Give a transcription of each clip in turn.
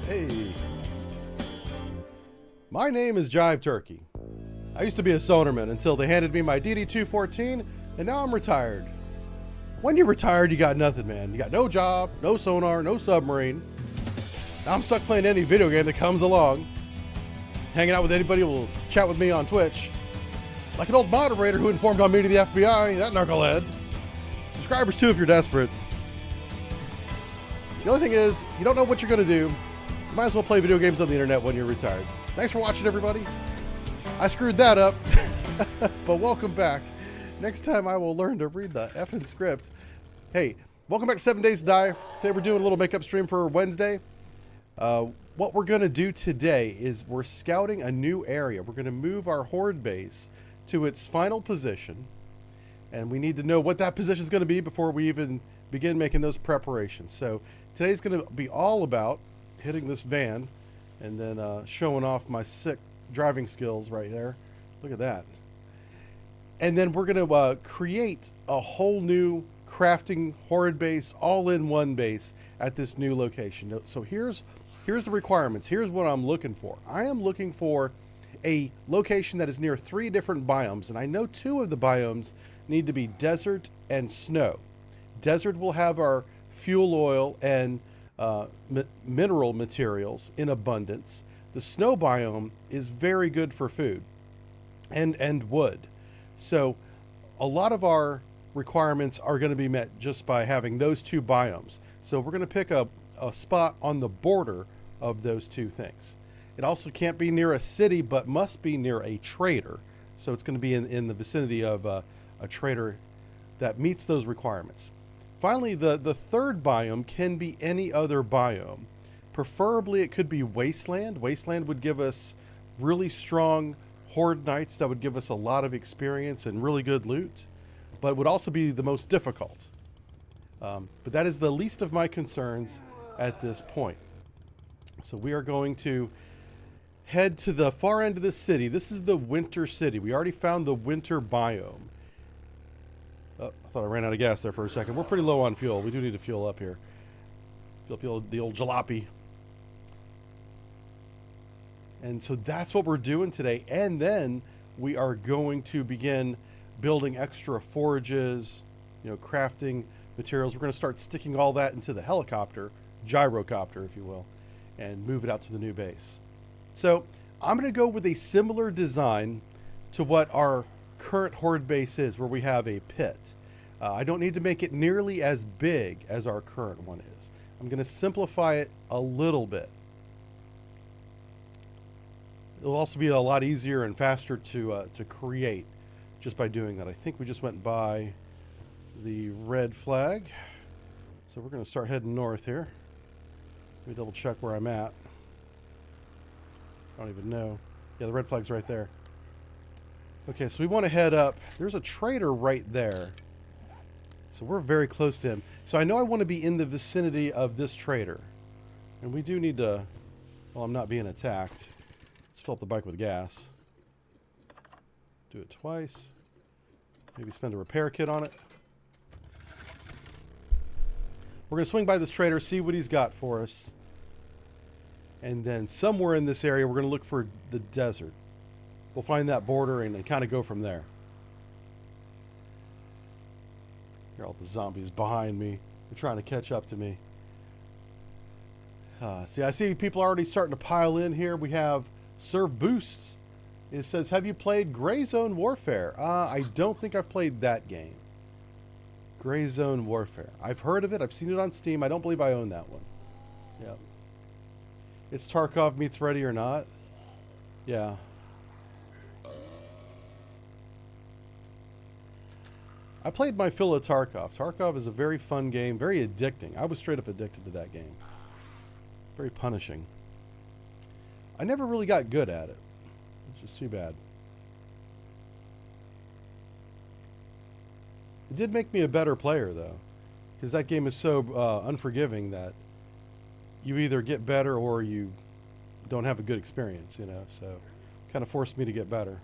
Hey, my name is Jive Turkey. I used to be a sonarman until they handed me my DD-214, and now I'm retired. When you're retired, you got nothing, man. You got no job, no sonar, no submarine. Now I'm stuck playing any video game that comes along, hanging out with anybody who will chat with me on Twitch. Like an old moderator who informed on me to the FBI, that knucklehead. Subscribers too if you're desperate. The only thing is, you don't know what you're going to do. You might as well play video games on the internet when you're retired. Thanks for watching, everybody. I screwed that up, but welcome back. Next time I will learn to read the effing script. Hey, welcome back to 7 Days to Die. Today we're doing a little makeup stream for Wednesday. What we're going to do today is we're scouting a new area. We're going to move our horde base to its final position. And we need to know what that position is going to be before we even begin making those preparations. So today's going to be all about hitting this van and then showing off my sick driving skills right there. Look at that. And then we're going to create a whole new crafting horde base, all-in-one base at this new location. So here's the requirements. Here's what I'm looking for. I am looking for a location that is near 3 different biomes, and I know 2 of the biomes need to be desert and snow. Desert will have our fuel oil and mineral materials in abundance. The snow biome is very good for food and wood. So a lot of our requirements are going to be met just by having those 2 biomes. So we're going to pick a spot on the border of those 2 things. It also can't be near a city, but must be near a trader. So it's going to be in the vicinity of a trader that meets those requirements. Finally, the 3rd biome can be any other biome. Preferably it could be wasteland. Wasteland would give us really strong horde knights that would give us a lot of experience and really good loot, but would also be the most difficult. But that is the least of my concerns at this point. So we are going to head to the far end of the city. This is the winter city. We already found the winter biome. Oh, I thought I ran out of gas there for a second. We're pretty low on fuel. We do need to fuel up here. Fuel up the old jalopy. And so that's what we're doing today. And then we are going to begin building extra forages, crafting materials. We're going to start sticking all that into the helicopter, gyrocopter, if you will, and move it out to the new base. So I'm going to go with a similar design to what our current horde base is, where we have a pit. I don't need to make it nearly as big as our current one is. I'm going to simplify it a little bit. It'll also be a lot easier and faster to create just by doing that. I think we just went by the red flag. So we're going to start heading north here. Let me double check where I'm at. I don't even know. Yeah, the red flag's right there. Okay, so we want to head up. There's a trader right there. So we're very close to him. So I know I want to be in the vicinity of this trader. And we do need to, well, I'm not being attacked. Let's fill up the bike with gas. Do it twice. Maybe spend a repair kit on it. We're going to swing by this trader, see what he's got for us. And then somewhere in this area, we're going to look for the desert. We'll find that border and then kind of go from there. Here are all the zombies behind me. They're trying to catch up to me. See, I see people already starting to pile in here. We have Serve Boosts. It says, have you played Gray Zone Warfare? I don't think I've played that game. Gray Zone Warfare. I've heard of it. I've seen it on Steam. I don't believe I own that one. Yep. It's Tarkov meets Ready or Not. Yeah. I played my fill of Tarkov. Tarkov is a very fun game, very addicting. I was straight up addicted to that game. Very punishing. I never really got good at it, which is too bad. It did make me a better player, though, because that game is so unforgiving that you either get better or you don't have a good experience, so kind of forced me to get better.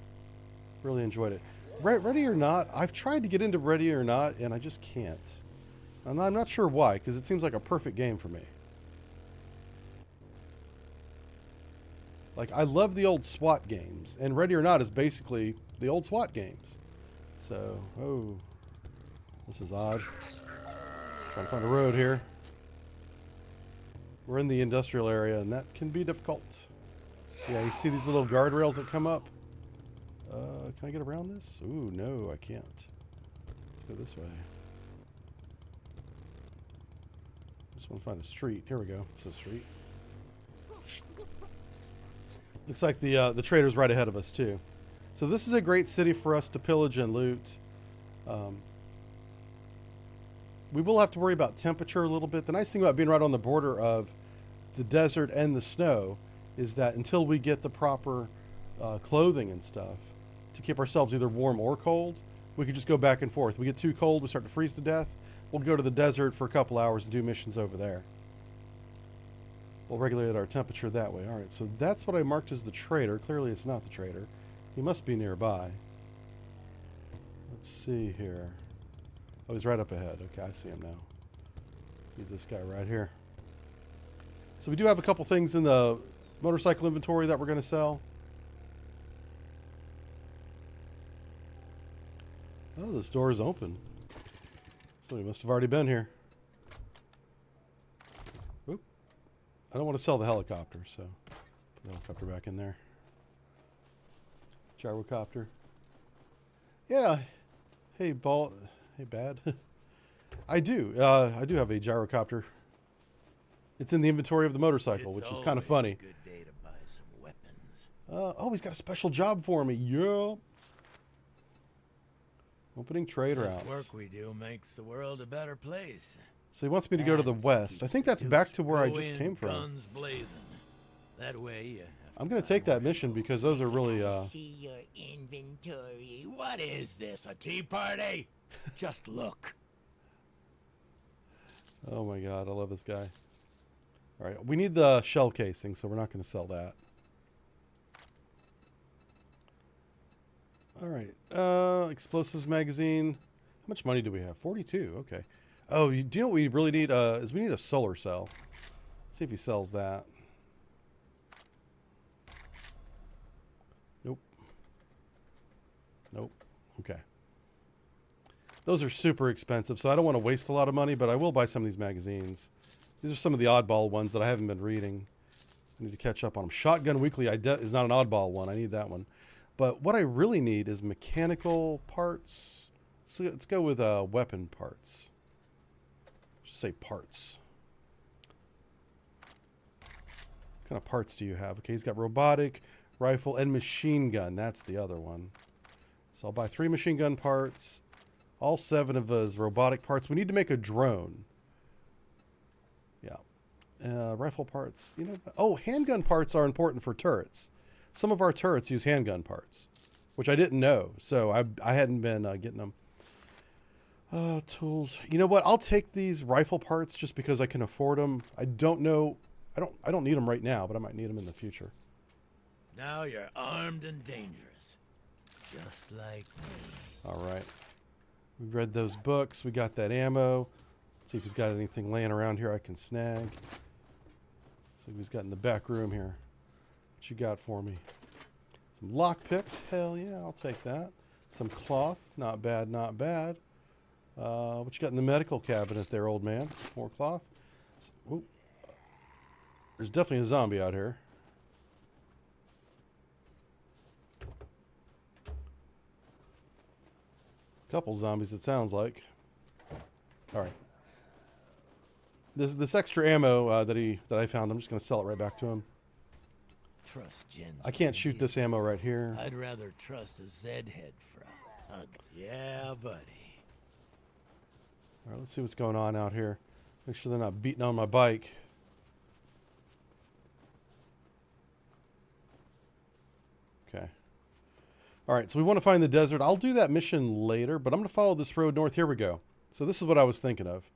Really enjoyed it. Ready or Not, I've tried to get into Ready or Not, and I just can't. And I'm not sure why, because it seems like a perfect game for me. Like, I love the old SWAT games, and Ready or Not is basically the old SWAT games. So, oh, this is odd. Trying to find a road here. We're in the industrial area, and that can be difficult. Yeah, you see these little guardrails that come up? Can I get around this? Ooh, no, I can't. Let's go this way. Just want to find a street. Here we go. It's a street. Looks like the trader's right ahead of us, too. So this is a great city for us to pillage and loot. We will have to worry about temperature a little bit. The nice thing about being right on the border of the desert and the snow is that until we get the proper clothing and stuff to keep ourselves either warm or cold, we can just go back and forth. We get too cold, we start to freeze to death. We'll go to the desert for a couple hours and do missions over there. We'll regulate our temperature that way. All right, so that's what I marked as the trader. Clearly it's not the trader. He must be nearby. Let's see here. Oh, he's right up ahead. Okay, I see him now. He's this guy right here. So we do have a couple things in the motorcycle inventory that we're going to sell. Oh, this door is open. Somebody must have already been here. Oop. I don't want to sell the helicopter, so put the helicopter back in there. Gyrocopter. Yeah. Hey, ball. Hey, bad. I do have a gyrocopter. It's in the inventory of the motorcycle, which is kind of funny. Good day to buy some weapons. Oh, he's got a special job for me. Yeah. Opening trade routes. This work we do makes the world a better place. So he wants me to go to the west. I think that's back to where I just came from. Guns blazing. That way you have I'm going to take that mission because those are really see your inventory. What is this? A tea party? Just look. Oh my god, I love this guy. All right, we need the shell casing, so we're not going to sell that. All right, explosives magazine. How much money do we have? 42. Okay. Oh, do you know what we really need? Is we need a solar cell. Let's see if he sells that. Nope. Nope. Okay. Those are super expensive, so I don't want to waste a lot of money, but I will buy some of these magazines. These are some of the oddball ones that I haven't been reading. I need to catch up on them. Shotgun Weekly is not an oddball one. I need that one. But what I really need is mechanical parts. So let's go with weapon parts. Just say parts. What kind of parts do you have? Okay, he's got robotic, rifle, and machine gun. That's the other one. So I'll buy 3 machine gun parts. All 7 of his robotic parts. We need to make a drone. Yeah. Rifle parts. You know. Oh, handgun parts are important for turrets. Some of our turrets use handgun parts, which I didn't know. So I hadn't been getting them. Tools. You know what? I'll take these rifle parts just because I can afford them. I don't know. I don't need them right now, but I might need them in the future. Now you're armed and dangerous. Just like me. All right. We read those books. We got that ammo. Let's see if he's got anything laying around here I can snag. See what he's got in the back room here. What you got for me? Some lock picks. Hell yeah, I'll take that. Some cloth. Not bad, not bad. What you got in the medical cabinet there, old man? More cloth. Ooh. There's definitely a zombie out here. Couple zombies, it sounds like. All right. This extra ammo that I found, I'm just going to sell it right back to him. Trust Jen's I can't shoot this ammo right here. I'd rather trust a Zed-head from Hug. Yeah, buddy. All right, let's see what's going on out here. Make sure they're not beating on my bike. Okay. All right, so we want to find the desert. I'll do that mission later, but I'm going to follow this road north. Here we go. So this is what I was thinking of.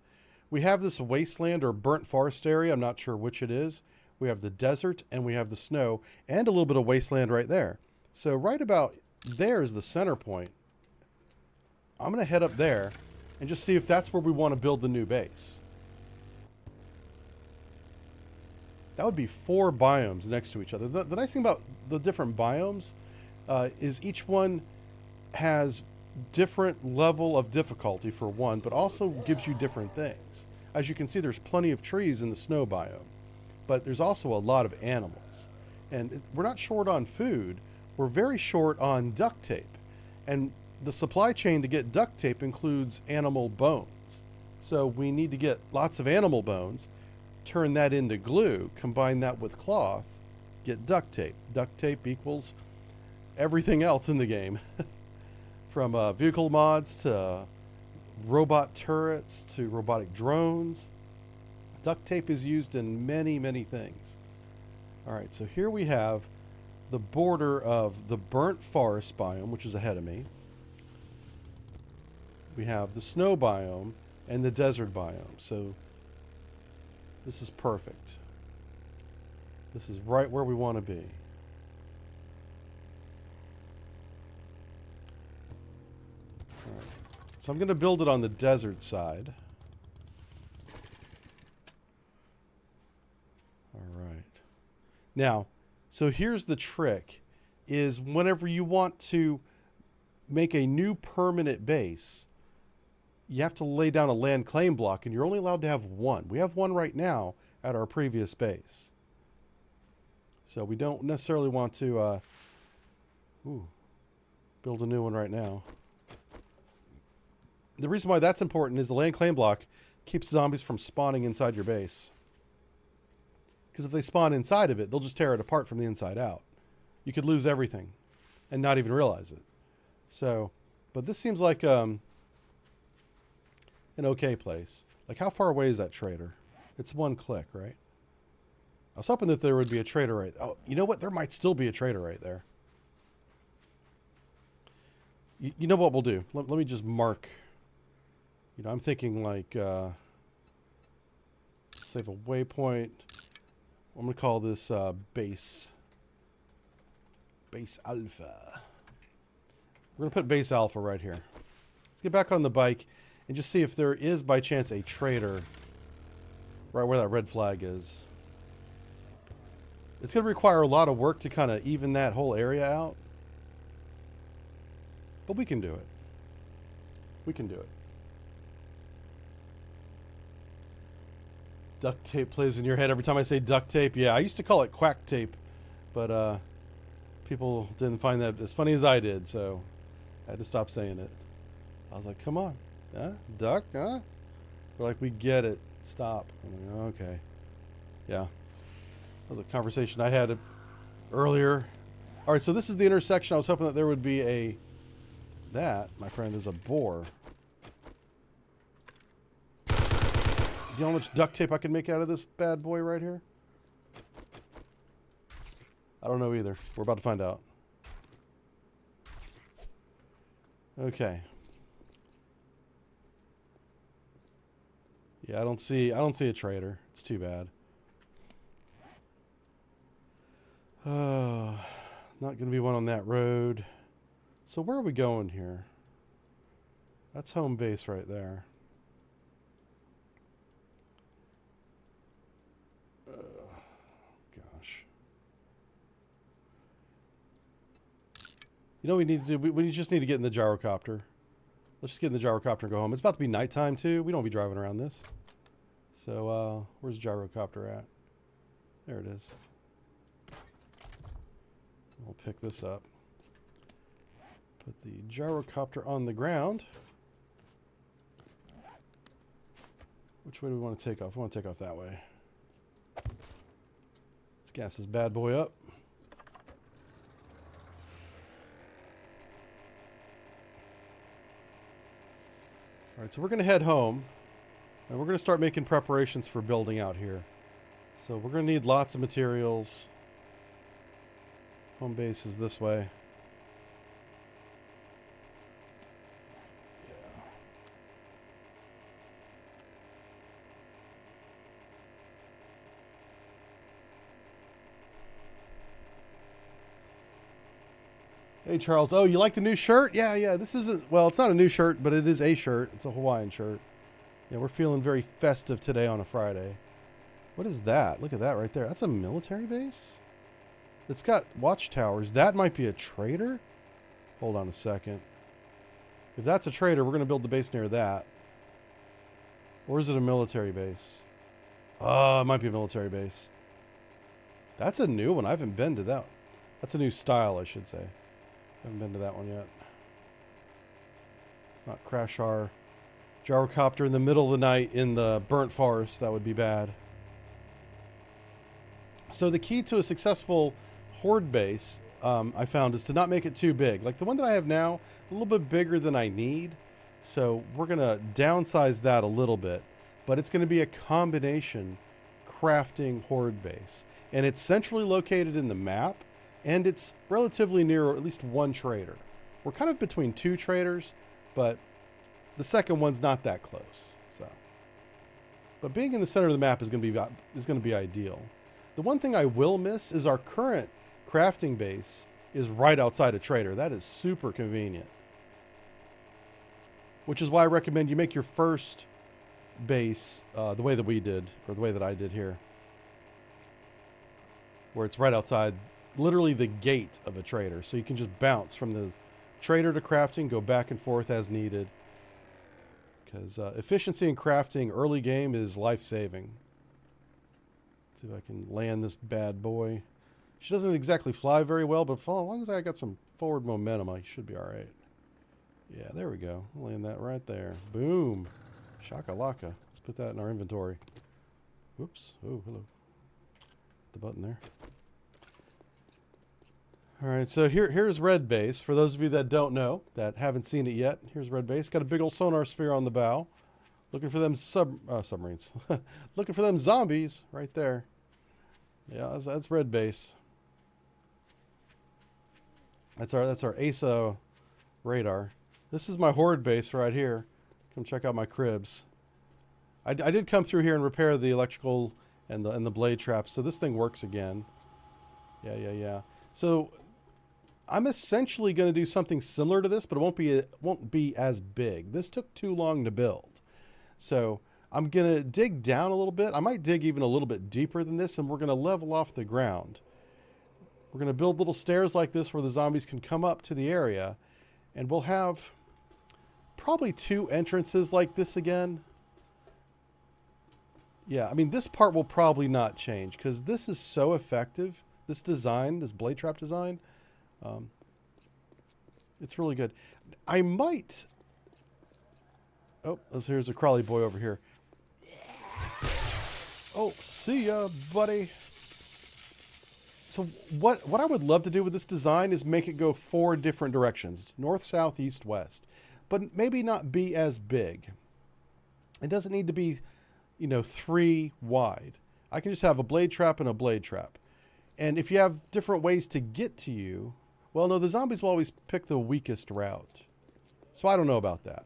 We have this wasteland or burnt forest area. I'm not sure which it is. We have the desert and we have the snow and a little bit of wasteland right there. So right about there is the center point. I'm going to head up there and just see if that's where we want to build the new base. That would be 4 biomes next to each other. The nice thing about the different biomes is each one has different level of difficulty for one, but also gives you different things. As you can see, there's plenty of trees in the snow biome, but there's also a lot of animals. And we're not short on food, we're very short on duct tape. And the supply chain to get duct tape includes animal bones. So we need to get lots of animal bones, turn that into glue, combine that with cloth, get duct tape. Duct tape equals everything else in the game. From vehicle mods to robot turrets to robotic drones. Duct tape is used in many, many things. All right, so here we have the border of the burnt forest biome, which is ahead of me. We have the snow biome and the desert biome. So this is perfect. This is right where we want to be. All right. So I'm going to build it on the desert side. All right. Now, so here's the trick, is whenever you want to make a new permanent base, you have to lay down a land claim block, and you're only allowed to have one. We have one right now at our previous base. So we don't necessarily want to build a new one right now. The reason why that's important is the land claim block keeps zombies from spawning inside your base. Because if they spawn inside of it, they'll just tear it apart from the inside out. You could lose everything and not even realize it. So, but this seems like an okay place. Like, how far away is that trader? It's 1 click, right? I was hoping that there would be a trader right there. Oh, you know what? There might still be a trader right there. You know what we'll do? Let me just mark. You know, I'm thinking like, save a waypoint. I'm going to call this base alpha. We're going to put base alpha right here. Let's get back on the bike and just see if there is by chance a trader right where that red flag is. It's going to require a lot of work to kind of even that whole area out. But we can do it. We can do it. Duct tape plays in your head every time I say duct tape. Yeah, I used to call it quack tape, but people didn't find that as funny as I did, so I had to stop saying it. I was like, come on. Huh? Duck? Huh? They're like, we get it. Stop. I'm like, okay. Yeah. That was a conversation I had earlier. All right, so this is the intersection. I was hoping that there would be a... That, my friend, is a boar. You know how much duct tape I can make out of this bad boy right here? I don't know either. We're about to find out. Okay. Yeah, I don't see a trader. It's too bad. Not going to be one on that road. So where are we going here? That's home base right there. Gosh. You know what we need to do? We just need to get in the gyrocopter. Let's just get in the gyrocopter and go home. It's about to be nighttime too. We don't be driving around this. So where's the gyrocopter at? There it is. We'll pick this up. Put the gyrocopter on the ground. Which way do we want to take off? We want to take off that way. Let's gas this bad boy up. All right, so we're going to head home. And we're going to start making preparations for building out here. So we're going to need lots of materials. Home base is this way. Hey, Charles. Oh, you like the new shirt? Yeah. This isn't... Well, it's not a new shirt, but it is a shirt. It's a Hawaiian shirt. Yeah, we're feeling very festive today on a Friday. What is that? Look at that right there. That's a military base? It's got watchtowers. That might be a trader? Hold on a second. If that's a trader, we're going to build the base near that. Or is it a military base? Oh, it might be a military base. That's a new one. I haven't been to that. That's a new style, I should say. I haven't been to that one yet. Let's not crash our gyrocopter in the middle of the night in the burnt forest. That would be bad. So the key to a successful horde base, I found, is to not make it too big. Like the one that I have now, a little bit bigger than I need. So we're going to downsize that a little bit. But it's going to be a combination crafting horde base. And it's centrally located in the map. And it's relatively near at least one trader. We're kind of between two traders, but the second one's not that close. So, but being in the center of the map is going to be ideal. The one thing I will miss is our current crafting base is right outside a trader. That is super convenient. Which is why I recommend you make your first base the way that we did, or the way that I did here, where it's right outside literally the gate of a trader. So you can just bounce from the trader to crafting, go back and forth as needed. Because efficiency in crafting early game is life-saving. See if I can land this bad boy. She doesn't exactly fly very well, but as long as I got some forward momentum, I should be all right. Yeah, there we go. I'll land that right there. Boom. Shakalaka. Let's put that in our inventory. Whoops. Oh, hello. Hit the button there. All right, so here's Red Base. For those of you that don't know, that haven't seen it yet, here's Red Base. Got a big old sonar sphere on the bow. Looking for them submarines. Looking for them zombies right there. Yeah, that's Red Base. That's our ASA radar. This is my horde base right here. Come check out my cribs. I did come through here and repair the electrical and the blade traps, so this thing works again. Yeah. So I'm essentially going to do something similar to this, but it won't be as big. This took too long to build. So I'm going to dig down a little bit. I might dig even a little bit deeper than this, and we're going to level off the ground. We're going to build little stairs like this where the zombies can come up to the area, and we'll have probably 2 entrances like this again. Yeah, I mean, this part will probably not change because this is so effective. This design, this blade trap design, it's really good. I might... Oh, here's a crawly boy over here. Oh, see ya, buddy. So what I would love to do with this design is make it go 4 different directions. North, south, east, west. But maybe not be as big. It doesn't need to be, 3 wide. I can just have a blade trap and a blade trap. And if you have different ways to get to you, well, no, the zombies will always pick the weakest route. So I don't know about that.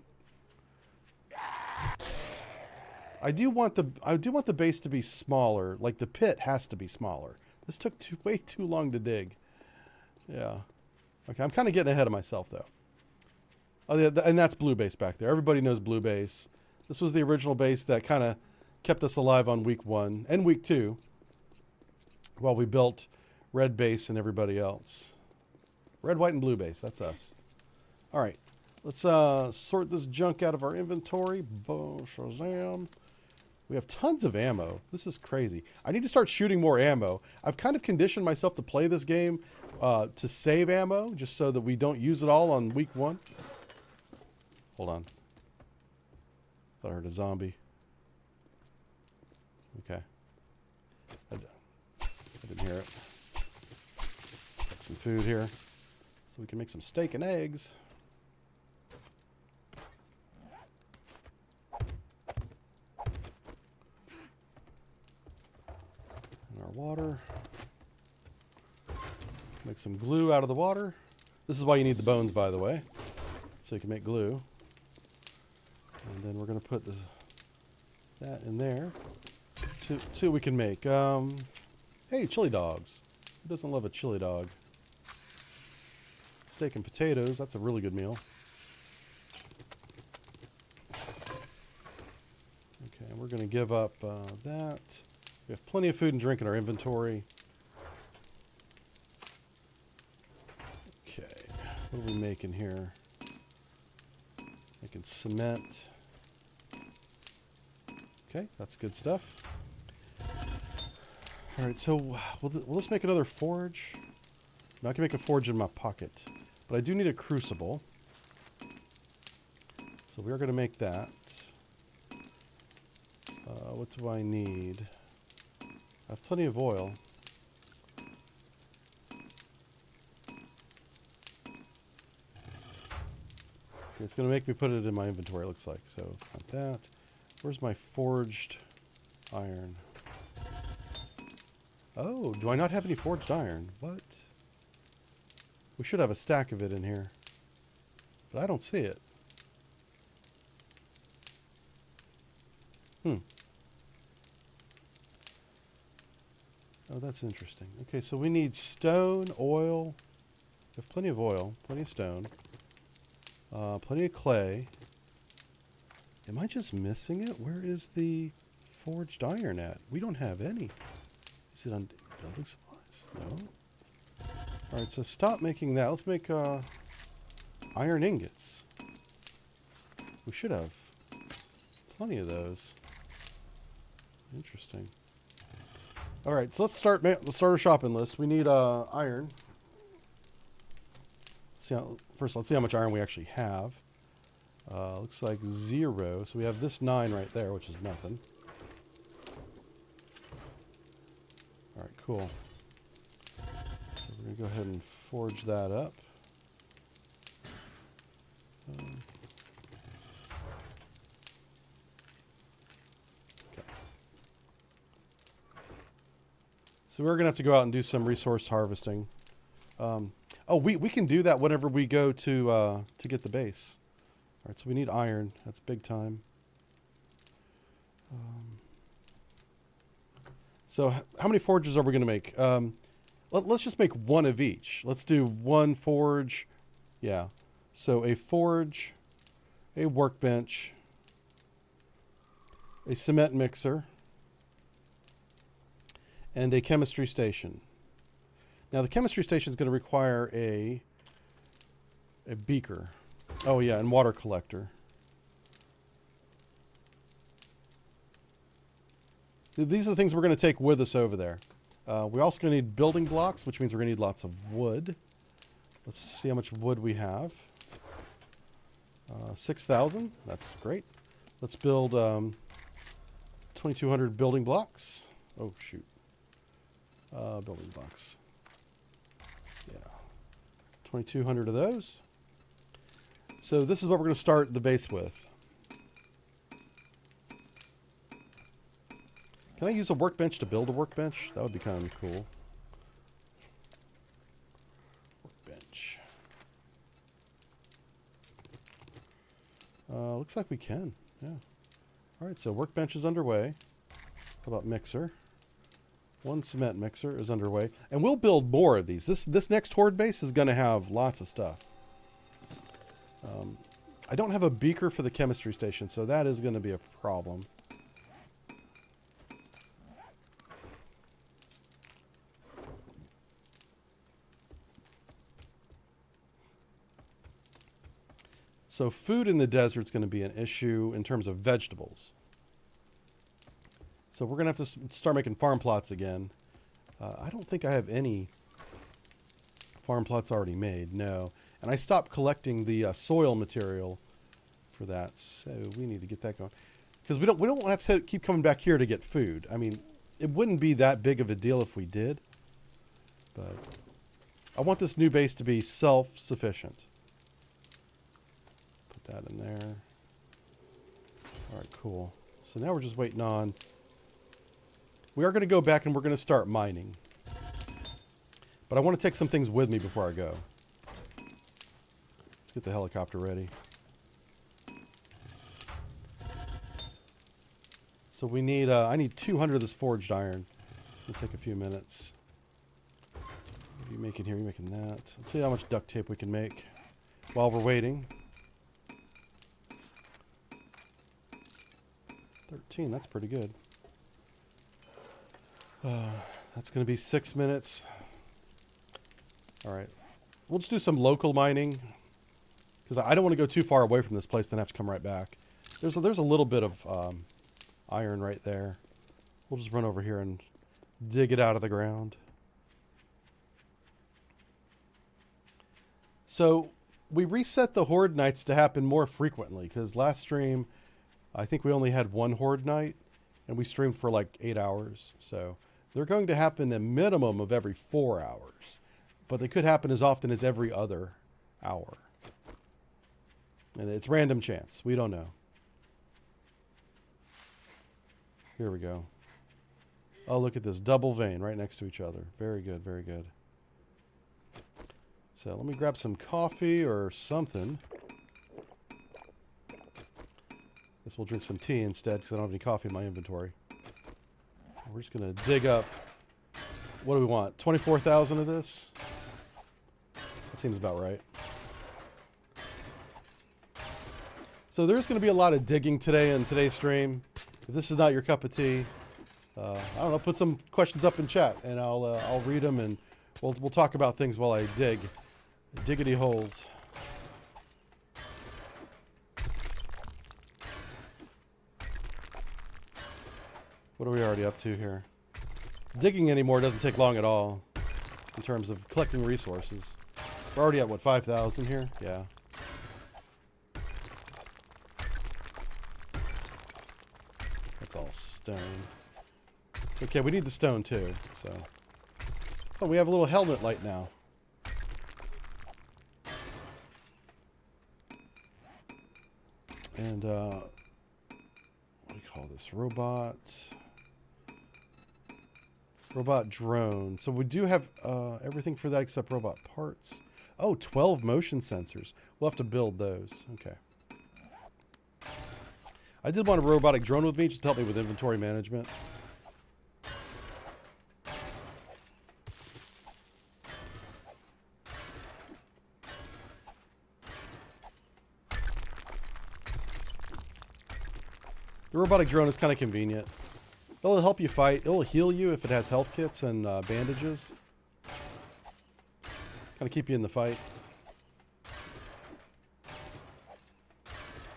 I do want the base to be smaller. Like the pit has to be smaller. This took way too long to dig. Yeah. Okay, I'm kind of getting ahead of myself though. Oh, yeah, and that's Blue Base back there. Everybody knows Blue Base. This was the original base that kind of kept us alive on week 1 and week 2. While we built Red Base and everybody else. Red, white, and blue base. That's us. All right. Let's sort this junk out of our inventory. Boom, shazam. We have tons of ammo. This is crazy. I need to start shooting more ammo. I've kind of conditioned myself to play this game to save ammo, just so that we don't use it all on week 1. Hold on. Thought I heard a zombie. Okay. I didn't hear it. Got some food here, so we can make some steak and eggs. And our water. Make some glue out of the water. This is why you need the bones, by the way, so you can make glue. And then we're going to put that in there. Let's see what we can make. Hey, chili dogs. Who doesn't love a chili dog? Steak and potatoes. That's a really good meal. Okay, we're going to give up that We have plenty of food and drink in our inventory. Okay, what are we making here? Making cement. Okay, that's good stuff. All right, so will this make another forge? No, I can make a forge in my pocket, but I do need a crucible. So we are going to make that. What do I need? I have plenty of oil. It's going to make me put it in my inventory, it looks like. So, not that. Where's my forged iron? Oh, do I not have any forged iron? What? We should have a stack of it in here. But I don't see it. Oh, that's interesting. Okay, so we need stone, oil. We have plenty of oil, plenty of stone. Plenty of clay. Am I just missing it? Where is the forged iron at? We don't have any. Is it on building supplies? No. Alright, so stop making that. Let's make iron ingots. We should have plenty of those. Interesting. Alright, so let's start our shopping list. We need iron. First, let's see how much iron we actually have. Looks like 0. So we have this 9 right there, which is nothing. Alright, cool. So we're going to go ahead and forge that up. Okay. So we're going to have to go out and do some resource harvesting. Oh, we can do that whenever we go to get the base. All right, so we need iron. That's big time. So how many forges are we going to make? Let's just make one of each. Let's do one forge. Yeah. So a forge, a workbench, a cement mixer, and a chemistry station. Now the chemistry station is going to require a beaker. Oh yeah, and water collector. These are the things we're going to take with us over there. We're also going to need building blocks, which means we're going to need lots of wood. Let's see how much wood we have. 6,000. That's great. Let's build 2,200 building blocks. Oh shoot. Building blocks. Yeah. 2,200 of those. So this is what we're going to start the base with. Can I use a workbench to build a workbench? That would be kind of cool. Workbench. Looks like we can. Yeah. All right, so workbench is underway. How about mixer? One cement mixer is underway. And we'll build more of these. This next horde base is going to have lots of stuff. I don't have a beaker for the chemistry station, so that is going to be a problem. So food in the desert is going to be an issue in terms of vegetables. So we're going to have to start making farm plots again. I don't think I have any farm plots already made, no. And I stopped collecting the soil material for that, so we need to get that going. Because we don't want to have to keep coming back here to get food. I mean, it wouldn't be that big of a deal if we did. But I want this new base to be self-sufficient. Put that in there. All right, cool. So now we're just waiting on... We are going to go back and we're going to start mining. But I want to take some things with me before I go. Let's get the helicopter ready. So we need, I need 200 of this forged iron. It'll take a few minutes. What are you making here? You're making that. Let's see how much duct tape we can make while we're waiting. 13, that's pretty good. That's going to be 6 minutes. All right. We'll just do some local mining. Because I don't want to go too far away from this place, then have to come right back. There's a little bit of iron right there. We'll just run over here and dig it out of the ground. So we reset the Horde nights to happen more frequently. Because last stream, I think we only had one Horde night. And we streamed for like 8 hours. So they're going to happen a minimum of every 4 hours. But they could happen as often as every other hour. And it's random chance. We don't know. Here we go. Oh, look at this. Double vein right next to each other. Very good, very good. So let me grab some coffee or something. Guess we'll drink some tea instead because I don't have any coffee in my inventory. We're just going to dig up. What do we want? 24,000 of this? That seems about right. So there's going to be a lot of digging today in today's stream. If this is not your cup of tea, I don't know, put some questions up in chat and I'll read them and we'll talk about things while I dig. Diggity holes. What are we already up to here? Digging anymore doesn't take long at all in terms of collecting resources. We're already at, what, 5,000 here? Yeah. That's all stone. It's okay, we need the stone too, so. Oh, we have a little helmet light now. And, what do you call this? Robot drone. So we do have everything for that except robot parts. Oh, 12 motion sensors. We'll have to build those. Okay. I did want a robotic drone with me just to help me with inventory management. The robotic drone is kind of convenient. It'll help you fight. It'll heal you if it has health kits and bandages. Kind of keep you in the fight.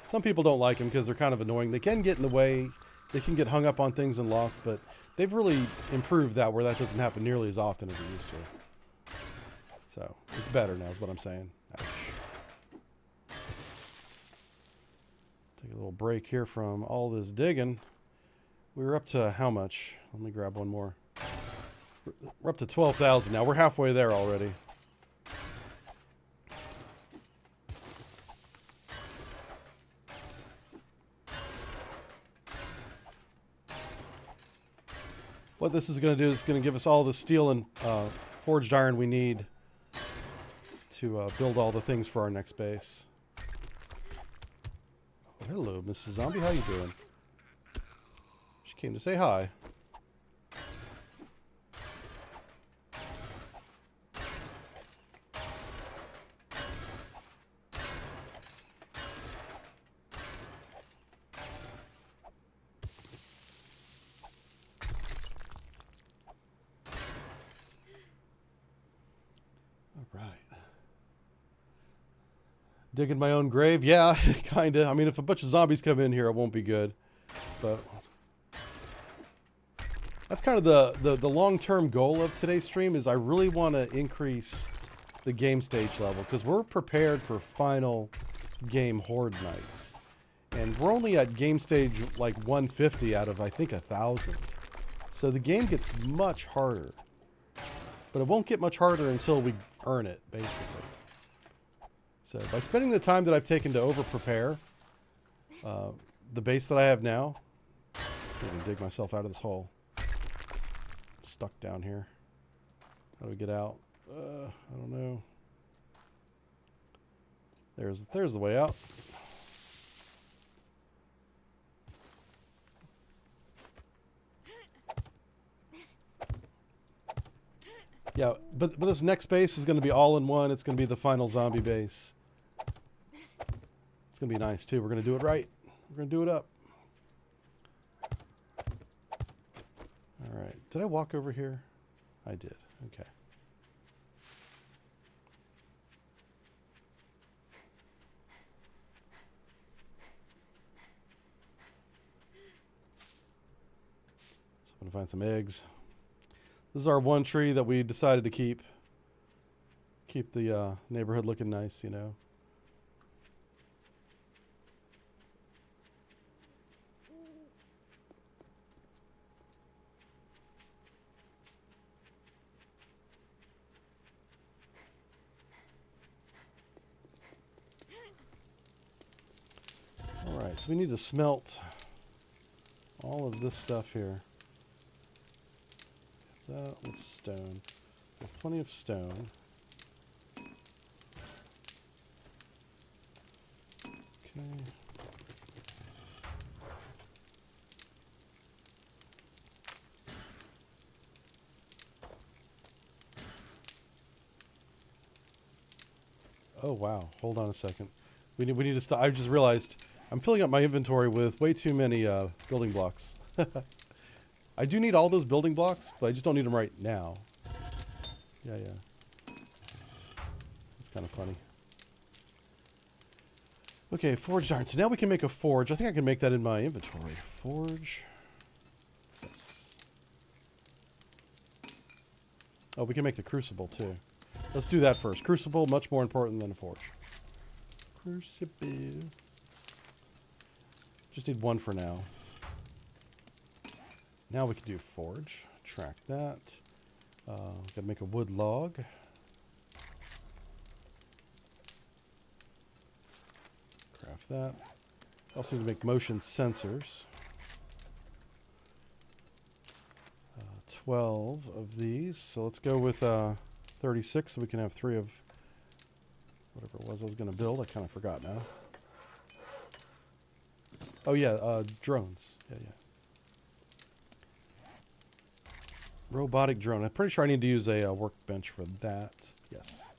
Some people don't like them because they're kind of annoying. They can get in the way. They can get hung up on things and lost, but they've really improved that where that doesn't happen nearly as often as it used to. So, it's better now is what I'm saying. Ouch. Take a little break here from all this digging. We were up to how much? Let me grab one more. We're up to 12,000 now. We're halfway there already. What this is going to do is going to give us all the steel and forged iron we need to build all the things for our next base. Oh, hello, Mrs. Zombie. How you doing? She came to say hi. Digging my own grave? Yeah, kind of. I mean, if a bunch of zombies come in here, it won't be good. But that's kind of the long-term goal of today's stream is I really want to increase the game stage level because we're prepared for final game Horde nights. And we're only at game stage like 150 out of, I think, 1,000. So the game gets much harder. But it won't get much harder until we earn it, basically. So by spending the time that I've taken to over-prepare the base that I have now, I'm going to dig myself out of this hole. I'm stuck down here. How do we get out? I don't know. There's the way out. Yeah, but this next base is going to be all in one. It's going to be the final zombie base. It's going to be nice, too. We're going to do it right. We're going to do it up. All right. Did I walk over here? I did. Okay. So I'm going to find some eggs. This is our one tree that we decided to keep. Keep the neighborhood looking nice, you know. Alright, so we need to smelt all of this stuff here. That with stone. We have plenty of stone. Okay. Oh wow, hold on a second. We need to stop. I just realized I'm filling up my inventory with way too many building blocks. I do need all those building blocks, but I just don't need them right now. Yeah. It's kind of funny. Okay, forged iron. So now we can make a forge. I think I can make that in my inventory. Forge. Yes. Oh, we can make the crucible too. Let's do that first. Crucible, much more important than a forge. Crucible. Just need one for now. Now we can do forge. Track that. Gotta make a wood log. Craft that. Also need to make motion sensors. 12 of these. So let's go with 36 so we can have 3 of whatever it was I was going to build. I kind of forgot now. Oh yeah, drones. Yeah. Robotic drone. I'm pretty sure I need to use a workbench for that. Yes.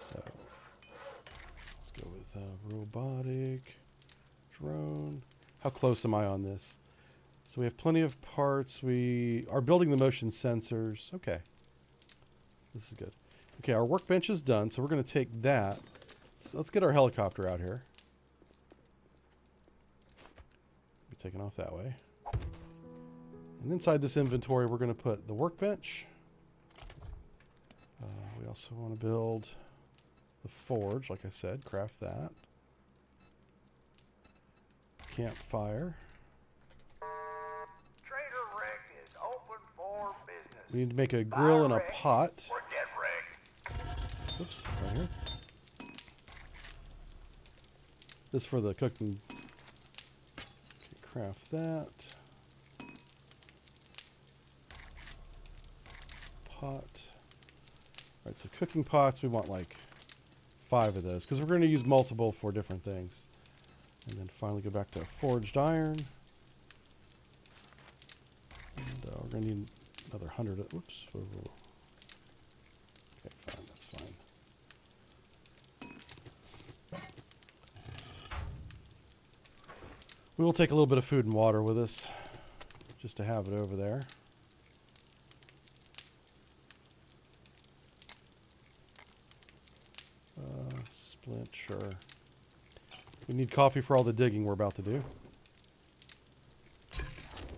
So let's go with robotic drone. How close am I on this? So we have plenty of parts. We are building the motion sensors. Okay. This is good. Okay, our workbench is done, so we're going to take that. So let's get our helicopter out here. Be taken off that way. And inside this inventory, we're going to put the workbench. We also want to build the forge, like I said, craft that. Campfire. Trader Rick is open for business. We need to make a grill and a pot. We're dead, Rick. Oops, right here. This is for the cooking. Okay, craft that. Pot. Alright, so cooking pots, we want like 5 of those because we're going to use multiple for different things. And then finally go back to forged iron. And we're going to need another 100. Oops. Whoa. Okay, fine. That's fine. We will take a little bit of food and water with us just to have it over there. Splint, sure. We need coffee for all the digging we're about to do.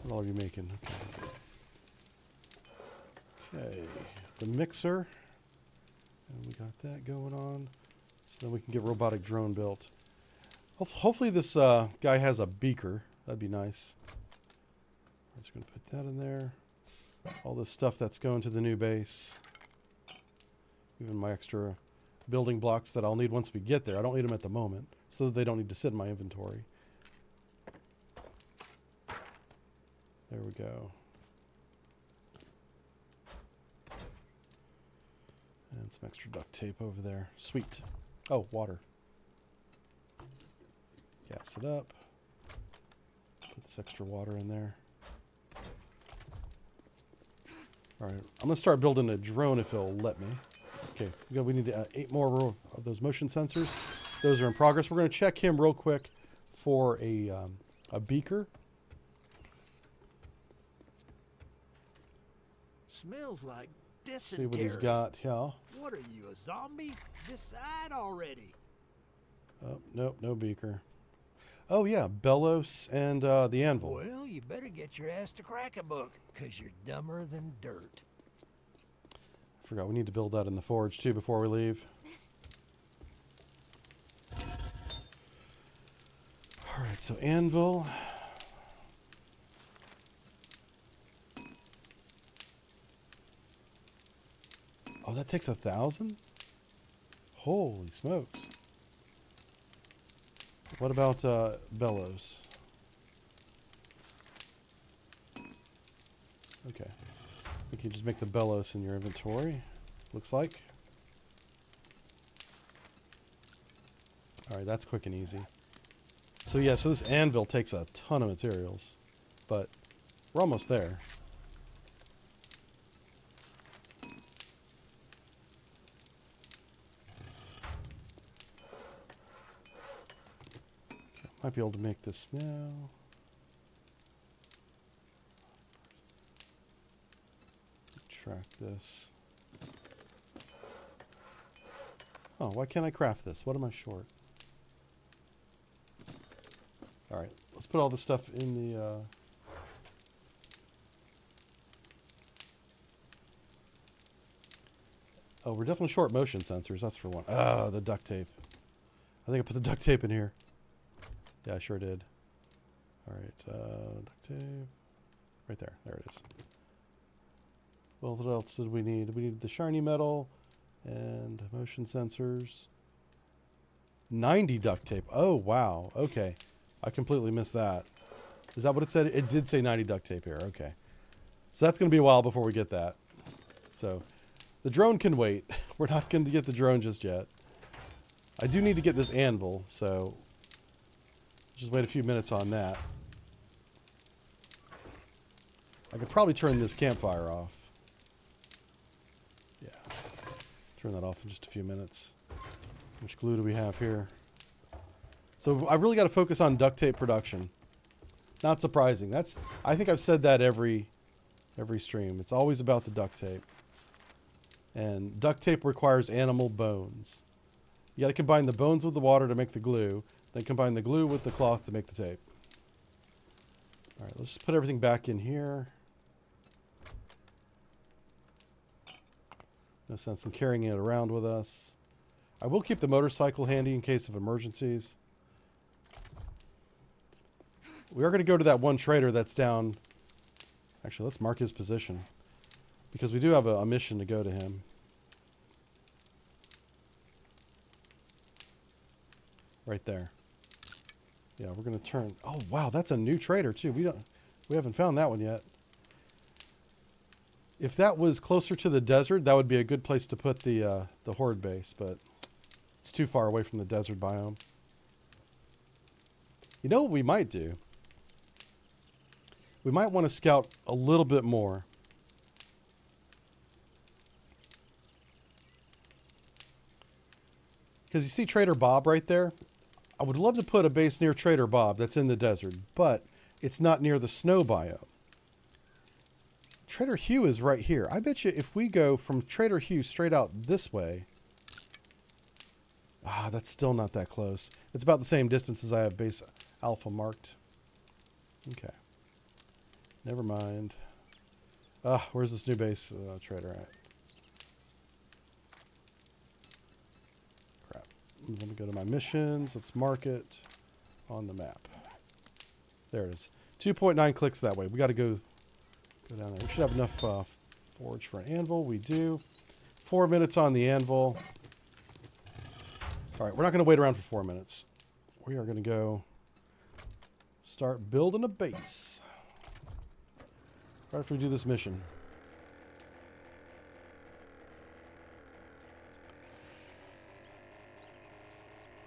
What all are you making? Okay. The mixer. And we got that going on. So then we can get robotic drone built. Hopefully this guy has a beaker. That'd be nice. I'm just going to put that in there. All this stuff that's going to the new base. Even my extra building blocks that I'll need once we get there. I don't need them at the moment, so that they don't need to sit in my inventory. There we go. And some extra duct tape over there. Sweet. Oh, water. Gas it up. Put this extra water in there. Alright, I'm going to start building a drone if it'll let me. Okay, we need 8 more of those motion sensors. Those are in progress. We're going to check him real quick for a beaker. smells like See dysentery. what he's got. Yeah. What are you, a zombie? Decide already. Oh, nope, no beaker. Oh, yeah, Bellows and the anvil. Well, you better get your ass to crack a book, 'cause you're dumber than dirt. I forgot, we need to build that in the forge, too, before we leave. Alright, so anvil. Oh, that takes 1,000? Holy smokes. What about bellows? Okay. You can just make the bellows in your inventory, looks like. Alright, that's quick and easy. So yeah, so this anvil takes a ton of materials, but we're almost there. Okay, might be able to make this now. Track this. Oh, why can't I craft this? What am I short? Alright, let's put all this stuff in the... Oh, we're definitely short motion sensors, that's for one. Ah, the duct tape. I think I put the duct tape in here. Yeah, I sure did. Alright, duct tape. Right there, there it is. Well, what else did we need? We needed the shiny metal and motion sensors. 90 duct tape. Oh, wow. Okay. I completely missed that. Is that what it said? It did say 90 duct tape here. Okay. So that's going to be a while before we get that. So the drone can wait. We're not going to get the drone just yet. I do need to get this anvil, so just wait a few minutes on that. I could probably turn this campfire off. Yeah. Turn that off in just a few minutes. How much glue do we have here? So I really got to focus on duct tape production. Not surprising. I think I've said that every stream. It's always about the duct tape. And duct tape requires animal bones. You got to combine the bones with the water to make the glue, then combine the glue with the cloth to make the tape. All right, let's just put everything back in here. No sense in carrying it around with us. I will keep the motorcycle handy in case of emergencies. We are going to go to that one trader that's down. Actually, let's mark his position, because we do have a mission to go to him. Right there. Yeah, we're going to turn. Oh, wow, that's a new trader too. We haven't found that one yet. If that was closer to the desert, that would be a good place to put the horde base, but it's too far away from the desert biome. You know what we might do? We might want to scout a little bit more. Because you see Trader Bob right there? I would love to put a base near Trader Bob that's in the desert, but it's not near the snow biome. Trader Hugh is right here. I bet you if we go from Trader Hugh straight out this way... Ah, that's still not that close. It's about the same distance as I have base alpha marked. Okay. Never mind. Ah, where's this new base trader at? Crap. Let me go to my missions. Let's mark it on the map. There it is. 2.9 clicks that way. We got to go down there. We should have enough forge for an anvil. We do. 4 minutes on the anvil. All right, we're not going to wait around for 4 minutes. We are going to go start building a base right after we do this mission.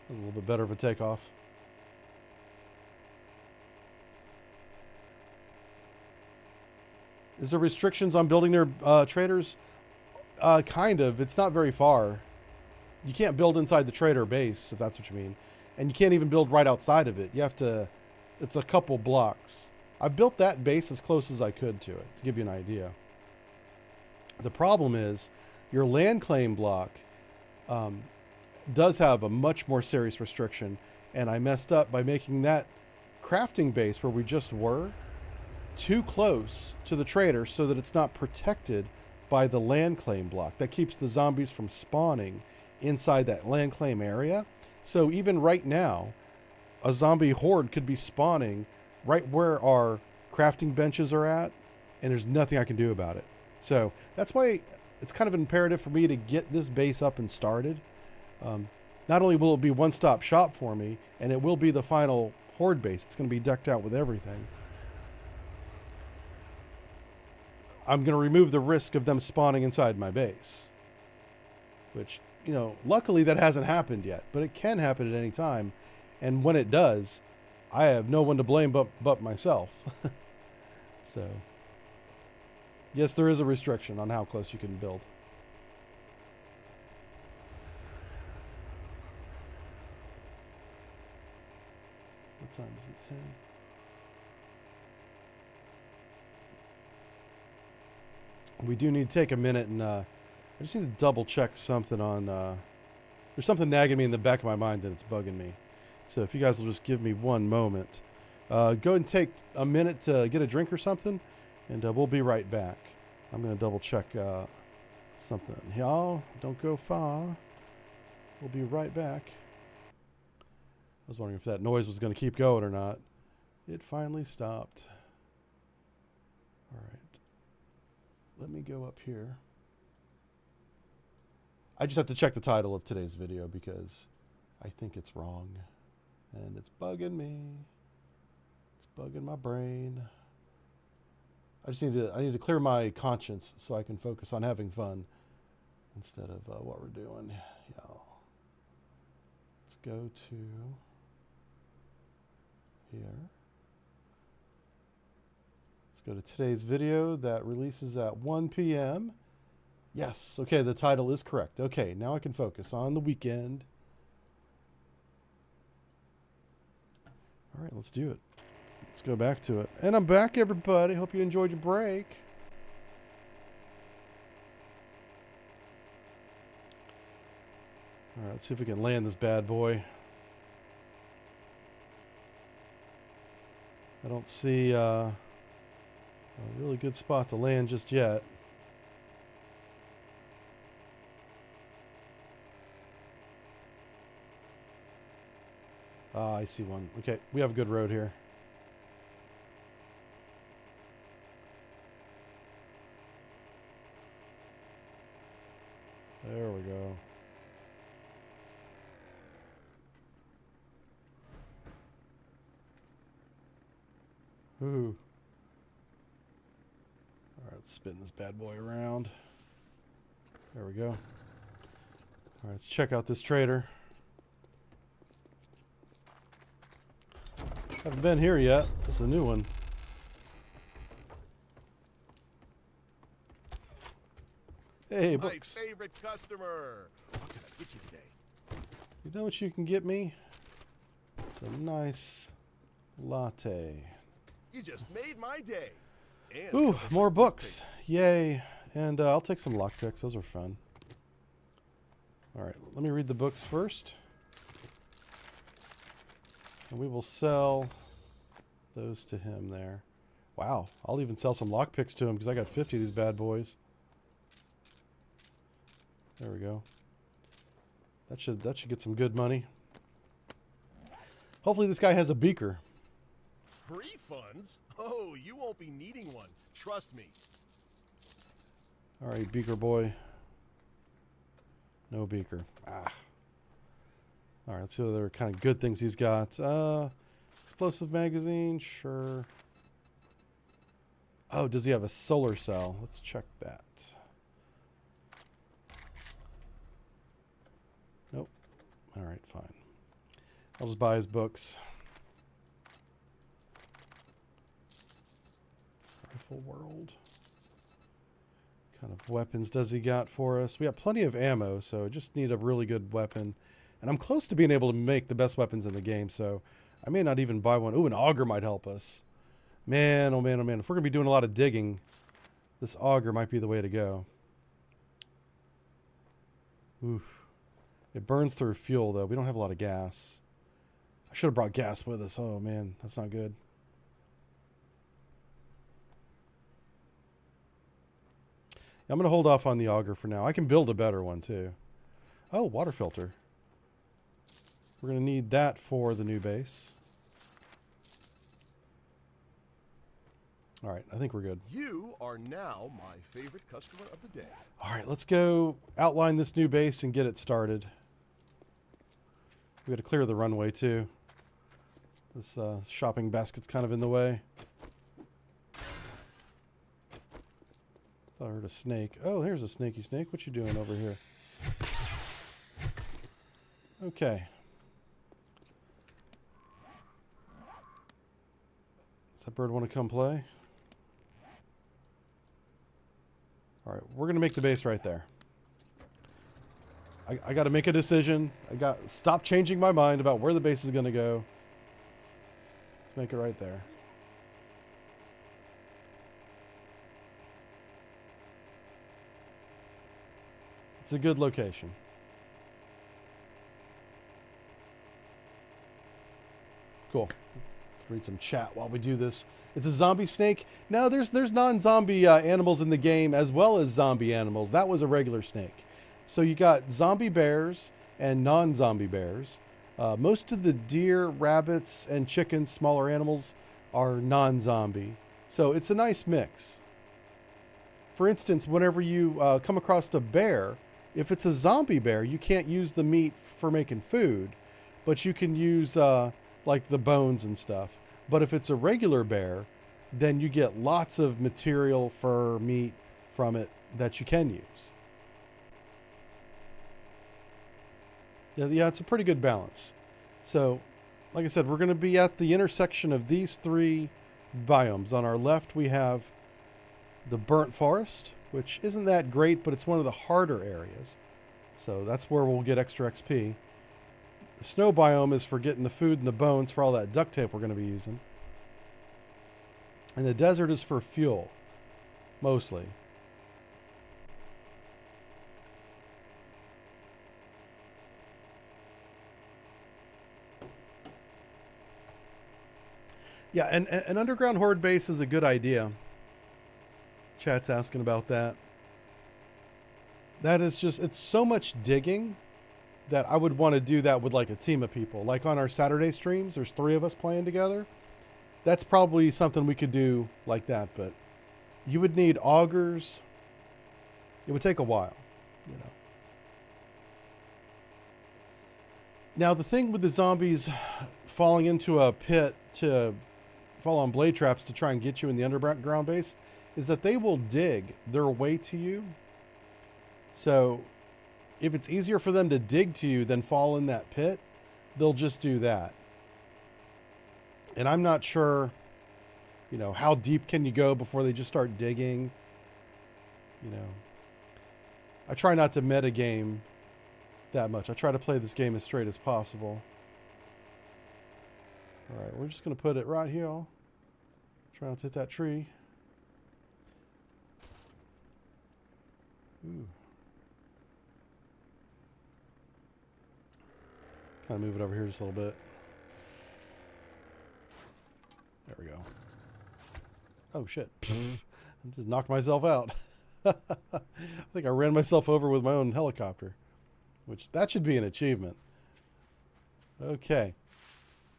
That was a little bit better of a takeoff. Is there restrictions on building their traders? Kind of. It's not very far. You can't build inside the trader base, if that's what you mean. And you can't even build right outside of it. You have to... It's a couple blocks. I built that base as close as I could to it, to give you an idea. The problem is your land claim block does have a much more serious restriction, and I messed up by making that crafting base where we just were too close to the trader so that it's not protected by the land claim block. That keeps the zombies from spawning inside that land claim area. So even right now, a zombie horde could be spawning right where our crafting benches are at, and there's nothing I can do about it. So that's why it's kind of imperative for me to get this base up and started. Not only will it be one-stop shop for me, and it will be the final horde base. It's going to be decked out with everything. I'm going to remove the risk of them spawning inside my base, which, you know, luckily that hasn't happened yet, but it can happen at any time. And when it does, I have no one to blame but myself. So, yes, there is a restriction on how close you can build. What time is it? 10? We do need to take a minute and I just need to double check something on there's something nagging me in the back of my mind that it's bugging me. So if you guys will just give me one moment, go ahead and take a minute to get a drink or something, and we'll be right back. I'm going to double check something. Y'all, don't go far. We'll be right back. I was wondering if that noise was going to keep going or not. It finally stopped. All right. Let me go up here. I just have to check the title of today's video because I think it's wrong. And it's bugging me. It's bugging my brain. I need to clear my conscience so I can focus on having fun instead of what we're doing. Y'all. Let's go to here. Let's go to today's video that releases at 1 p.m. Yes, okay, the title is correct. Okay, now I can focus on the weekend. All right, let's do it. Let's go back to it. And I'm back, everybody. Hope you enjoyed your break. All right, let's see if we can land this bad boy. I don't see a really good spot to land just yet. I see one. Okay, we have a good road here. There we go. Ooh. All right, let's spin this bad boy around. There we go. All right, let's check out this trader. Haven't been here yet. This is a new one. Hey, books. My favorite customer. What can I get you today? You know what you can get me? It's a nice latte. You just made my day. And Ooh, more books. Yay. And I'll take some lockpicks. Those are fun. All right, let me read the books first. And we will sell those to him there. Wow, I'll even sell some lockpicks to him because I got 50 of these bad boys. There we go. That should get some good money. Hopefully this guy has a beaker. Refunds? Oh, you won't be needing one. Trust me. All right, beaker boy. No beaker. Ah. All right, let's see what other kind of good things he's got. Explosive magazine, sure. Oh, does he have a solar cell? Let's check that. Nope. All right, fine. I'll just buy his books. Rifle World. What kind of weapons does he got for us? We got plenty of ammo, so just need a really good weapon. And I'm close to being able to make the best weapons in the game, so I may not even buy one. Ooh, an auger might help us. Man, oh man, oh man. If we're going to be doing a lot of digging, this auger might be the way to go. Oof. It burns through fuel, though. We don't have a lot of gas. I should have brought gas with us. Oh, man. That's not good. I'm going to hold off on the auger for now. I can build a better one, too. Oh, water filter. We're going to need that for the new base. All right, I think we're good. You are now my favorite customer of the day. All right, let's go outline this new base and get it started. We got to clear the runway, too. This shopping basket's kind of in the way. Thought I heard a snake. Oh, here's a snaky snake. What you doing over here? Okay. Does that bird want to come play? All right, we're going to make the base right there. I got to make a decision. Stop changing my mind about where the base is going to go. Let's make it right there. It's a good location. Cool. Read some chat while we do this. It's a zombie snake. No, there's non-zombie animals in the game as well as zombie animals. That was a regular snake. So you got zombie bears and non-zombie bears. Most of the deer, rabbits, and chickens, smaller animals, are non-zombie. So it's a nice mix. For instance, whenever you come across a bear, if it's a zombie bear, you can't use the meat for making food, but you can use like the bones and stuff. But if it's a regular bear, then you get lots of material for meat from it that you can use. Yeah, it's a pretty good balance. So, like I said, we're going to be at the intersection of these three biomes. On our left, we have the burnt forest, which isn't that great, but it's one of the harder areas. So that's where we'll get extra XP. The snow biome is for getting the food and the bones for all that duct tape we're going to be using. And the desert is for fuel, mostly. Yeah, and an underground horde base is a good idea. Chat's asking about that. That is just, it's so much digging that I would want to do that with like a team of people. Like on our Saturday streams, there's 3 of us playing together. That's probably something we could do like that, but you would need augers. It would take a while, you know. Now, the thing with the zombies falling into a pit to fall on blade traps to try and get you in the underground base is that they will dig their way to you. So if it's easier for them to dig to you than fall in that pit, they'll just do that. And I'm not sure, you know, how deep can you go before they just start digging? You know, I try not to metagame that much. I try to play this game as straight as possible. All right, we're just going to put it right here. Try not to hit that tree. Ooh. Kind of move it over here just a little bit. There we go. Oh, shit. I just knocked myself out. I think I ran myself over with my own helicopter, which that should be an achievement. Okay.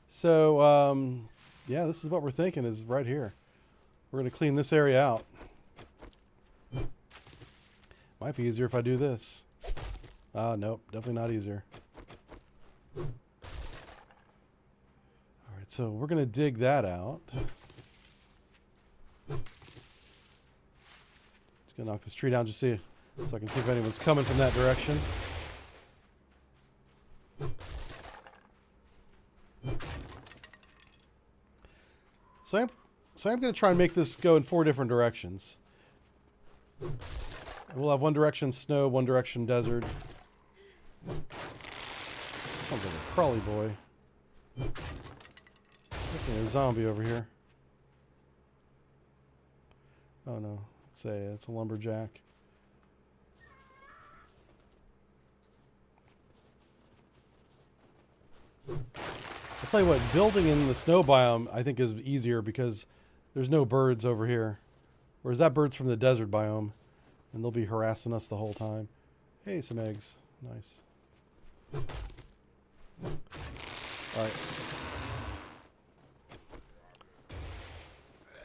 So, yeah, this is what we're thinking is right here. We're going to clean this area out. Might be easier if I do this. Nope, definitely not easier. All right, so we're going to dig that out. Just going to knock this tree down just so I can see if anyone's coming from that direction. So I'm going to try and make this go in 4 different directions. We'll have one direction snow, one direction desert. Sounds like a crawly boy. Looking at a zombie over here. Oh no, it's a lumberjack. I'll tell you what, building in the snow biome I think is easier because there's no birds over here. Whereas that bird's from the desert biome, and they'll be harassing us the whole time. Hey, some eggs. Nice. Alright.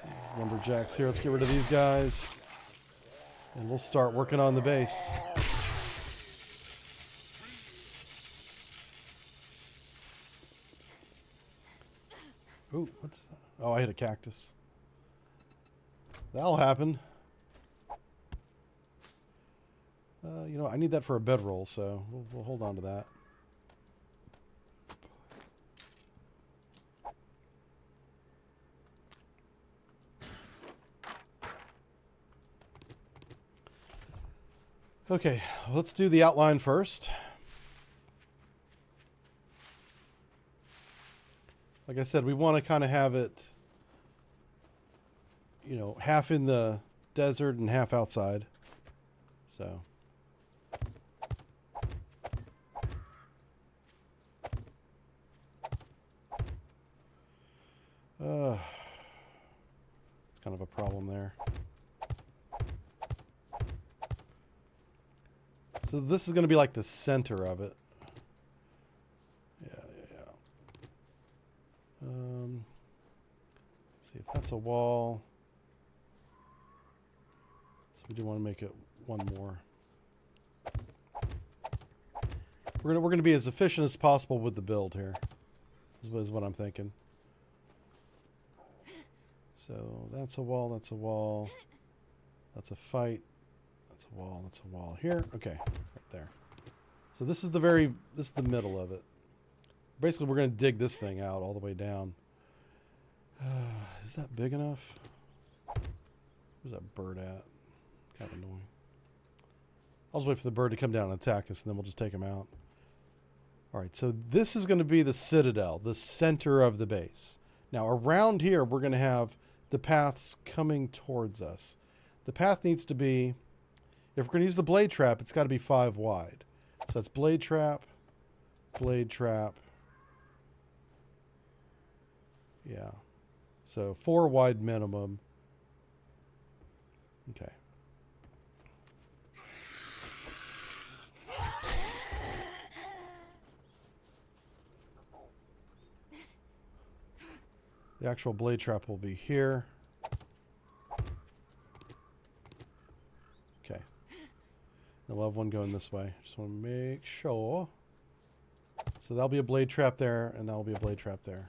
These lumberjacks here. Let's get rid of these guys. And we'll start working on the base. Ooh, what's that? Oh, I hit a cactus. That'll happen. You know, I need that for a bedroll, so we'll hold on to that. Okay, let's do the outline first. Like I said, we want to kind of have it, you know, half in the desert and half outside. So. It's kind of a problem there. So this is going to be like the center of it. Yeah. See if that's a wall. So we do want to make it one more. We're gonna be as efficient as possible with the build here. Is what I'm thinking. So that's a wall. That's a wall. That's a fight. That's a wall. That's a wall here. Okay, right there. So this is the middle of it. Basically, we're going to dig this thing out all the way down. Is that big enough? Where's that bird at? Kind of annoying. I'll just wait for the bird to come down and attack us, and then we'll just take him out. All right, so this is going to be the citadel, the center of the base. Now, around here, we're going to have the paths coming towards us. The path needs to be, if we're going to use the blade trap, it's got to be 5 wide. So that's blade trap, blade trap. Yeah. So 4 wide minimum. Okay. The actual blade trap will be here. Okay. Then we'll have one going this way. Just want to make sure. So that'll be a blade trap there, and that'll be a blade trap there.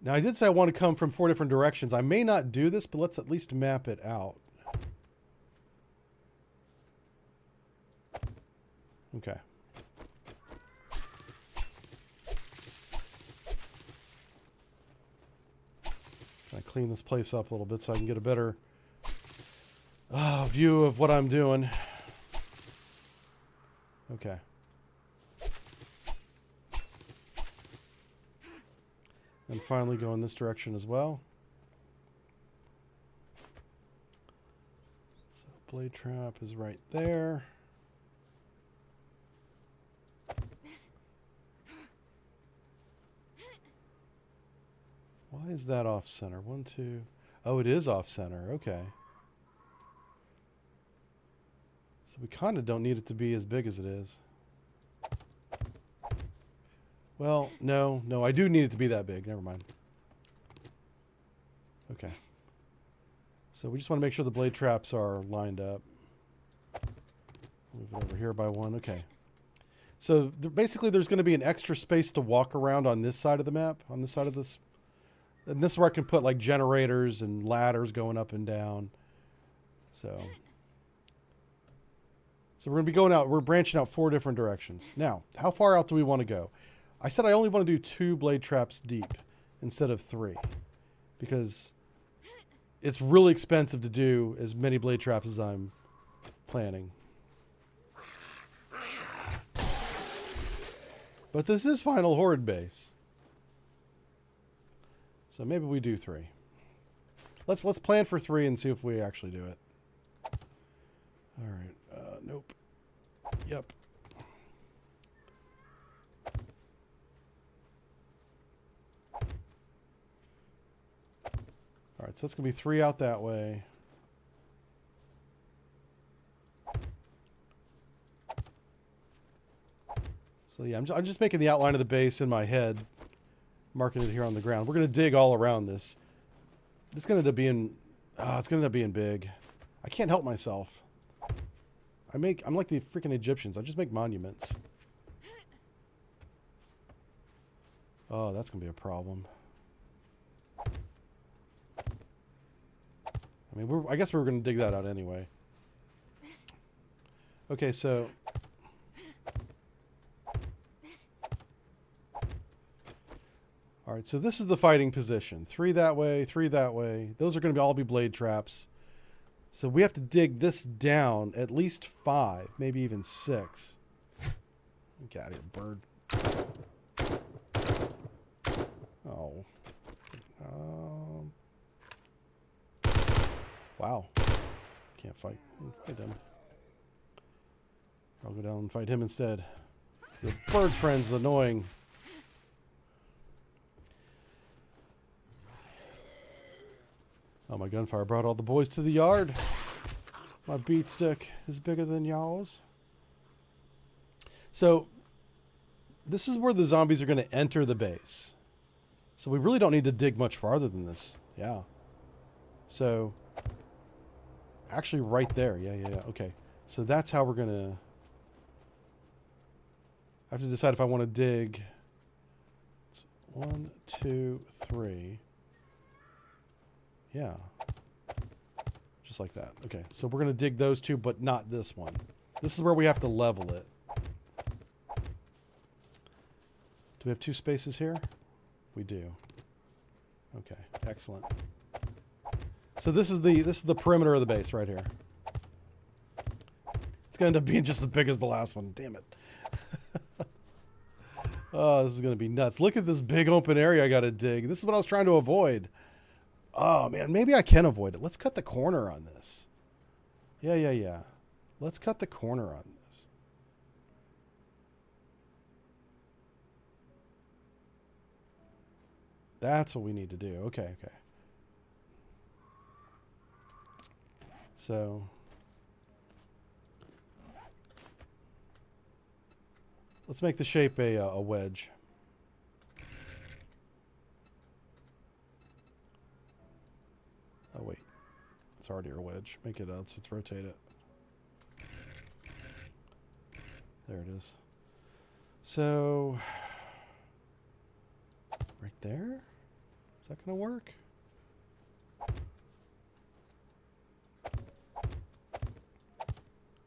Now, I did say I want to come from 4 different directions. I may not do this, but let's at least map it out. Okay. I clean this place up a little bit so I can get a better view of what I'm doing. Okay. And finally go in this direction as well. So blade trap is right there. Why is that off center? 1, 2. Oh, it is off center. Okay. So we kind of don't need it to be as big as it is. Well, no, I do need it to be that big. Never mind. Okay. So we just want to make sure the blade traps are lined up. Move it over here by 1. Okay. So basically there's going to be an extra space to walk around on this side of the map, on this side of this. And this is where I can put like generators and ladders going up and down. So we're going to be going out. We're branching out 4 different directions. Now, how far out do we want to go? I said I only want to do 2 blade traps deep instead of 3 because it's really expensive to do as many blade traps as I'm planning. But this is Final Horde base. So maybe we do 3. Let's plan for 3 and see if we actually do it. All right. Nope. Yep. so that's going to be 3 out that way. So yeah, I'm just making the outline of the base in my head, marking it here on the ground. We're going to dig all around this. It's going to end up being, it's going to end up being big. I can't help myself. I'm like the freaking Egyptians. I just make monuments. Oh, that's going to be a problem. I mean, I guess we were going to dig that out anyway. Okay, so... All right, so this is the fighting position. 3 that way, 3 that way. Those are going to all be blade traps. So we have to dig this down at least 5, maybe even 6. Get out of here, bird. Oh. Wow. Can't fight him. I'll go down and fight him instead. Your bird friend's annoying. Oh, my gunfire brought all the boys to the yard. My beat stick is bigger than y'all's. So, this is where the zombies are going to enter the base. So we really don't need to dig much farther than this. Yeah. So, actually right there. Yeah. Okay. So that's how we're going to... I have to decide if I want to dig... 1, 2, 3... Yeah. Just like that. Okay, so we're going to dig those 2, but not this one. This is where we have to level it. Do we have 2 spaces here? We do. Okay, excellent. So this is the perimeter of the base right here. It's going to end up being just as big as the last one. Damn it. Oh, this is going to be nuts. Look at this big open area I got to dig. This is what I was trying to avoid. Oh, man, maybe I can avoid it. Let's cut the corner on this. Yeah. Let's cut the corner on this. That's what we need to do. Okay. So... let's make the shape a wedge. Oh, wait. It's already a wedge. Make it, let's rotate it. There it is. So, right there? Is that going to work?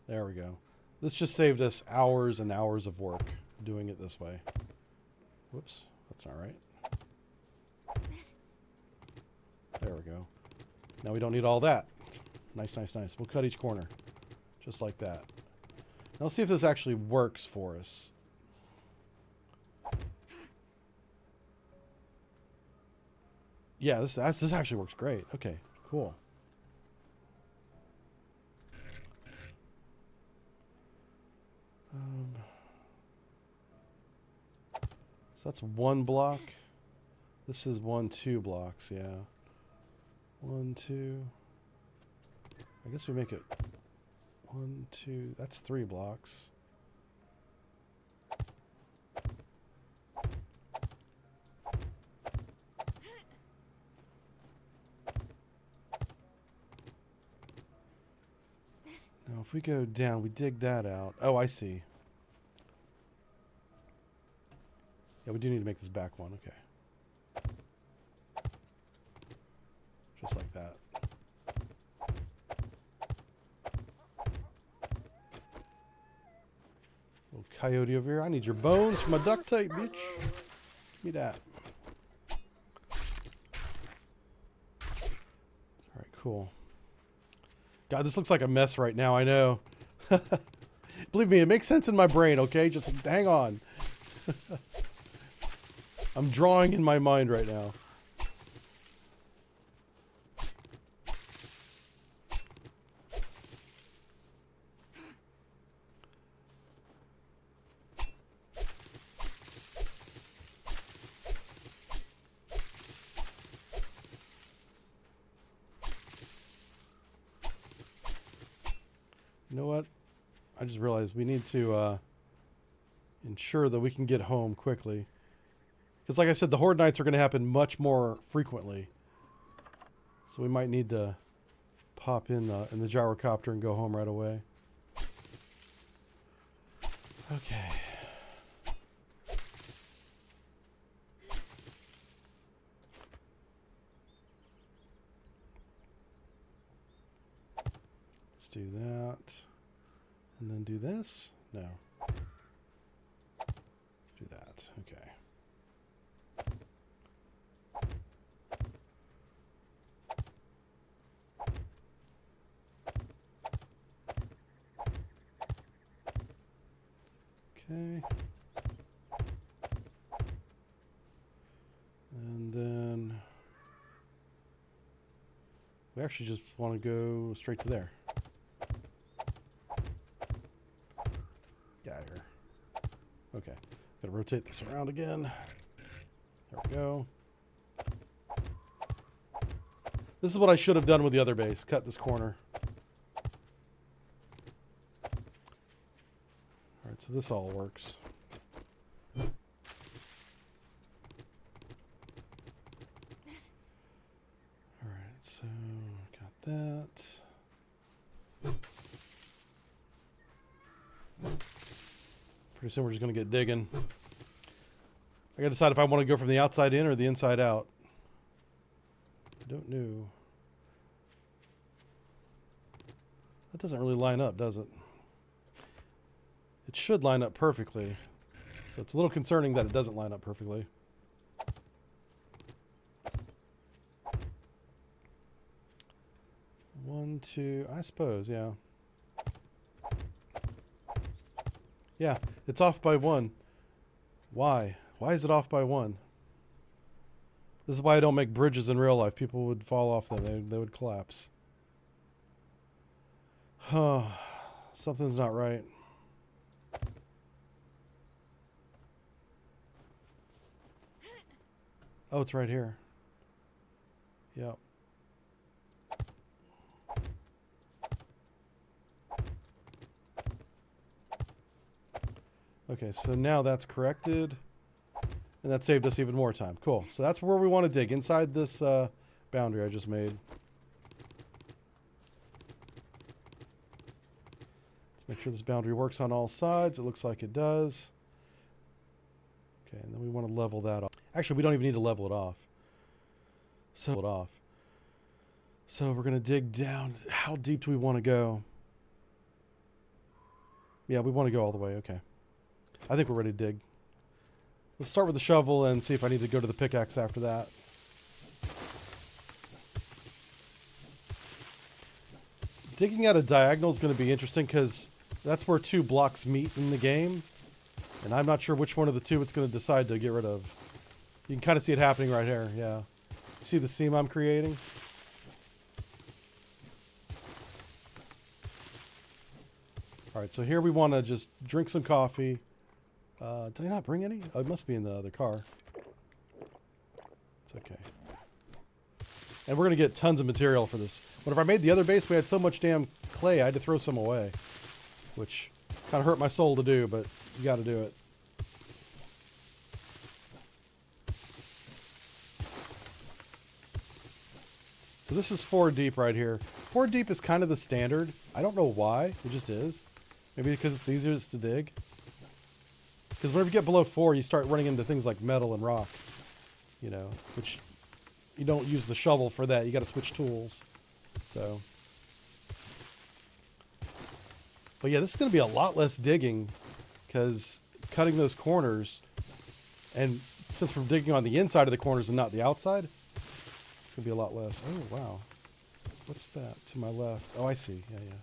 There we go. This just saved us hours and hours of work doing it this way. Whoops, that's not right. There we go. Now we don't need all that. Nice. We'll cut each corner. Just like that. Now let's see if this actually works for us. Yeah, this actually works great. Okay, cool. So that's 1 block. This is 1, 2 blocks, yeah. 1, 2. I guess we make it 1, 2. That's 3 blocks. Now, if we go down, we dig that out. Oh, I see. Yeah, we do need to make this back one. Okay. Just like that. Little coyote over here. I need your bones for my duct tape, bitch. Give me that. Alright, cool. God, this looks like a mess right now, I know. Believe me, it makes sense in my brain, okay? Just hang on. I'm drawing in my mind right now. You know what? I just realized we need to ensure that we can get home quickly. Because like I said, the horde nights are going to happen much more frequently. So we might need to pop in the gyrocopter and go home right away. Okay. Let's do that. And then do this? No. Do that. Okay. Okay. And then we actually just want to go straight to there. Get out of here. Okay. Gotta rotate this around again. There we go. This is what I should have done with the other base. Cut this corner. Alright, so this all works. Alright, so got that. Pretty soon we're just going to get digging. I got to decide if I want to go from the outside in or the inside out. I don't know. That doesn't really line up, does it? It should line up perfectly. So it's a little concerning that it doesn't line up perfectly. One, two, I suppose, yeah. Yeah, it's off by 1. Why? Why is it off by 1? This is why I don't make bridges in real life. People would fall off them. They would collapse. Huh. Something's not right. Oh, it's right here. Yep. Okay, so now that's corrected. And that saved us even more time. Cool. So that's where we want to dig, inside this boundary I just made. Let's make sure this boundary works on all sides. It looks like it does. Okay, and then we want to level that off. Actually, we don't even need to level it off. So we're going to dig down. How deep do we want to go? Yeah, we want to go all the way. Okay. I think we're ready to dig. Let's start with the shovel and see if I need to go to the pickaxe after that. Digging at a diagonal is going to be interesting because that's where 2 blocks meet in the game. And I'm not sure which one of the 2 it's going to decide to get rid of. You can kind of see it happening right here. Yeah. See the seam I'm creating? Alright, so here we want to just drink some coffee. Did I not bring any? Oh, it must be in the other car. It's okay. And we're going to get tons of material for this. Whenever I made the other base, we had so much damn clay, I had to throw some away. Which kind of hurt my soul to do, but you got to do it. So this is 4 deep right here. 4 deep is kind of the standard. I don't know why. It just is. Maybe because it's the easiest to dig. Because whenever you get below 4, you start running into things like metal and rock. You know, which you don't use the shovel for that. You got to switch tools. So. But yeah, this is going to be a lot less digging. Because cutting those corners. And since we're digging on the inside of the corners and not the outside. It's going to be a lot less. Oh, wow. What's that to my left? Oh, I see. Yeah, yeah.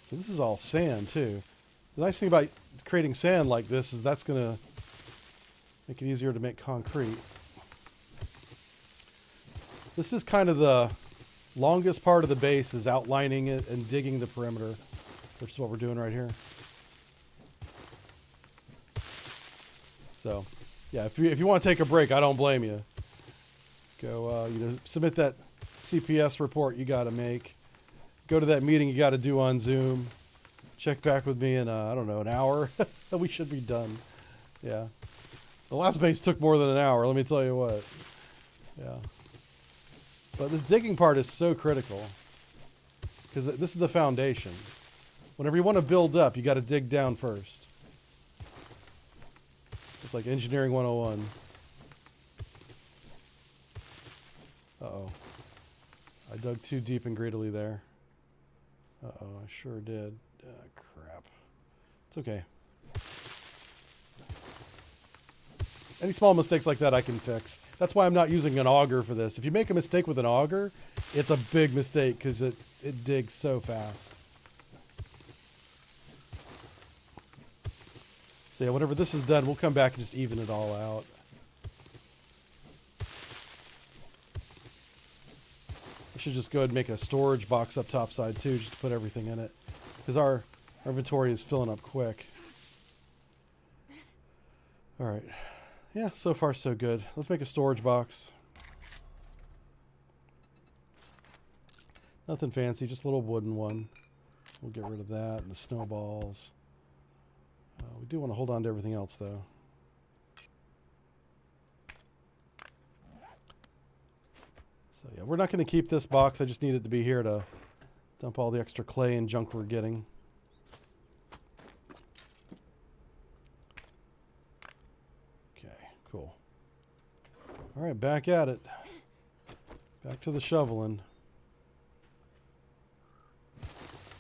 So this is all sand, too. The nice thing about creating sand like this is that's going to make it easier to make concrete. This is kind of the longest part of the base, is outlining it and digging the perimeter, which is what we're doing right here. So Yeah, if you want to take a break, I don't blame you. Go, submit that CPS report you got to make. Go to that meeting you got to do on Zoom. Check back with me in, I don't know, an hour. We should be done. Yeah. The last base took more than an hour, let me tell you what. Yeah. But this digging part is so critical. Because this is the foundation. Whenever you want to build up, you got to dig down first. It's like engineering 101. Uh-oh. I dug too deep and greedily there. Uh-oh, I sure did. Crap. It's okay. Any small mistakes like that I can fix. That's why I'm not using an auger for this. If you make a mistake with an auger, it's a big mistake because it digs so fast. So yeah, whenever this is done, we'll come back and just even it all out. I should just go ahead and make a storage box up top side too, just to put everything in it. Because our inventory is filling up quick. Alright. Yeah, so far so good. Let's make a storage box. Nothing fancy, just a little wooden one. We'll get rid of that and the snowballs. We do want to hold on to everything else though. So yeah, we're not going to keep this box. I just need it to be here to dump all the extra clay and junk we're getting. Okay, cool. All right, back at it. Back to the shoveling.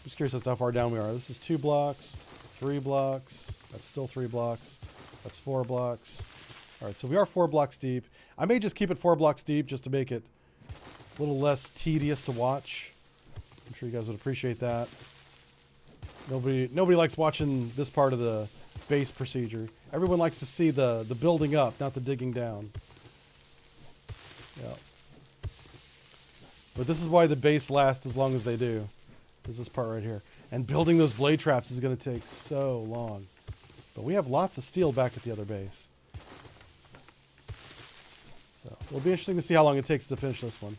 Just curious as to how far down we are. This is 2 blocks, 3 blocks. That's still 3 blocks. That's 4 blocks. All right, so we are 4 blocks deep. I may just keep it 4 blocks deep just to make it a little less tedious to watch. I'm sure you guys would appreciate that. Nobody likes watching this part of the base procedure. Everyone likes to see the building up, not the digging down. Yeah. But this is why the base lasts as long as they do. Is this part right here. And building those blade traps is going to take so long. But we have lots of steel back at the other base. So it'll be interesting to see how long it takes to finish this one.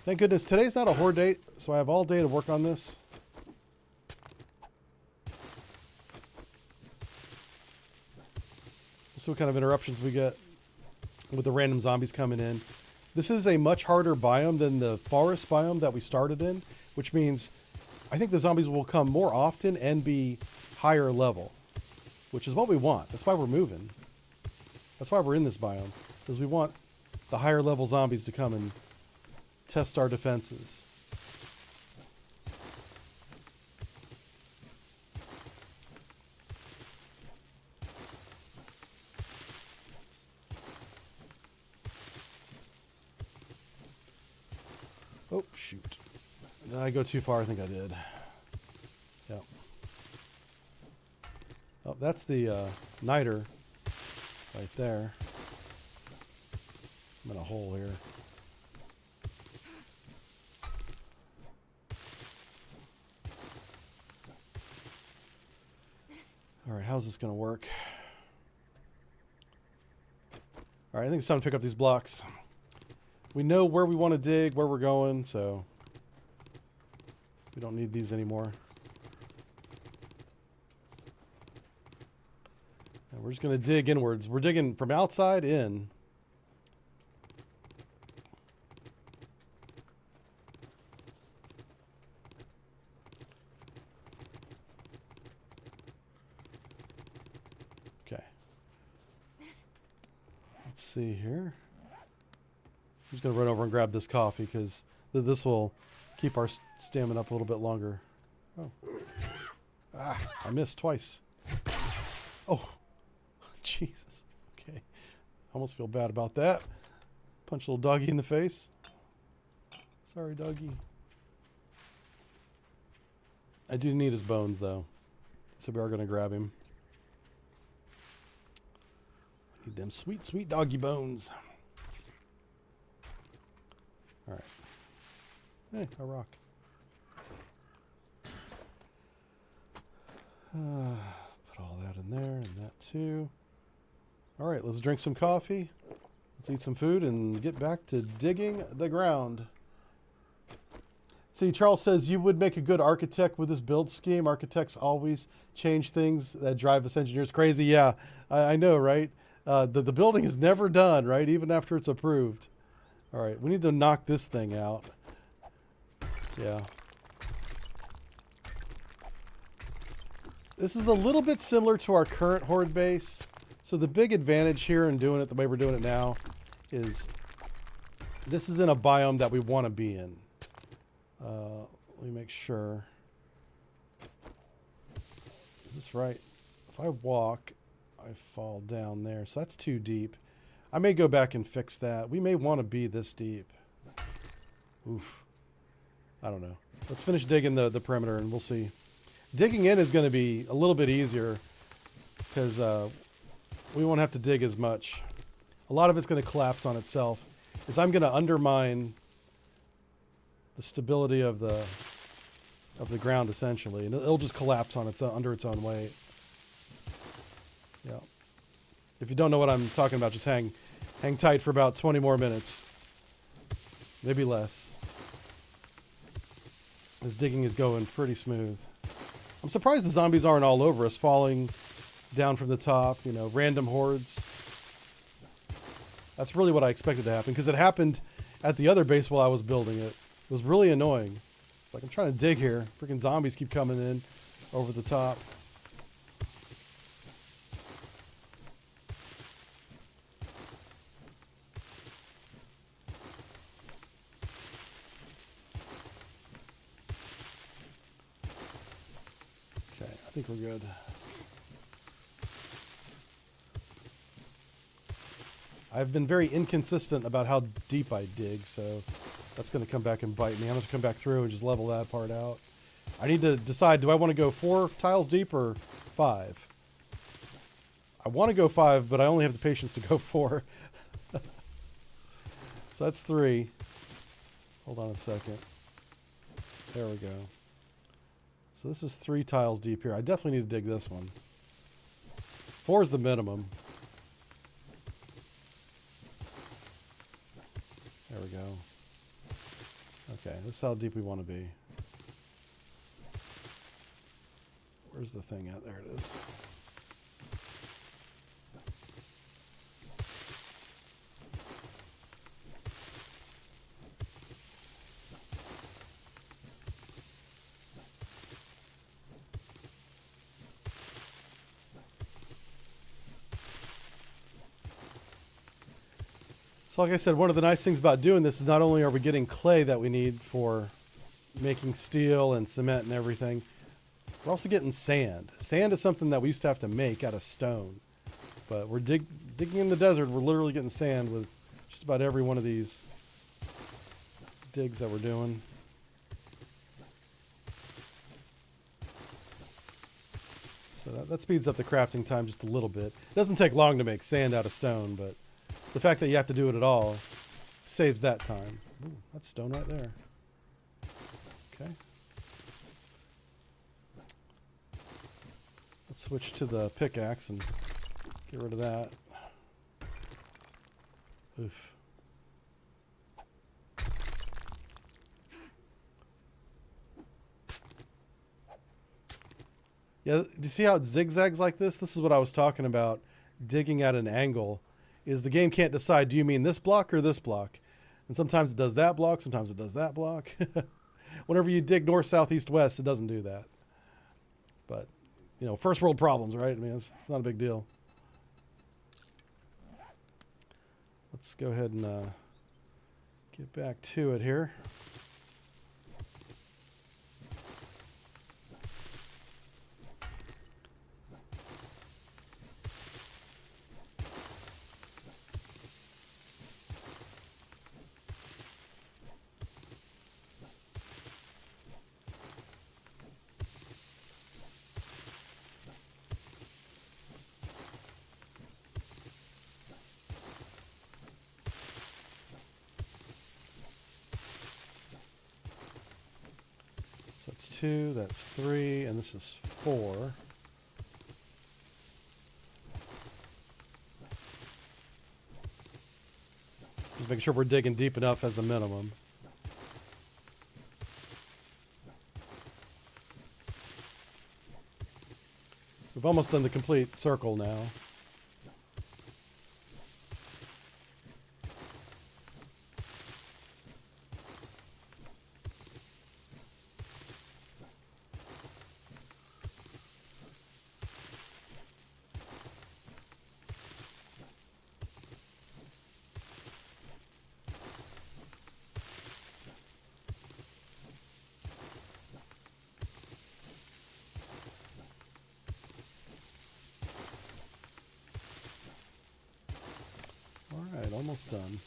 Thank goodness today's not a horde date, so I have all day to work on this. We'll see what kind of interruptions we get with the random zombies coming in. This is a much harder biome than the forest biome that we started in, which means I think the zombies will come more often and be higher level, which is what we want. That's why we're moving. That's why we're in this biome, because we want the higher level zombies to come and test our defenses. Oh, shoot. Did I go too far? I think I did. Yep. Oh, that's the niter right there. I'm in a hole here. All right, how's this going to work? All right, I think it's time to pick up these blocks. We know where we want to dig, where we're going, so we don't need these anymore. And we're just going to dig inwards. We're digging from outside in. Okay. Let's see here. I'm just going to run over and grab this coffee because this will keep our stamina up a little bit longer. Oh. Ah, I missed twice. Oh. Jesus. Okay. I almost feel bad about that. Punch little doggy in the face. Sorry, doggy. I do need his bones, though. So we are going to grab him. I need them sweet, sweet doggy bones. All right. Hey, a rock. Put all that in there and that too. All right, let's drink some coffee. Let's eat some food and get back to digging the ground. See, Charles says you would make a good architect with this build scheme. Architects always change things that drive us engineers crazy. Yeah, I know, right? The building is never done, right? Even after it's approved. All right, we need to knock this thing out. Yeah. This is a little bit similar to our current horde base. So the big advantage here in doing it the way we're doing it now is this is in a biome that we want to be in. Let me make sure. Is this right? If I walk, I fall down there. So that's too deep. I may go back and fix that. We may want to be this deep. Oof. I don't know. Let's finish digging the perimeter and we'll see. Digging in is going to be a little bit easier because we won't have to dig as much. A lot of it's going to collapse on itself. Is I'm going to undermine the stability of the ground essentially, and it'll just collapse on its own, under its own weight. Yeah. If you don't know what I'm talking about, just hang tight for about 20 more minutes, maybe less. This digging is going pretty smooth. I'm surprised the zombies aren't all over us, falling down from the top, you know, random hordes. That's really what I expected to happen, because it happened at the other base while I was building it. It was really annoying. It's like I'm trying to dig here. Freaking zombies keep coming in over the top. Okay, I think we're good. I've been very inconsistent about how deep I dig, so that's going to come back and bite me. I'm going to come back through and just level that part out. I need to decide, do I want to go 4 tiles deep or 5? I want to go 5, but I only have the patience to go 4. So that's 3. Hold on a second. There we go. So this is 3 tiles deep here. I definitely need to dig this one. 4 is the minimum. There we go. Okay, this is how deep we want to be. Where's the thing at? There it is. So like I said, one of the nice things about doing this is not only are we getting clay that we need for making steel and cement and everything, we're also getting sand. Sand is something that we used to have to make out of stone. But we're digging in the desert, we're literally getting sand with just about every one of these digs that we're doing. So that speeds up the crafting time just a little bit. It doesn't take long to make sand out of stone, but the fact that you have to do it at all saves that time. Ooh, that's stone right there. Okay. Let's switch to the pickaxe and get rid of that. Oof. Yeah, do you see how it zigzags like this? This is what I was talking about, digging at an angle. Is the game can't decide, do you mean this block or this block? And sometimes it does that block, sometimes it does that block. Whenever you dig north, south, east, west, it doesn't do that. But, you know, first world problems, right? I mean, it's not a big deal. Let's go ahead and get back to it here. That's 2, that's 3, and this is 4. Just making sure we're digging deep enough as a minimum. We've almost done the complete circle now. Alright, almost done.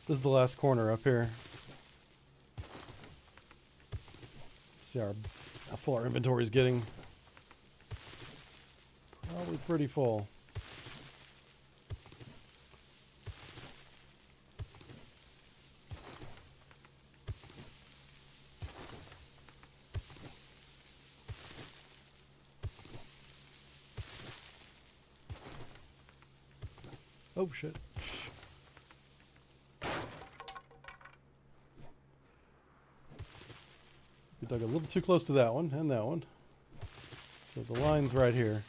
This is the last corner up here. See how full our inventory is getting. Probably pretty full. Oh shit. We dug a little too close to that one and that one. So the line's right here.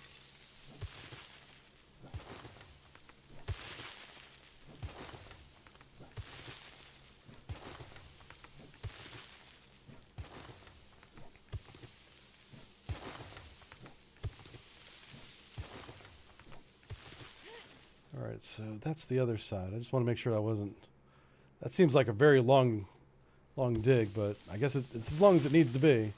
Alright, so that's the other side. I just want to make sure that wasn't... That seems like a very long dig, but I guess it's as long as it needs to be.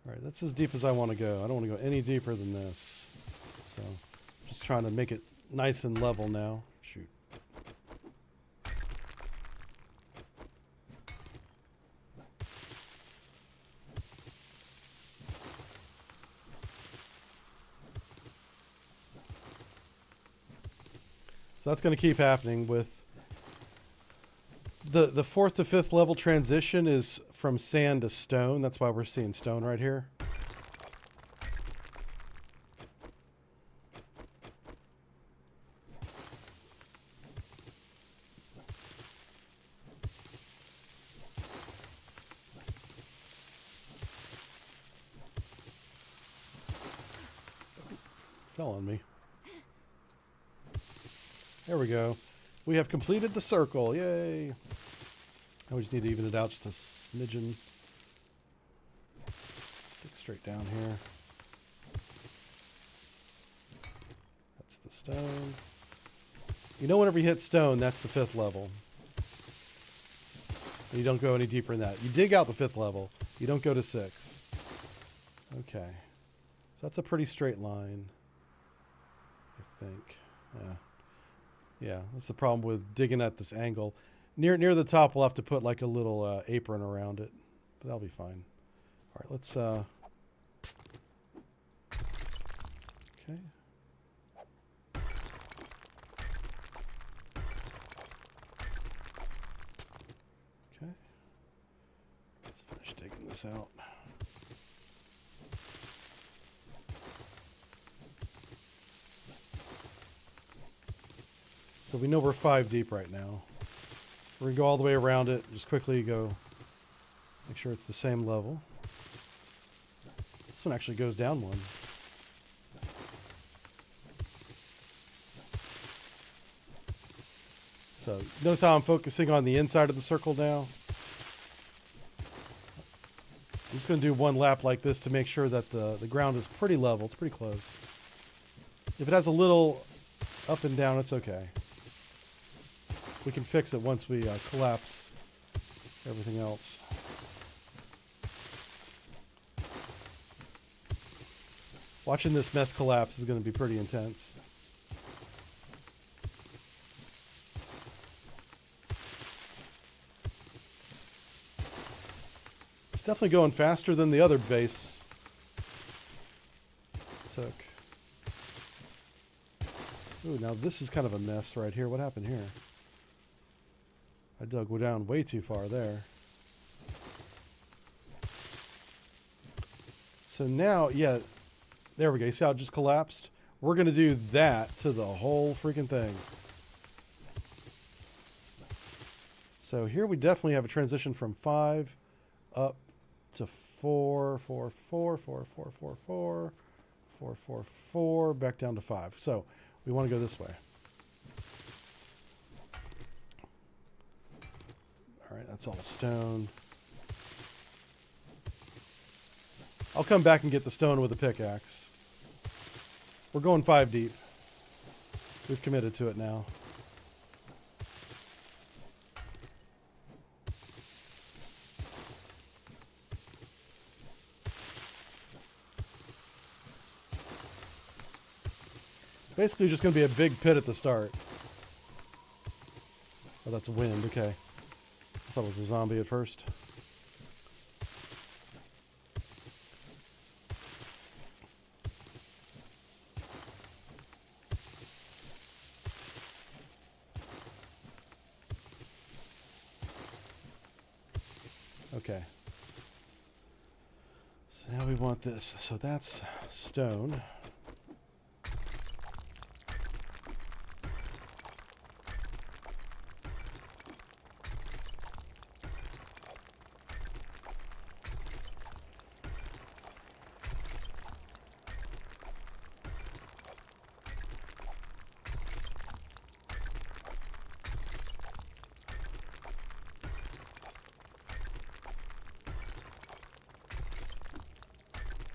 Alright, that's as deep as I want to go. I don't want to go any deeper than this. So, just trying to make it nice and level now. Shoot. So that's going to keep happening with the 4th to 5th level transition is from sand to stone. That's why we're seeing stone right here. Fell on me. There we go. We have completed the circle. Yay. Now we just need to even it out just a smidgen. Dig straight down here. That's the stone. You know, whenever you hit stone, that's the 5th level. And you don't go any deeper than that. You dig out the 5th level. You don't go to 6. Okay. So that's a pretty straight line, I think. Yeah. Yeah, that's the problem with digging at this angle. Near the top, we'll have to put like a little apron around it, but that'll be fine. All right, let's. Okay. Okay. Let's finish digging this out. So we know we're 5 deep right now. We're going to go all the way around it. Just quickly go, make sure it's the same level. This one actually goes down one. So notice how I'm focusing on the inside of the circle now. I'm just going to do one lap like this to make sure that the ground is pretty level. It's pretty close. If it has a little up and down, it's okay. We can fix it once we collapse everything else. Watching this mess collapse is going to be pretty intense. It's definitely going faster than the other base took. Ooh, now this is kind of a mess right here. What happened here? I dug down way too far there. So now, yeah, there we go. You see how it just collapsed? We're going to do that to the whole freaking thing. So here we definitely have a transition from 5 up to 4, 4, 4, 4, 4, 4, 4, 4, 4, 4, back down to 5. So we want to go this way. All right, that's all stone. I'll come back and get the stone with a pickaxe. We're going 5 deep. We've committed to it now. It's basically just going to be a big pit at the start. Oh, that's wind. Okay. I thought it was a zombie at first. Okay. So now we want this. So that's stone.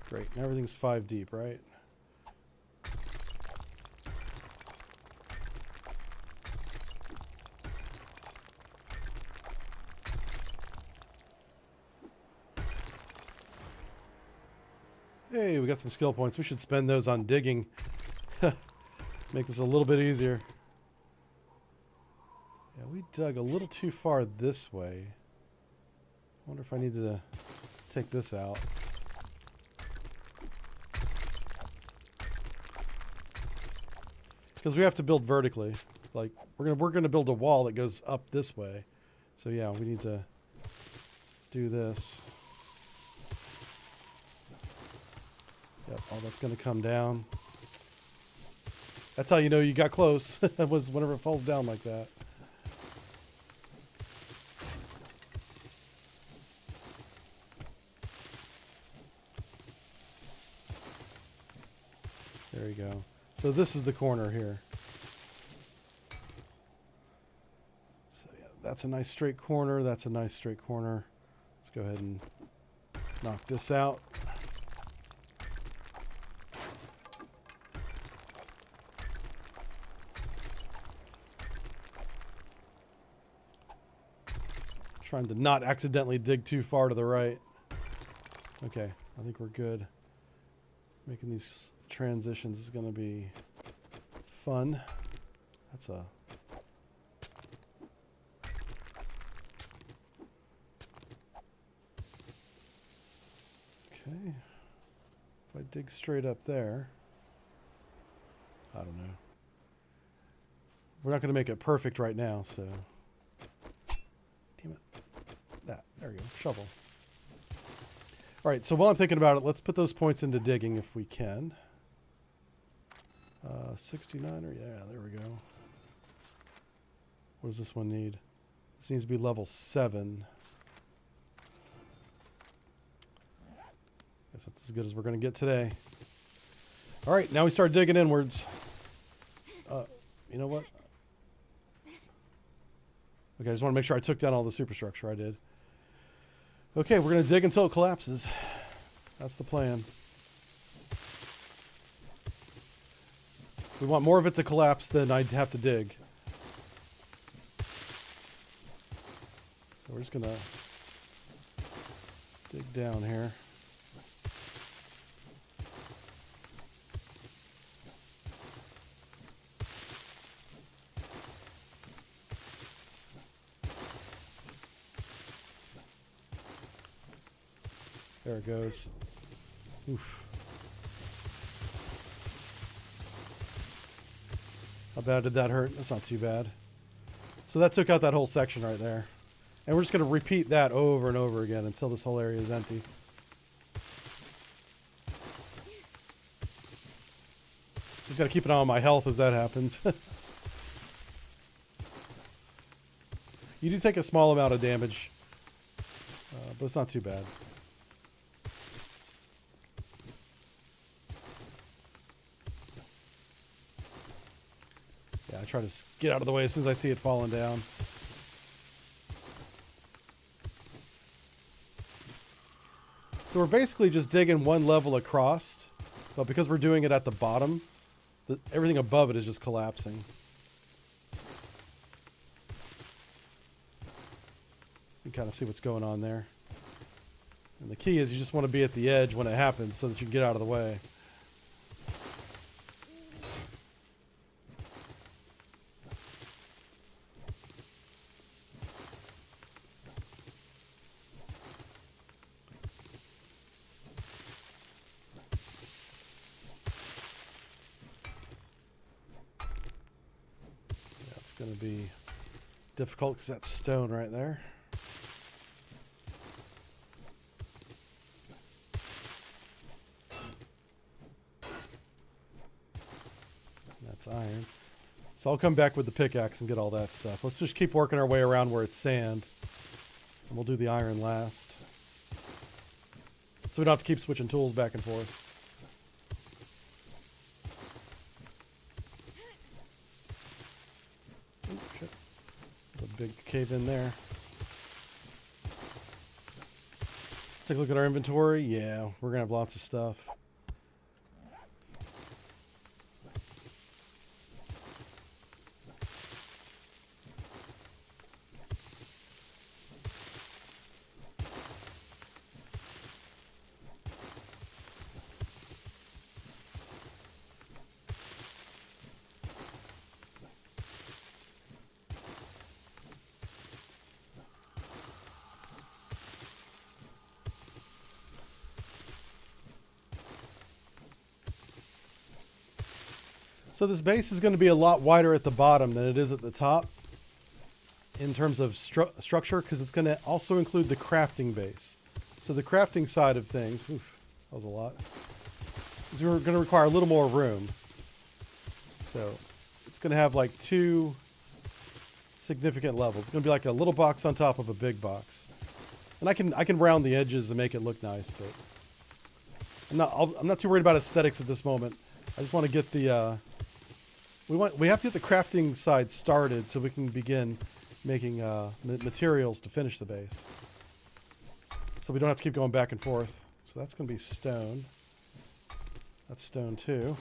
Great. Now everything's 5 deep, right? Hey, we got some skill points. We should spend those on digging. Make this a little bit easier. Yeah, we dug a little too far this way. I wonder if I need to take this out. Because we have to build vertically. Like we're gonna build a wall that goes up this way. So yeah, we need to do this. Yep, all that's gonna come down. That's how you know you got close. That was whenever it falls down like that. There you go. So this is the corner here. So yeah, that's a nice straight corner. That's a nice straight corner. Let's go ahead and knock this out. Trying to not accidentally dig too far to the right. Okay, I think we're good. Making these transitions is going to be fun. That's a... Okay. If I dig straight up there... I don't know. We're not going to make it perfect right now, so... Damn it. There we go. Shovel. All right, so while I'm thinking about it, let's put those points into digging if we can. 69er, yeah, there we go. What does this one need? This needs to be level 7. Guess that's as good as we're going to get today. All right, now we start digging inwards. You know what? Okay, I just want to make sure I took down all the superstructure. I did. Okay, we're going to dig until it collapses. That's the plan. We want more of it to collapse than I'd have to dig. So we're just going to dig down here. There it goes. Oof. How bad did that hurt? That's not too bad. So that took out that whole section right there. And we're just going to repeat that over and over again until this whole area is empty. Just got to keep an eye on my health as that happens. You do take a small amount of damage, but it's not too bad. Yeah, I try to get out of the way as soon as I see it falling down. So we're basically just digging one level across, but because we're doing it at the bottom, everything above it is just collapsing. You can kind of see what's going on there. And the key is you just want to be at the edge when it happens so that you can get out of the way. That's going to be difficult because that's stone right there. Iron. So I'll come back with the pickaxe and get all that stuff. Let's just keep working our way around where it's sand. And we'll do the iron last. So we don't have to keep switching tools back and forth. Oh, shit. There's a big cave in there. Let's take a look at our inventory. Yeah, we're going to have lots of stuff. So this base is going to be a lot wider at the bottom than it is at the top in terms of structure, because it's going to also include the crafting base. So the crafting side of things, oof, that was a lot, is we're going to require a little more room. So it's going to have like 2 significant levels. It's going to be like a little box on top of a big box. And I can round the edges and make it look nice, but I'm not too worried about aesthetics at this moment. I just want to get the we have to get the crafting side started so we can begin making materials to finish the base. So we don't have to keep going back and forth. So that's going to be stone. That's stone too.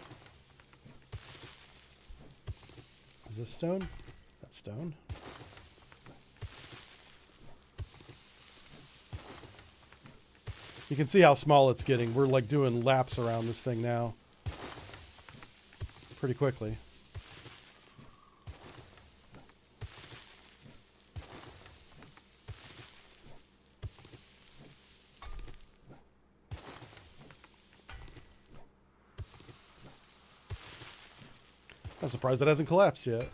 Is this stone? That's stone. You can see how small it's getting. We're like doing laps around this thing now. Pretty quickly. I'm surprised that hasn't collapsed yet.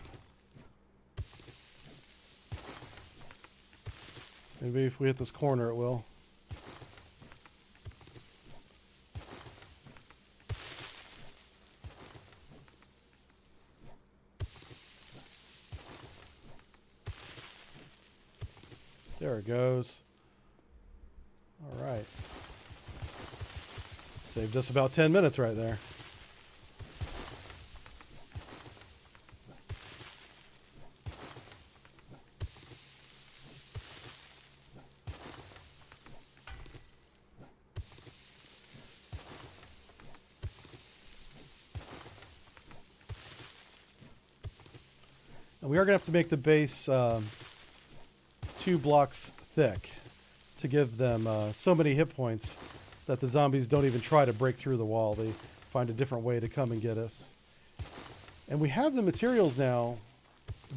Maybe if we hit this corner it will. There it goes. All right. Saved us about 10 minutes right there. And we are going to have to make the base 2 blocks thick to give them so many hit points that the zombies don't even try to break through the wall. They find a different way to come and get us. And we have the materials now,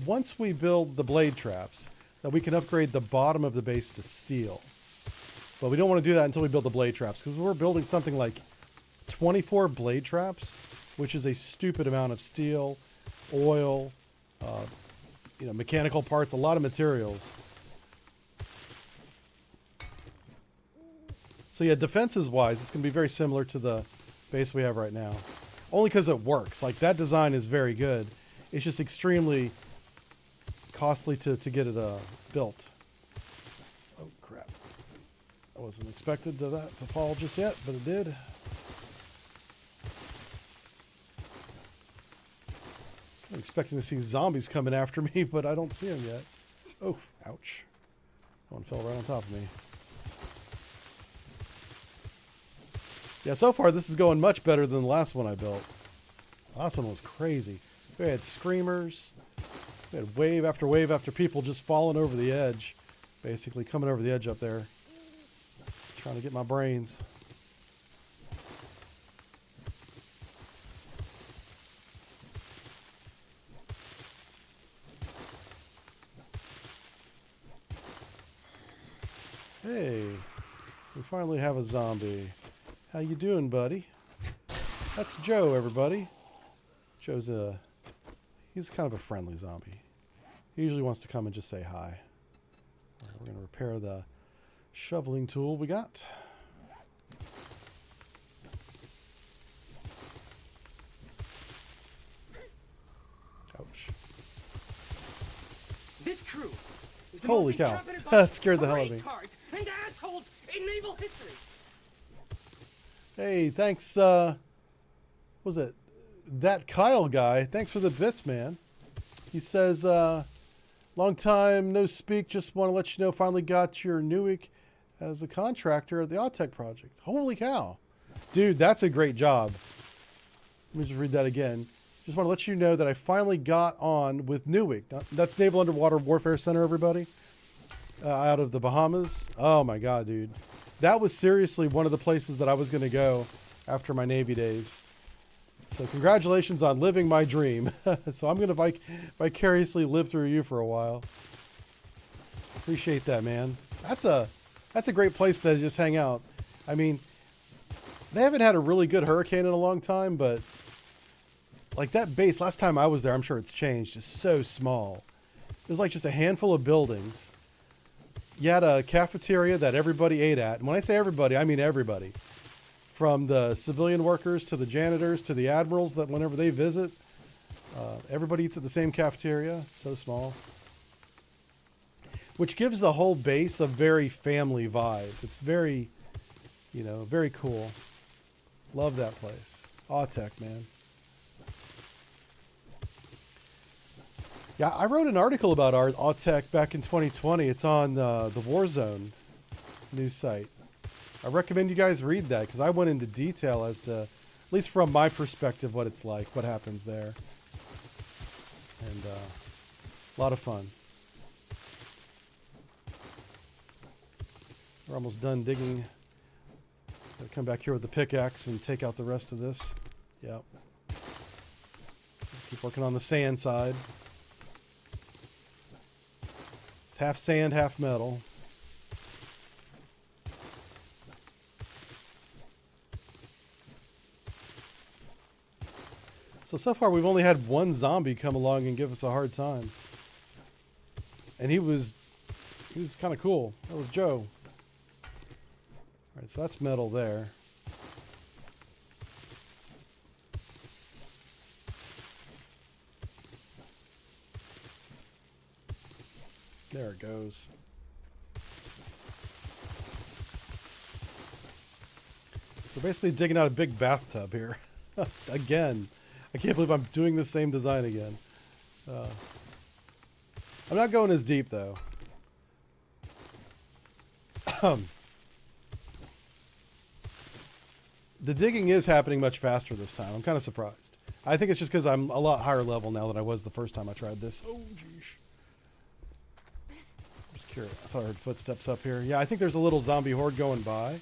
once we build the blade traps, that we can upgrade the bottom of the base to steel. But we don't want to do that until we build the blade traps, because we're building something like 24 blade traps, which is a stupid amount of steel oil, mechanical parts, a lot of materials. So yeah, defenses wise, it's going to be very similar to the base we have right now. Only because it works. Like, that design is very good. It's just extremely costly to get it built. Oh, crap. I wasn't expected that to fall just yet, but it did. I'm expecting to see zombies coming after me, but I don't see them yet. Oh, ouch. That one fell right on top of me. Yeah, so far this is going much better than the last one I built. The last one was crazy. We had screamers. We had wave after people just falling over the edge. Basically coming over the edge up there. Trying to get my brains. Hey, we finally have a zombie. How you doing, buddy? That's Joe, everybody. Joe's he's kind of a friendly zombie. He usually wants to come and just say hi. All right, we're going to repair the shoveling tool we got. Ouch. This crew is the Holy most cow. incompetent bunch That scared the of hell out of me. retards and assholes in naval history. Hey, thanks, was it that Kyle guy? Thanks for the bits, man. He says, long time no speak, just want to let you know, finally got your Newick as a contractor at the Autech project. Holy cow. Dude, that's a great job. Let me just read that again. Just want to let you know that I finally got on with Newick. That's Naval Underwater Warfare Center, everybody. Out of the Bahamas. Oh my God, dude. That was seriously one of the places that I was going to go after my Navy days. So congratulations on living my dream. So I'm going to vicariously live through you for a while. Appreciate that, man. That's a great place to just hang out. I mean, they haven't had a really good hurricane in a long time, but like that base, last time I was there, I'm sure it's changed, is so small. It was like just a handful of buildings. You had a cafeteria that everybody ate at. And when I say everybody, I mean everybody. From the civilian workers to the janitors to the admirals that whenever they visit, everybody eats at the same cafeteria. It's so small. Which gives the whole base a very family vibe. It's very, very cool. Love that place. Autech, man. Yeah, I wrote an article about Autech back in 2020. It's on the Warzone news site. I recommend you guys read that because I went into detail as to, at least from my perspective, what it's like, what happens there. And a lot of fun. We're almost done digging. Gotta come back here with the pickaxe and take out the rest of this. Yep. Keep working on the sand side. It's half sand, half metal. So far we've only had one zombie come along and give us a hard time. And he was kind of cool. That was Joe. All right, so that's metal there. There it goes. So basically digging out a big bathtub here. Again. I can't believe I'm doing the same design again. I'm not going as deep though. The digging is happening much faster this time. I'm kind of surprised. I think it's just because I'm a lot higher level now than I was the first time I tried this. Oh, geez. Just curious. I thought I heard footsteps up here. Yeah, I think there's a little zombie horde going by.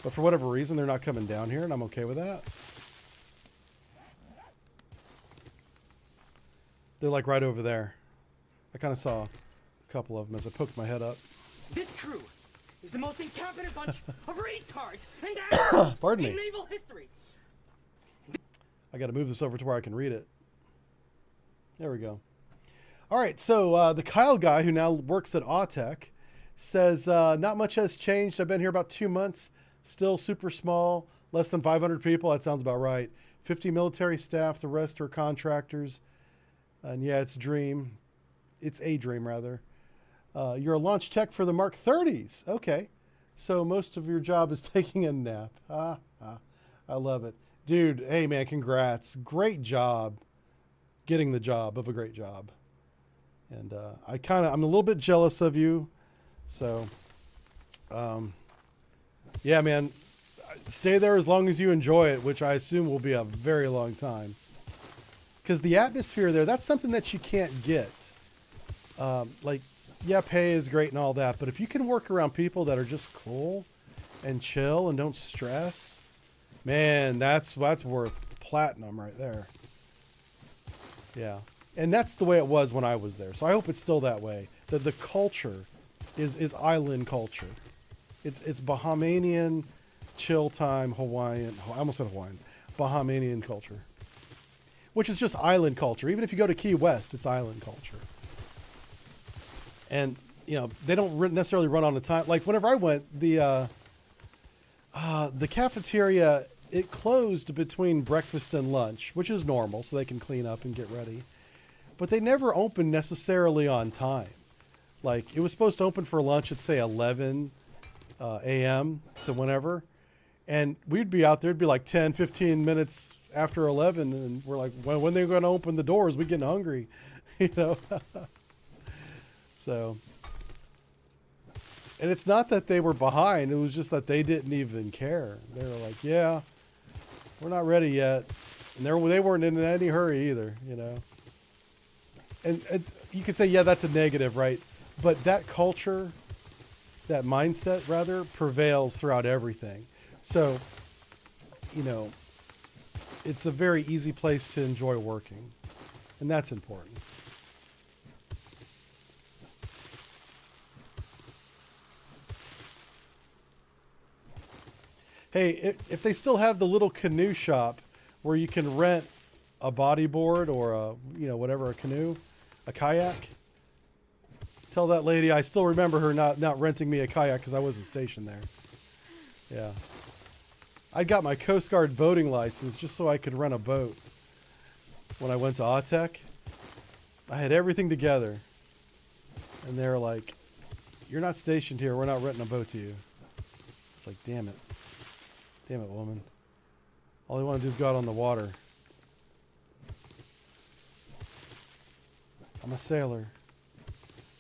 But for whatever reason, they're not coming down here, and I'm okay with that. They're like right over there. I kind of saw a couple of them as I poked my head up. This crew is the most incompetent bunch of retards and assholes Pardon in me. naval history. I got to move this over to where I can read it. There we go. All right, so the Kyle guy who now works at Autech says, not much has changed. I've been here about 2 months, still super small, less than 500 people. That sounds about right. 50 military staff, the rest are contractors. And yeah, it's a dream. It's a dream, rather. You're a launch tech for the Mark 30s. Okay. So most of your job is taking a nap. I love it. Dude, hey man, congrats. Great job getting the job of a great job. And I'm a little bit jealous of you. So, yeah, man, stay there as long as you enjoy it, which I assume will be a very long time. Because the atmosphere there, that's something that you can't get. Like, yeah, pay is great and all that, but if you can work around people that are just cool and chill and don't stress, man, that's worth platinum right there. Yeah. And that's the way it was when I was there. So I hope it's still that way. That the culture is island culture. It's Bahamian, chill time, Hawaiian. I almost said Hawaiian. Bahamian culture. Which is just island culture. Even if you go to Key West, it's island culture. And, you know, they don't necessarily run on a time. Like, whenever I went, the cafeteria, it closed between breakfast and lunch, which is normal, so they can clean up and get ready. But they never opened necessarily on time. Like, it was supposed to open for lunch at, say, 11 a.m. to whenever. And we'd be out there, it'd be like 10, 15 minutes after 11. And we're like, when they're going to open the doors? We're getting hungry, you know? So, and it's not that they were behind. It was just that they didn't even care. They were like, yeah, we're not ready yet. And they weren't in any hurry either, you know? And you could say, yeah, that's a negative, right? But that culture, that mindset, rather, prevails throughout everything. So, you know, it's a very easy place to enjoy working. And that's important. Hey, if they still have the little canoe shop where you can rent a bodyboard or a, you know, whatever, a canoe, a kayak, tell that lady I still remember her not renting me a kayak because I wasn't stationed there. Yeah. I got my Coast Guard boating license just so I could rent a boat when I went to Autech. I had everything together. And they're like, you're not stationed here. We're not renting a boat to you. It's like, damn it. Damn it, woman. All they want to do is go out on the water. I'm a sailor.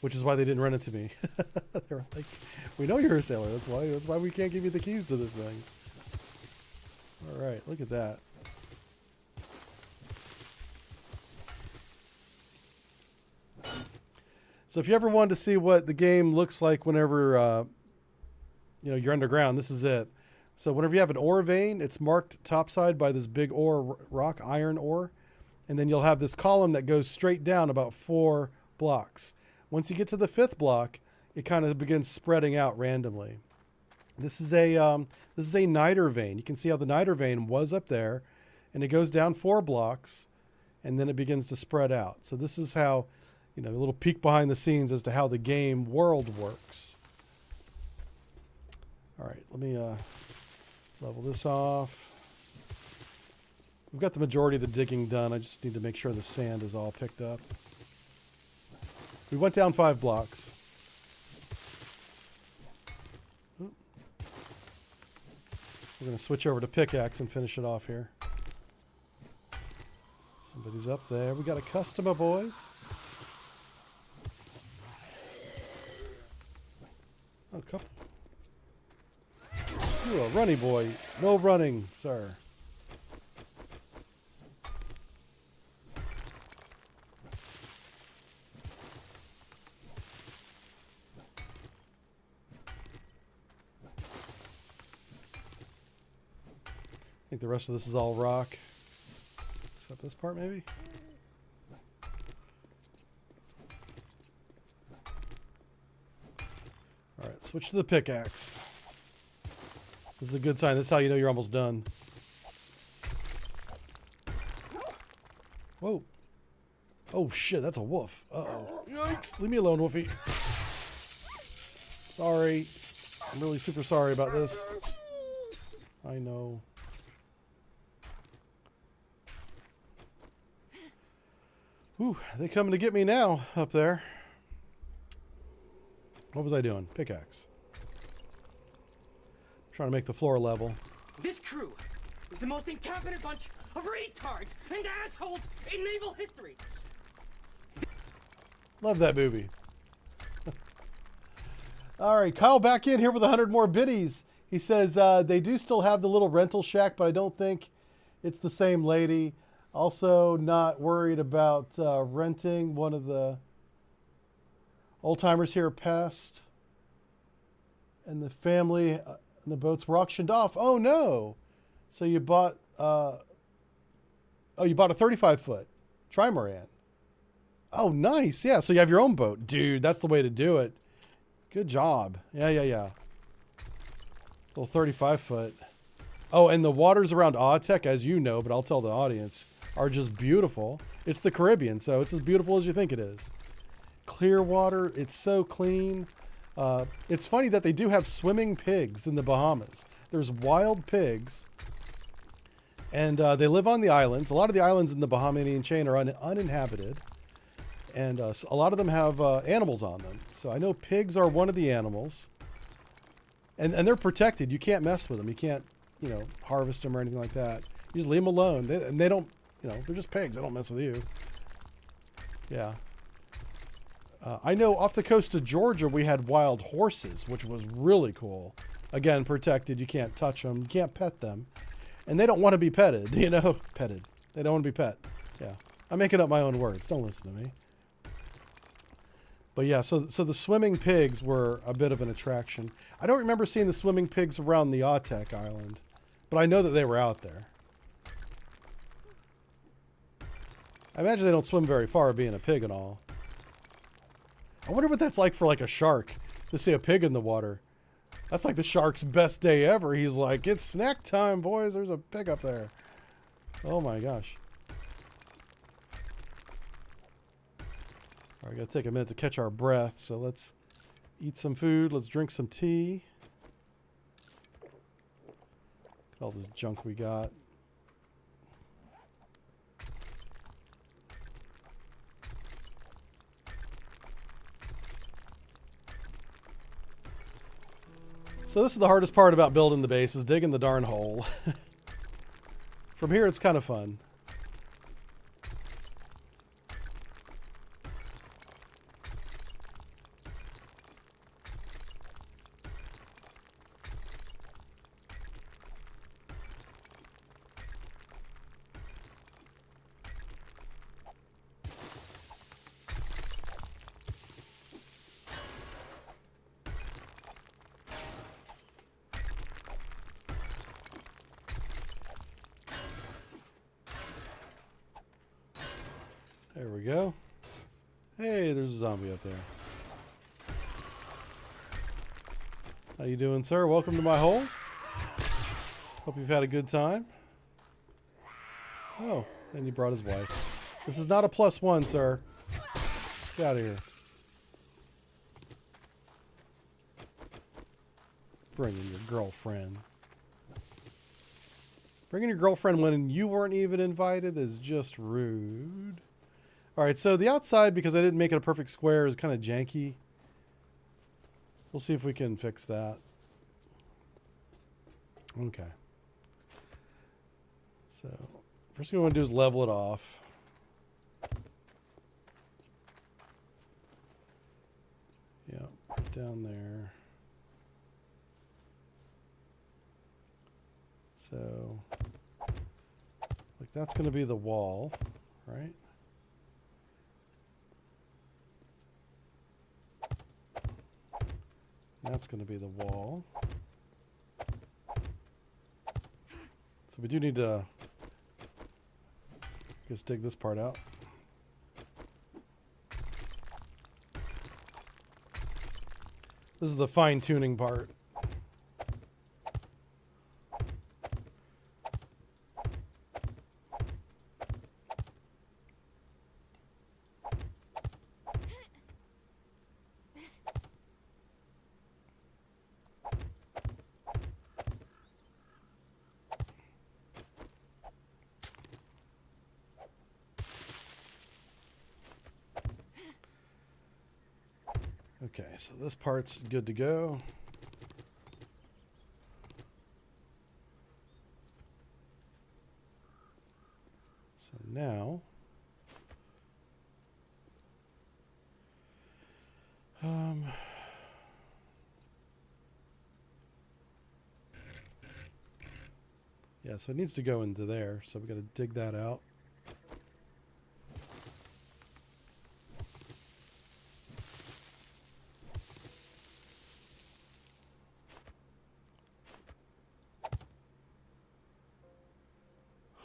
Which is why they didn't rent it to me. They were like, we know you're a sailor. That's why we can't give you the keys to this thing. All right, look at that. So if you ever wanted to see what the game looks like whenever you know, you're underground, this is it. So whenever you have an ore vein, it's marked topside by this big ore rock, iron ore. And then you'll have this column that goes straight down about 4 blocks. Once you get to the 5th block, it kind of begins spreading out randomly. This is a niter vein. You can see how the niter vein was up there, and it goes down 4 blocks, and then it begins to spread out. So this is how, you know, a little peek behind the scenes as to how the game world works. All right, let me level this off. We've got the majority of the digging done. I just need to make sure the sand is all picked up. We went down 5 blocks. We're going to switch over to pickaxe and finish it off here. Somebody's up there. We got a customer, boys. Oh, couple. You're a runny boy. No running, sir. I think the rest of this is all rock. Except this part, maybe? Alright, switch to the pickaxe. This is a good sign. This is how you know you're almost done. Whoa. Oh shit, that's a wolf. Uh-oh. Yikes. Leave me alone, Wolfie. Sorry. I'm really super sorry about this. I know. Whew, they coming to get me now up there. What was I doing? Pickaxe. Trying to make the floor level. This crew is the most incompetent bunch of retards and assholes in naval history. Love that movie. All right, Kyle back in here with 100 more biddies. He says they do still have the little rental shack, but I don't think it's the same lady. Also not worried about renting. One of the old timers here passed. And the family and the boats were auctioned off. Oh no. So you bought you bought a 35-foot trimaran. Oh, nice. Yeah, so you have your own boat. Dude, that's the way to do it. Good job. Yeah. Little 35-foot. Oh, and the waters around Autech, as you know, but I'll tell the audience, are just beautiful. It's the Caribbean, so it's as beautiful as you think it is. Clear water. It's so clean. It's funny that they do have swimming pigs in the Bahamas. There's wild pigs, and they live on the islands. A lot of the islands in the Bahamian chain are uninhabited. And a lot of them have animals on them. So I know pigs are one of the animals. And they're protected. You can't mess with them. You can't, harvest them or anything like that. You just leave them alone. They don't, they're just pigs. They don't mess with you. Yeah. I know off the coast of Georgia, we had wild horses, which was really cool. Again, protected. You can't touch them. You can't pet them. And they don't want to be petted, petted. They don't want to be pet. Yeah. I'm making up my own words. Don't listen to me. But yeah, so the swimming pigs were a bit of an attraction. I don't remember seeing the swimming pigs around the Autech Island, but I know that they were out there. I imagine they don't swim very far, being a pig and all. I wonder what that's like for like a shark to see a pig in the water. That's like the shark's best day ever. He's like, it's snack time, boys. There's a pig up there. Oh my gosh. All right, gotta take a minute to catch our breath. So let's eat some food. Let's drink some tea. Look at all this junk we got. So this is the hardest part about building the base, is digging the darn hole. From here, it's kind of fun. There we go. Hey, there's a zombie up there. How you doing, sir? Welcome to my hole. Hope you've had a good time. Oh, and you brought his wife. This is not a +1, sir. Get out of here. Bringing your girlfriend. Bringing your girlfriend when you weren't even invited is just rude. All right, so the outside, because I didn't make it a perfect square, is kind of janky. We'll see if we can fix that. Okay. So first thing we want to do is level it off. Yeah, right down there. So, like, that's going to be the wall, right? That's going to be the wall. So we do need to just dig this part out. This is the fine-tuning part. Okay, so this part's good to go. So now, yeah, so it needs to go into there. So we got to dig that out.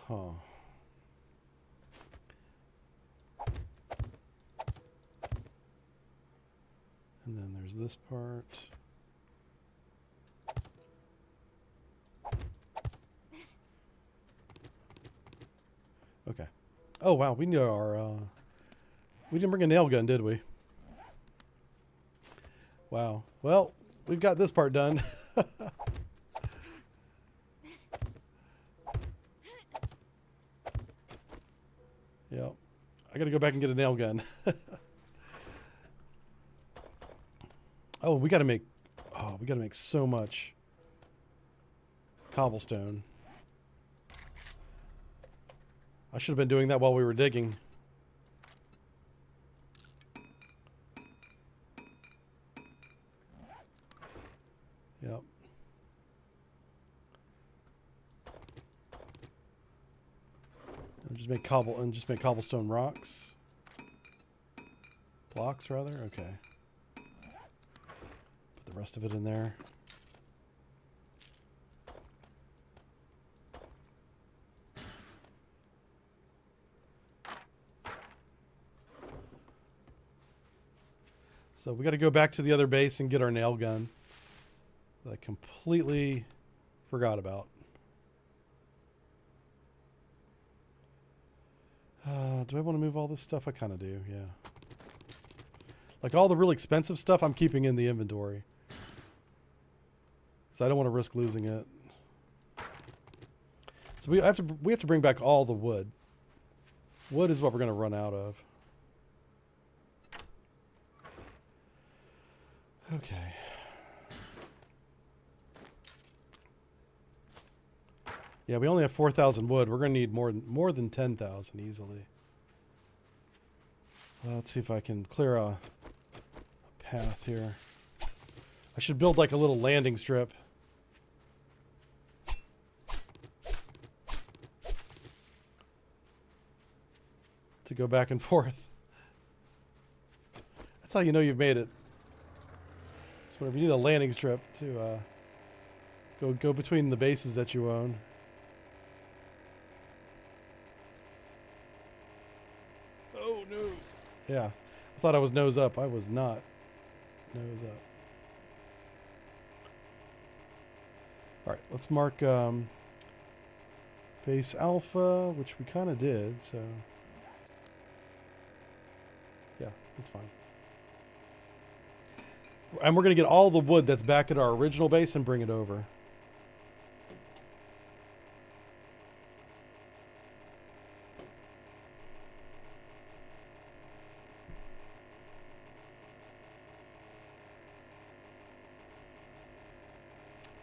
Huh. And then there's this part. Okay. Oh wow, we need our we didn't bring a nail gun, did we? Wow. Well, we've got this part done. Yep. I got to go back and get a nail gun. Oh, we got to make so much cobblestone. I should have been doing that while we were digging. Yep. And just make cobblestone rocks. Blocks rather? Okay. Put the rest of it in there. So we got to go back to the other base and get our nail gun that I completely forgot about. Do I want to move all this stuff? I kind of do, yeah. Like all the really expensive stuff I'm keeping in the inventory. So I don't want to risk losing it. So we have to bring back all the wood. Wood is what we're going to run out of. Okay. Yeah, we only have 4,000 wood. We're going to need more than 10,000 easily. Let's see if I can clear a path here. I should build like a little landing strip. To go back and forth. That's how you know you've made it. So whenever you need a landing strip to go between the bases that you own. Oh no. Yeah. I thought I was nose up. I was not nose up. Alright, let's mark base alpha, which we kind of did, so yeah, that's fine. And we're going to get all the wood that's back at our original base and bring it over.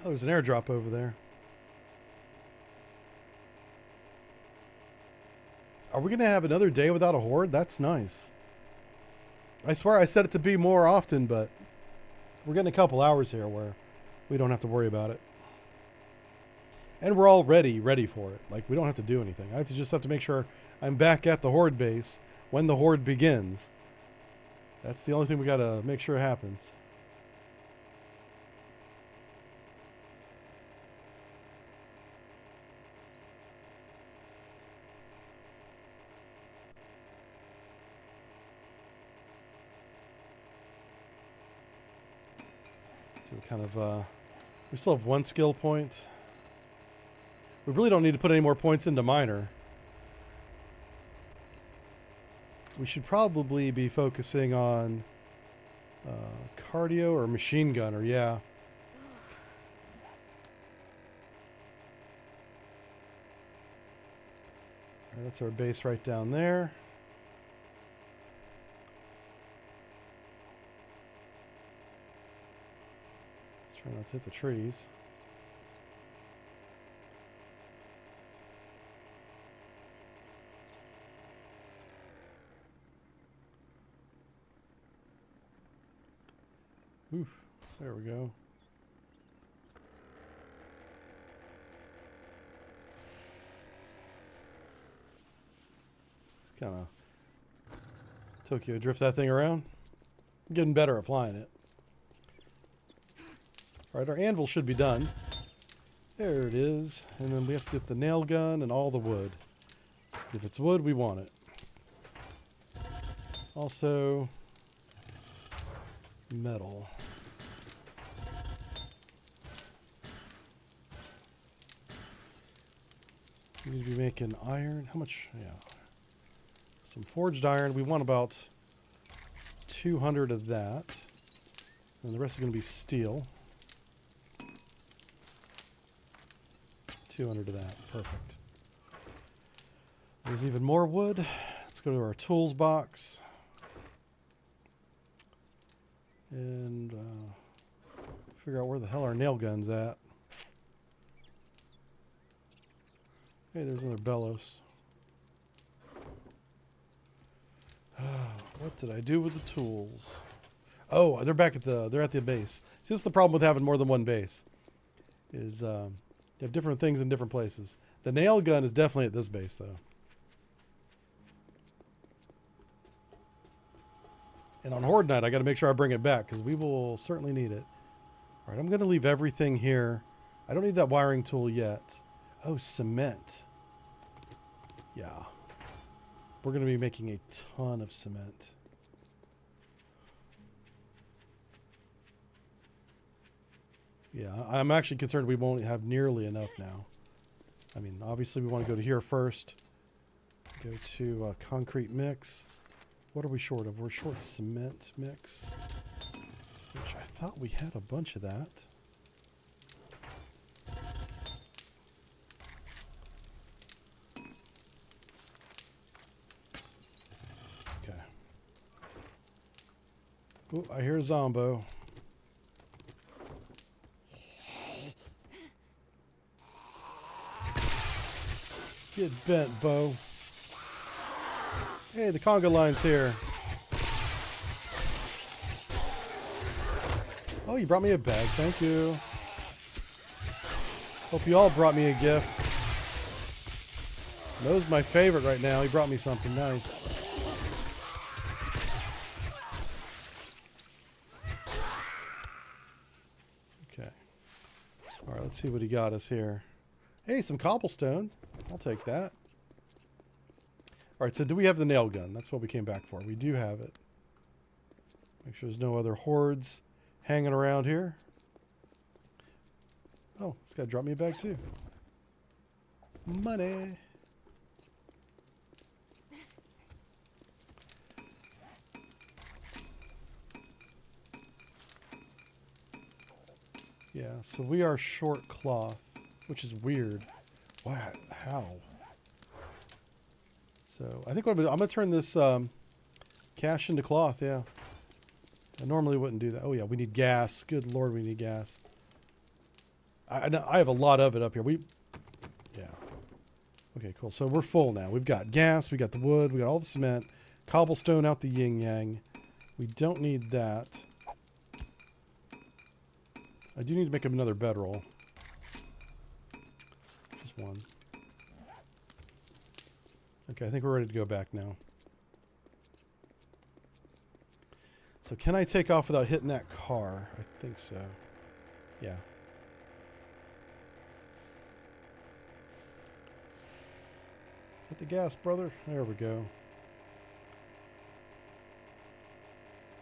Oh, there's an airdrop over there. Are we going to have another day without a horde? That's nice. I swear I set it to be more often, but we're getting a couple hours here where we don't have to worry about it. And we're already ready for it. Like, we don't have to do anything. I just have to make sure I'm back at the horde base when the horde begins. That's the only thing we got to make sure happens. So we kind of, we still have one skill point. We really don't need to put any more points into miner. We should probably be focusing on cardio or machine gunner, yeah. That's our base right down there. Try not to hit the trees. Oof, there we go. Just kind of Tokyo drift that thing around. I'm getting better at flying it. Alright, our anvil should be done. There it is. And then we have to get the nail gun and all the wood. If it's wood, we want it. Also, metal. We need to be making iron. How much? Yeah. Some forged iron. We want about 200 of that. And the rest is going to be steel. 200 of that. Perfect. There's even more wood. Let's go to our tools box. And figure out where the hell our nail gun's at. Hey, there's another bellows. What did I do with the tools? Oh, they're back at they're at the base. See, this is the problem with having more than one base. Is you have different things in different places. The nail gun is definitely at this base, though. And on Horde Night, I got to make sure I bring it back because we will certainly need it. All right, I'm going to leave everything here. I don't need that wiring tool yet. Oh, cement. Yeah. We're going to be making a ton of cement. Yeah, I'm actually concerned we won't have nearly enough now. I mean, obviously we want to go to here first. Go to concrete mix. What are we short of? We're short cement mix, which I thought we had a bunch of that. Okay. Oh, I hear a Zombo. Get bent, Bo. Hey, the conga line's here. Oh, you brought me a bag. Thank you. Hope you all brought me a gift. Mo's my favorite right now. He brought me something nice. Okay. All right, let's see what he got us here. Hey, some cobblestone. I'll take that. All right, so do we have the nail gun? That's what we came back for. We do have it. Make sure there's no other hordes hanging around here. Oh, this guy dropped me a bag too. Money. Yeah, so we are short cloth, which is weird. What? How? So I think what I'm going to turn this cash into cloth. Yeah, I normally wouldn't do that. Oh yeah, we need gas. Good Lord, we need gas. I have a lot of it up here. Yeah. Okay, cool. So we're full now. We've got gas. We got the wood. We got all the cement. Cobblestone out the yin yang. We don't need that. I do need to make up another bedroll. Just one. Okay, I think we're ready to go back now. So can I take off without hitting that car? I think so. Yeah. Hit the gas, brother. There we go.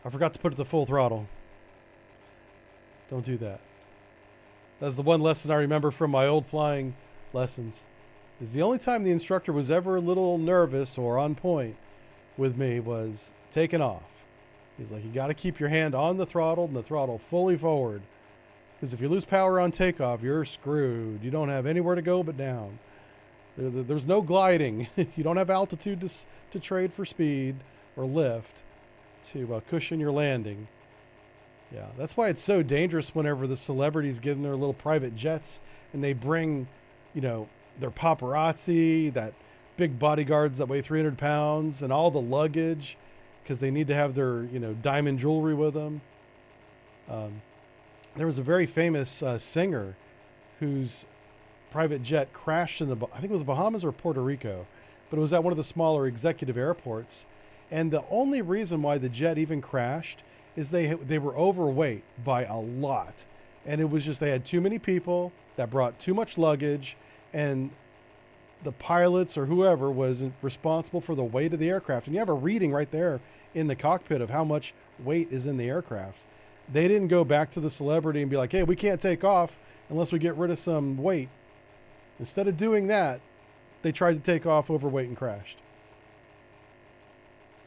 I forgot to put it to full throttle. Don't do that. That's the one lesson I remember from my old flying lessons. Is the only time the instructor was ever a little nervous or on point with me was taking off. He's like, you got to keep your hand on the throttle and the throttle fully forward. Because if you lose power on takeoff, you're screwed. You don't have anywhere to go but down. There's no gliding. You don't have altitude to trade for speed or lift to cushion your landing. Yeah, that's why it's so dangerous whenever the celebrities get in their little private jets and they bring, you know, their paparazzi, that big bodyguards that weigh 300 pounds, and all the luggage because they need to have their, you know, diamond jewelry with them. There was a very famous singer whose private jet crashed in I think it was the Bahamas or Puerto Rico, but it was at one of the smaller executive airports. And the only reason why the jet even crashed is they were overweight by a lot. And it was just they had too many people that brought too much luggage, and the pilots or whoever was responsible for the weight of the aircraft. And you have a reading right there in the cockpit of how much weight is in the aircraft. They didn't go back to the celebrity and be like, hey, we can't take off unless we get rid of some weight. Instead of doing that, they tried to take off overweight and crashed.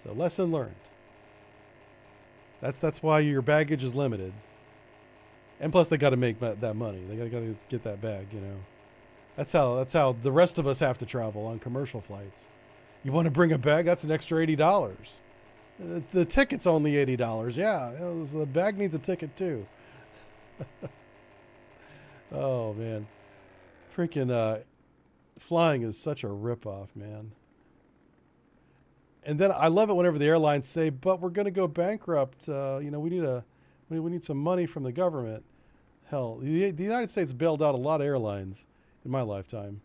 So lesson learned. That's why your baggage is limited. And plus they got to make that money. They got to get that bag, you know. That's how the rest of us have to travel on commercial flights. You want to bring a bag? That's an extra $80. The ticket's only $80. Yeah, the bag needs a ticket too. Oh man, freaking flying is such a ripoff, man. And then I love it whenever the airlines say, "But we're going to go bankrupt. You know, we need some money from the government." Hell, the United States bailed out a lot of airlines in my lifetime.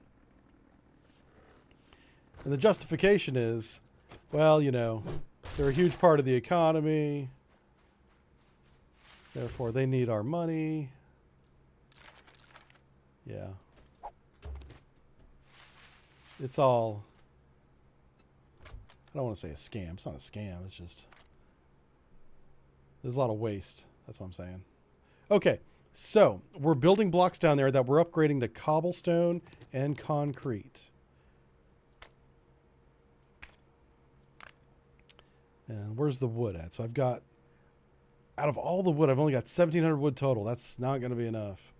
And the justification is, well, you know, they're a huge part of the economy. Therefore, they need our money. Yeah. It's all, I don't want to say a scam. It's not a scam. It's just, there's a lot of waste. That's what I'm saying. Okay. So we're building blocks down there that we're upgrading to cobblestone and concrete. And where's the wood at? So I've got, out of all the wood, I've only got 1,700 wood total. That's not going to be enough.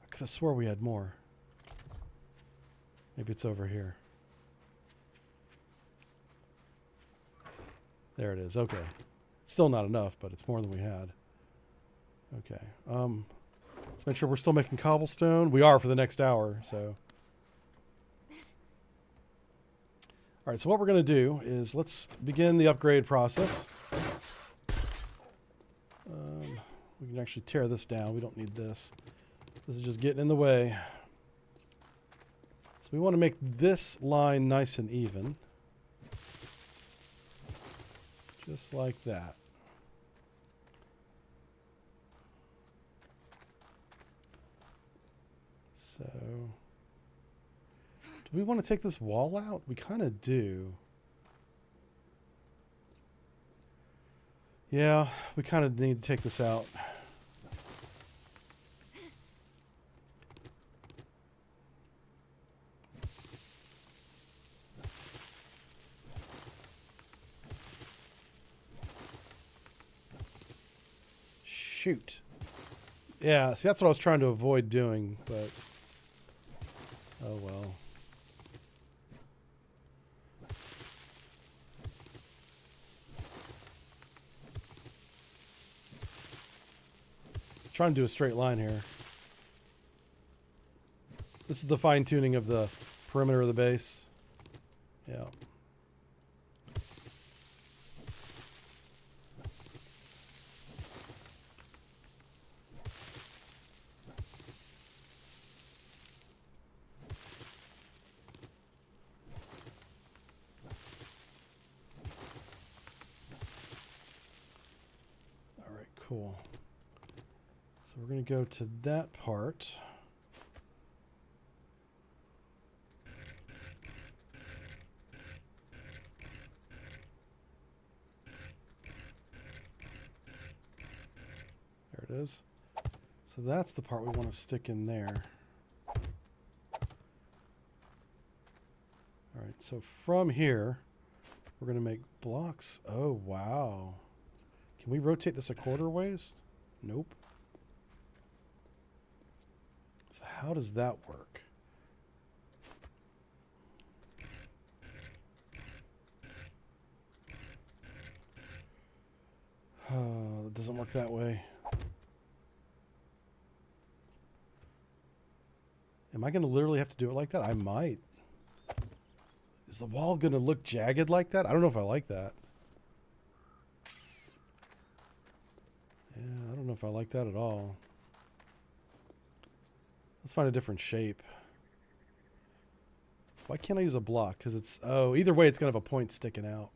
I could have swore we had more. Maybe it's over here. There it is. Okay. Still not enough, but it's more than we had. Okay. Let's make sure we're still making cobblestone. We are for the next hour, so. All right, so what we're going to do is let's begin the upgrade process. We can actually tear this down. We don't need this. This is just getting in the way. So we want to make this line nice and even. Just like that. So, do we want to take this wall out? We kind of do. Yeah, we kind of need to take this out. Shoot. Yeah, see, that's what I was trying to avoid doing, but oh well. Trying to do a straight line here. This is the fine tuning of the perimeter of the base. Yeah. All right, cool. So we're going to go to that part. There it is. So that's the part we want to stick in there. All right, so from here, we're going to make blocks. Oh, wow. Can we rotate this a quarter ways? Nope. So how does that work? Does doesn't work that way. Am I going to literally have to do it like that? I might. Is the wall going to look jagged like that? I don't know if I like that. Yeah, I don't know if I like that at all. Let's find a different shape. Why can't I use a block? Because it's... Oh, either way, it's going to have a point sticking out.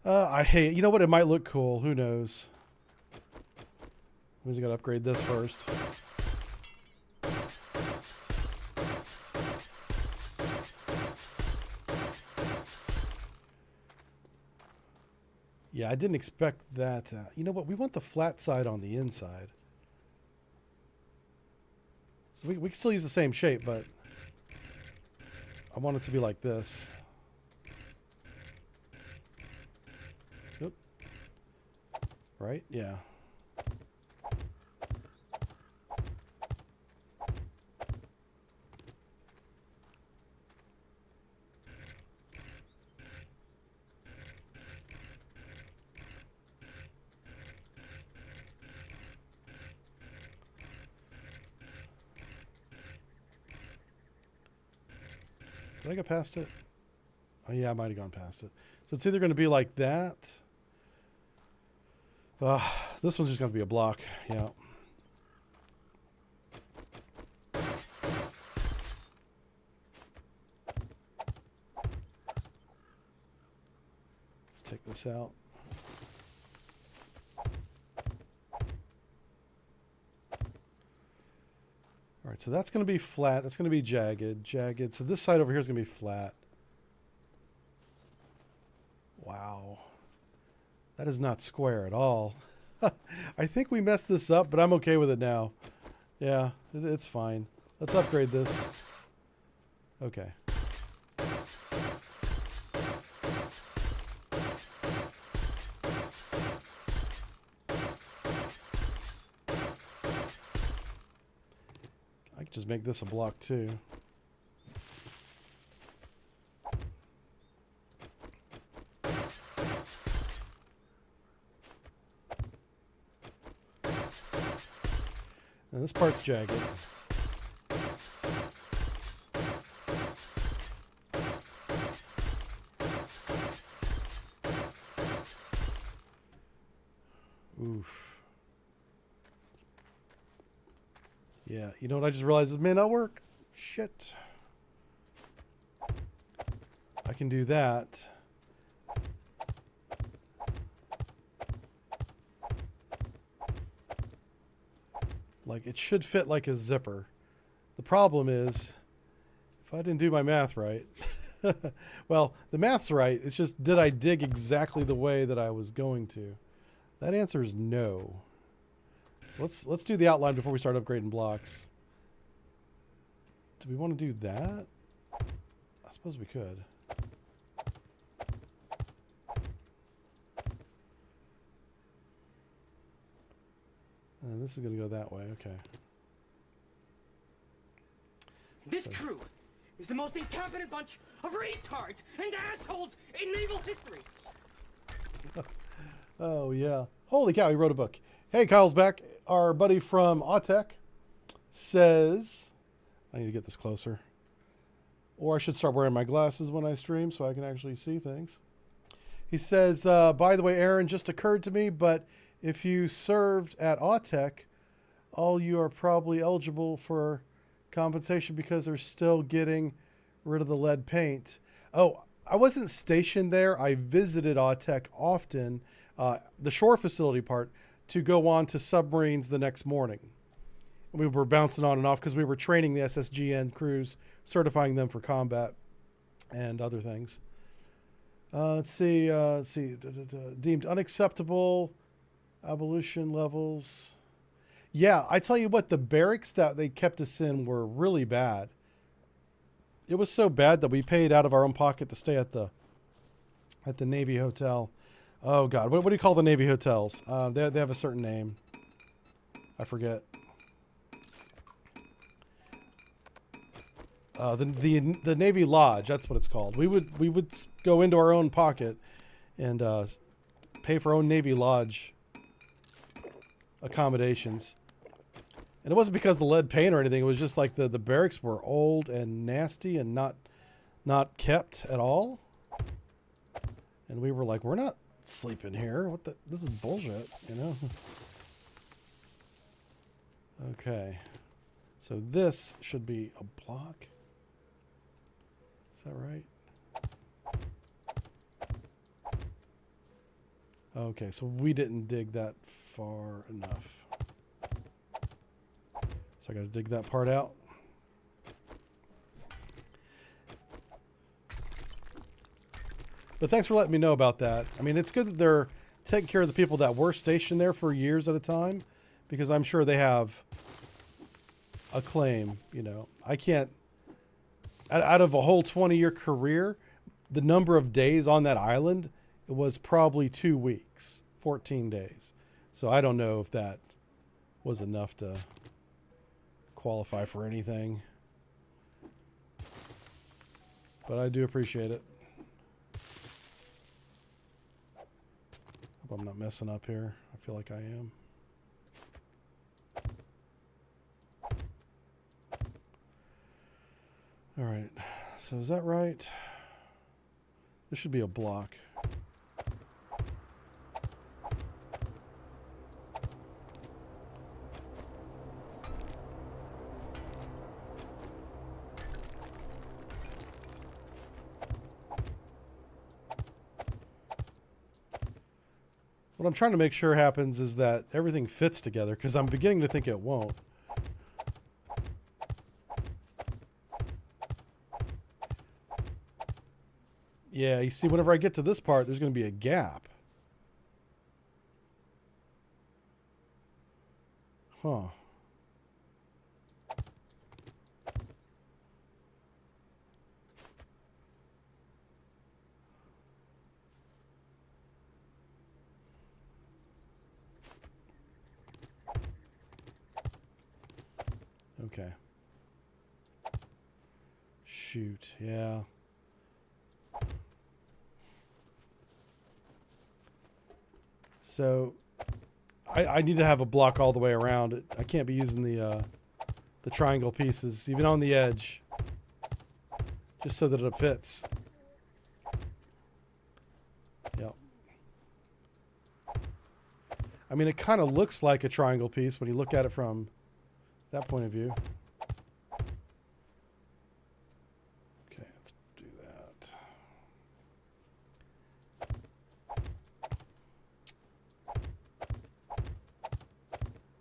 I hate... You know what? It might look cool. Who knows? I'm just going to upgrade this first. Yeah, I didn't expect that. You know what? We want the flat side on the inside. So we can still use the same shape, but I want it to be like this. Oop. Right? Yeah. Did I get past it? Oh, yeah, I might have gone past it. So it's either going to be like that. This one's just going to be a block. Yeah. Let's take this out. All right, so that's going to be flat. That's going to be jagged. Jagged. So this side over here is going to be flat. Wow. That is not square at all. I think we messed this up, but I'm okay with it now. Yeah, it's fine. Let's upgrade this. Okay. I could just make this a block too. And this part's jagged. Oof. Yeah, you know what I just realized? This may not work. Shit. I can do that. Like, it should fit like a zipper. The problem is, if I didn't do my math right, well, the math's right. It's just, did I dig exactly the way that I was going to? That answer is no. So let's do the outline before we start upgrading blocks. Do we want to do that? I suppose we could. And this is going to go that way. Okay. This crew is the most incompetent bunch of retards and assholes in naval history. Oh, yeah. Holy cow, he wrote a book. Hey, Kyle's back. Our buddy from Autech says... I need to get this closer. Or I should start wearing my glasses when I stream so I can actually see things. He says, by the way, Aaron, just occurred to me, but if you served at Autech, all you are probably eligible for compensation because they're still getting rid of the lead paint. Oh, I wasn't stationed there. I visited Autech often, the shore facility part, to go on to submarines the next morning. We were bouncing on and off because we were training the SSGN crews, certifying them for combat and other things. Let's see. Deemed unacceptable. Abolition levels. Yeah, I tell you what, the barracks that they kept us in were really bad. It was so bad that we paid out of our own pocket to stay at the Navy Hotel. Oh God, what do you call the Navy hotels? They have a certain name. I forget. The Navy Lodge. That's what it's called. We would go into our own pocket and pay for our own Navy Lodge accommodations. And it wasn't because of the lead paint or anything. It was just like the barracks were old and nasty and not kept at all. And we were like, we're not sleeping here. What the? This is bullshit, you know? Okay. So this should be a block. Is that right? Okay, so we didn't dig that far enough. So I got to dig that part out. But thanks for letting me know about that. I mean, it's good that they're taking care of the people that were stationed there for years at a time, because I'm sure they have a claim, you know. I can't, out of a whole 20-year career, the number of days on that island, it was probably 2 weeks, 14 days. So I don't know if that was enough to qualify for anything. But I do appreciate it. Hope I'm not messing up here. I feel like I am. All right. So is that right? This should be a block. What I'm trying to make sure happens is that everything fits together, because I'm beginning to think it won't. Yeah, you see, whenever I get to this part, there's going to be a gap. Huh. Okay. Shoot, yeah. So I need to have a block all the way around. I can't be using the triangle pieces, even on the edge, just so that it fits. Yep. I mean, it kind of looks like a triangle piece when you look at it from that point of view. Okay, let's do that.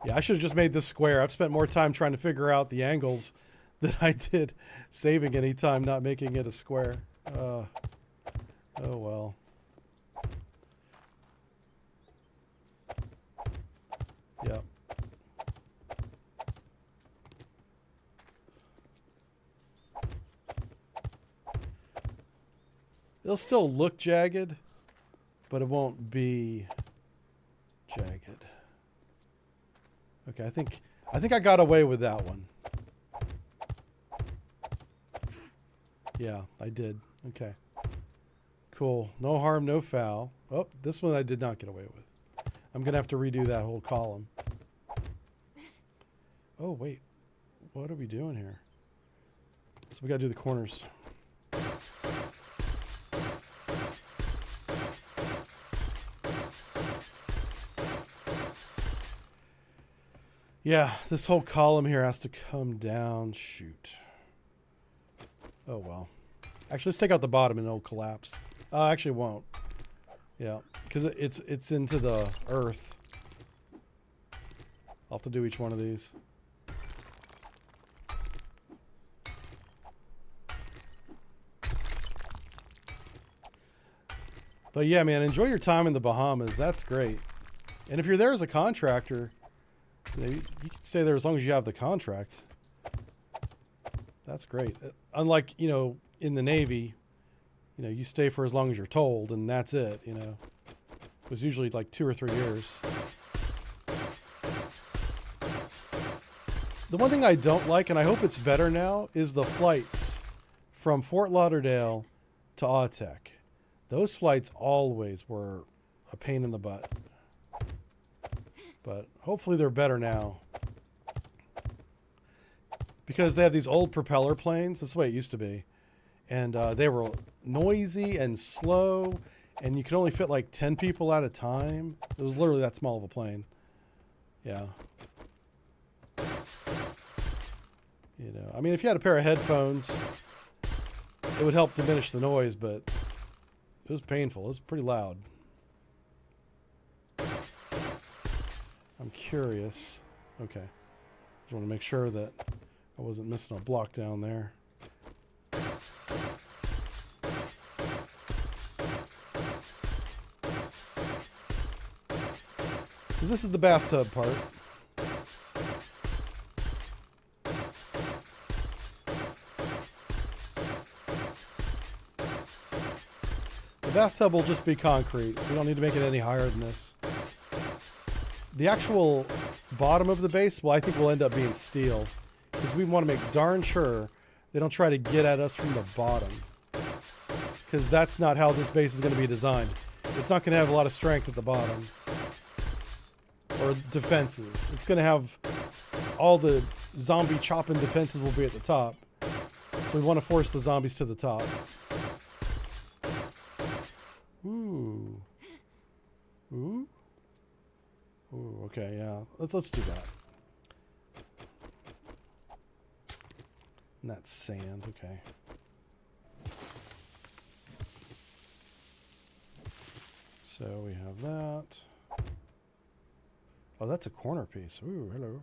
Yeah, I should have just made this square. I've spent more time trying to figure out the angles than I did saving any time not making it a square. Oh well. Yeah. It'll still look jagged, but it won't be jagged. Okay, I think I got away with that one. Yeah, I did. Okay. Cool. No harm, no foul. Oh, this one I did not get away with. I'm going to have to redo that whole column. Oh, wait. What are we doing here? So we got to do the corners. Yeah, this whole column here has to come down. Shoot. Oh, well. Actually, let's take out the bottom and it'll collapse. Actually, it won't. Yeah, because it's into the earth. I'll have to do each one of these. But yeah, man, enjoy your time in the Bahamas. That's great. And if you're there as a contractor, you can stay there as long as you have the contract. That's great. Unlike, you know, in the Navy, you know, you stay for as long as you're told, and that's it, you know. It was usually like 2 or 3 years. The one thing I don't like, and I hope it's better now, is the flights from Fort Lauderdale to Autech. Those flights always were a pain in the butt. But hopefully they're better now. Because they have these old propeller planes. That's the way it used to be. And they were noisy and slow. And you could only fit like 10 people at a time. It was literally that small of a plane. Yeah. You know, I mean, if you had a pair of headphones, it would help diminish the noise, but it was painful. It was pretty loud. I'm curious. Okay. Just want to make sure that I wasn't missing a block down there. So this is the bathtub part. The bathtub will just be concrete. We don't need to make it any higher than this. The actual bottom of the base, well, I think will end up being steel. Because we want to make darn sure they don't try to get at us from the bottom. Because that's not how this base is going to be designed. It's not going to have a lot of strength at the bottom. Or defenses. It's going to have all the zombie chopping defenses will be at the top. So we want to force the zombies to the top. Ooh. Ooh. Ooh, okay, yeah. Let's do that. And that's sand, okay. So we have that. Oh, that's a corner piece. Ooh, hello.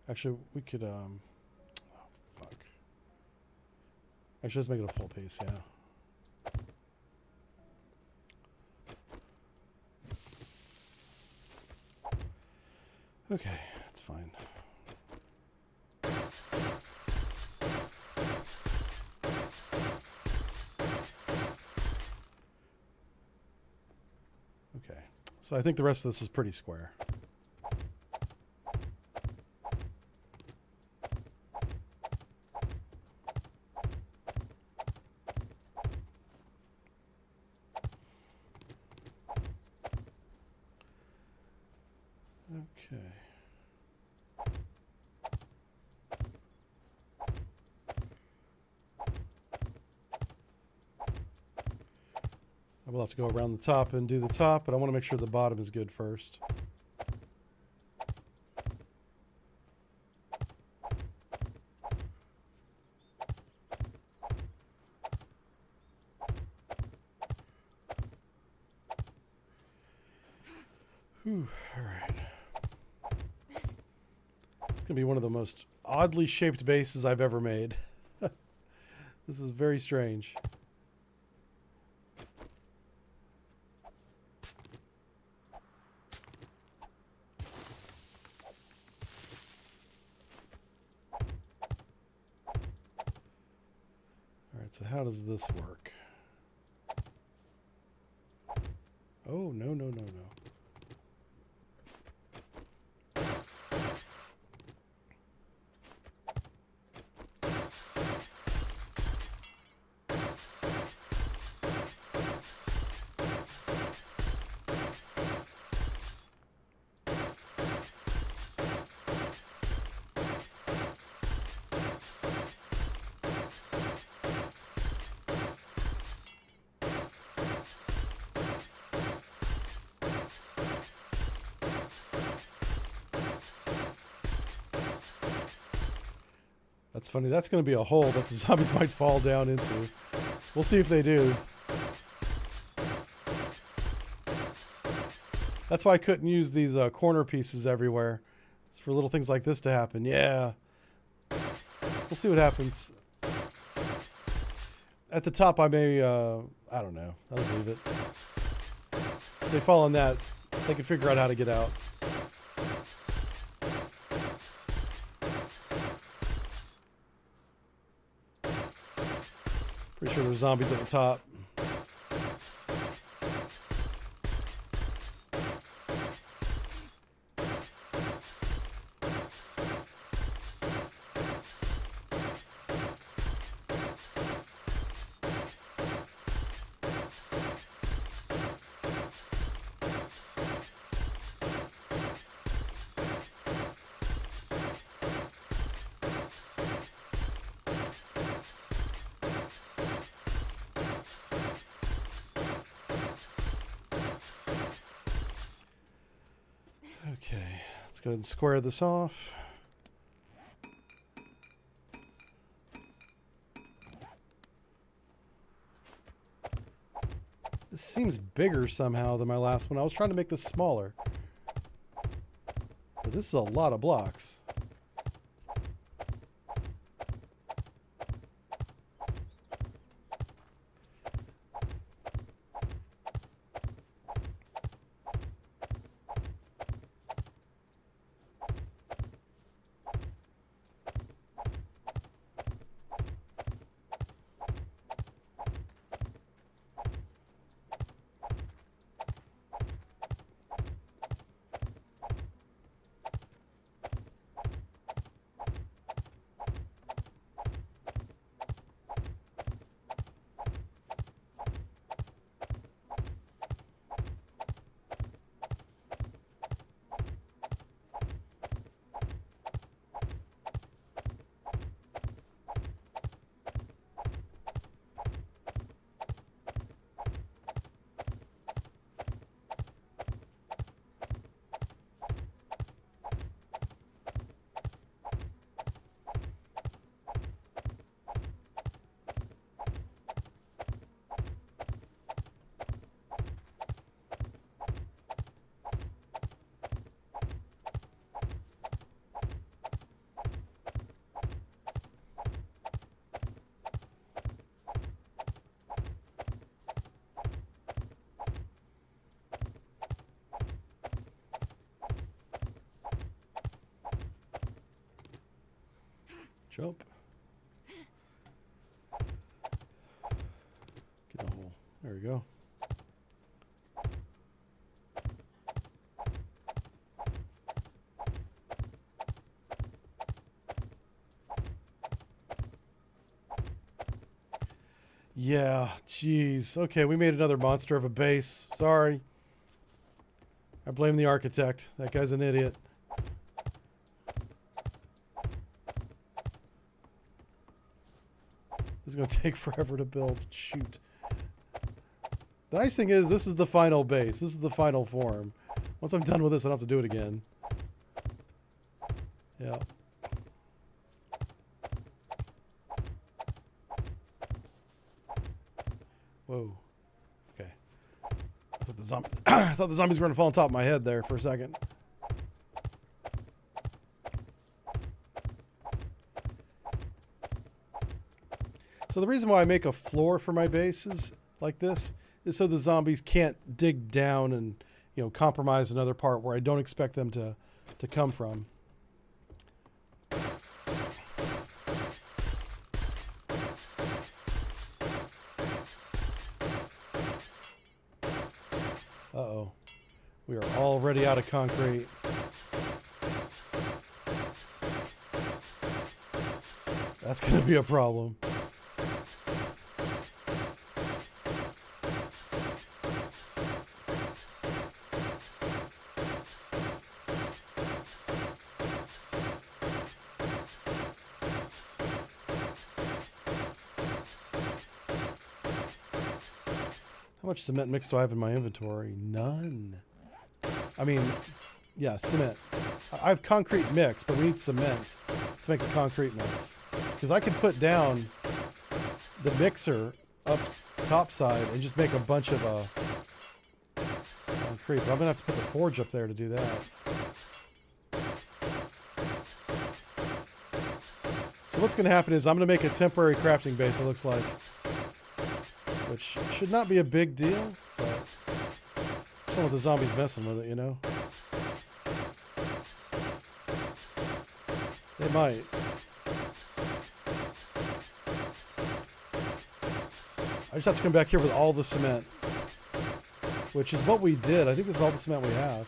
Actually, we could, oh, fuck. Actually, let's make it a full piece, yeah. Okay, that's fine. Okay, so I think the rest of this is pretty square. Okay. I will have to go around the top and do the top, but I want to make sure the bottom is good first. Whew, all right. It's going to be one of the most oddly shaped bases I've ever made. This is very strange. So how does this work? Oh, no, no, no, no. That's funny. That's going to be a hole that the zombies might fall down into. We'll see if they do. That's why I couldn't use these corner pieces everywhere. It's for little things like this to happen. Yeah. We'll see what happens. At the top, I may, I don't know. I'll just leave it. If they fall on that, they can figure out how to get out. Pretty sure there's zombies at the top. Okay, let's go ahead and square this off. This seems bigger somehow than my last one. I was trying to make this smaller. But this is a lot of blocks. Jump. Get a hole. There we go. Yeah, jeez. Okay, we made another monster of a base. Sorry. I blame the architect. That guy's an idiot. This is going to take forever to build. Shoot. The nice thing is, this is the final base. This is the final form. Once I'm done with this, I don't have to do it again. Yeah. Whoa. Okay. I thought the zombies were going to fall on top of my head there for a second. So the reason why I make a floor for my bases like this is so the zombies can't dig down and, you know, compromise another part where I don't expect them to come from. Uh-oh. We are already out of concrete. That's going to be a problem. How much cement mix do I have in my inventory? None. I mean, yeah, cement. I have concrete mix, but we need cement to make a concrete mix. Because I can put down the mixer up top side and just make a bunch of concrete. But I'm going to have to put the forge up there to do that. So what's going to happen is I'm going to make a temporary crafting base, it looks like. Which should not be a big deal, but some of the zombies messing with it, you know? They might. I just have to come back here with all the cement. Which is what we did. I think this is all the cement we have.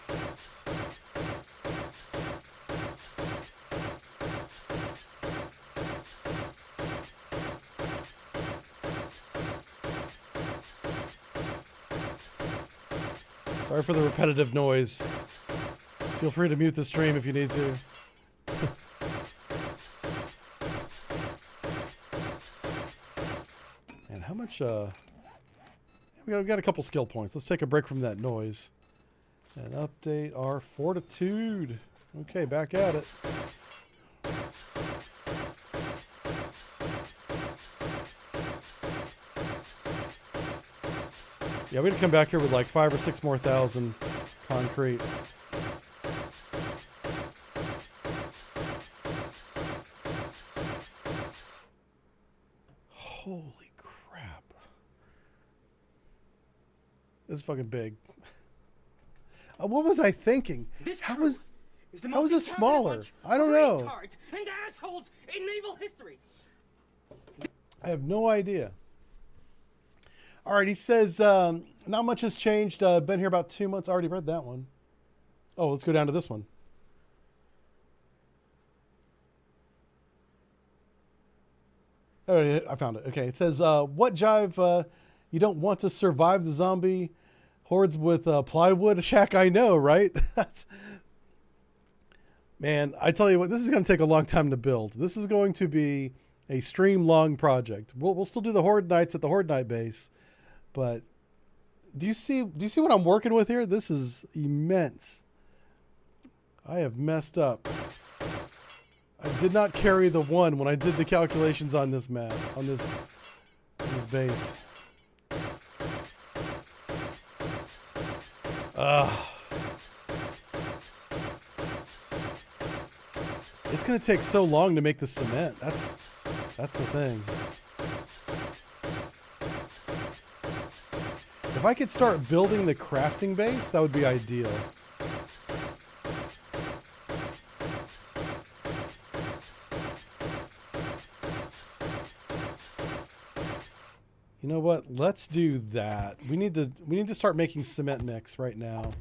Sorry for the repetitive noise. Feel free to mute the stream if you need to. And how much, we got a couple skill points. Let's take a break from that noise. And update our fortitude. Okay, back at it. Yeah, we'd come back here with like 5 or 6 more thousand concrete. Holy crap. This is fucking big. What was I thinking? How was it smaller? I don't know. And assholes in naval history. I have no idea. All right, he says, not much has changed. Been here about 2 months. Already read that one. Oh, let's go down to this one. Oh, I found it. Okay, it says, what jive, you don't want to survive the zombie hordes with plywood shack? I know, right? Man, I tell you what, this is going to take a long time to build. This is going to be a stream-long project. We'll still do the Horde Nights at the Horde Night base, but do you see what I'm working with here? This is immense. I have messed up. I did not carry the 1 when I did the calculations on this map, on this base. It's going to take so long to make the cement. That's the thing. If I could start building the crafting base, that would be ideal. You know what? Let's do that. We need to start making cement mix right now.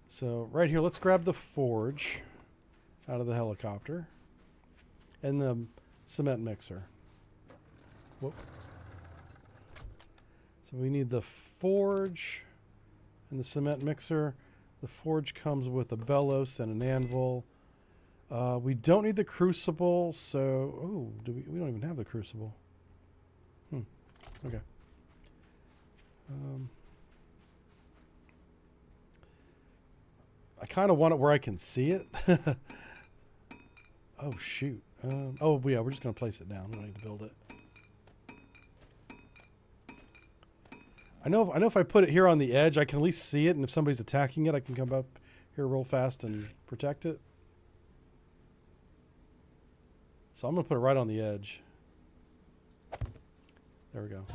So right here, let's grab the forge out of the helicopter and the cement mixer. Whoop. So we need the forge and the cement mixer. The forge comes with a bellows and an anvil. We don't need the crucible, so we don't even have the crucible. Okay. I kind of want it where I can see it. Oh shoot. Oh yeah, we're just gonna place it down. We don't need to build it. I know if I put it here on the edge, I can at least see it, and if somebody's attacking it, I can come up here real fast and protect it. So I'm gonna put it right on the edge. There we go.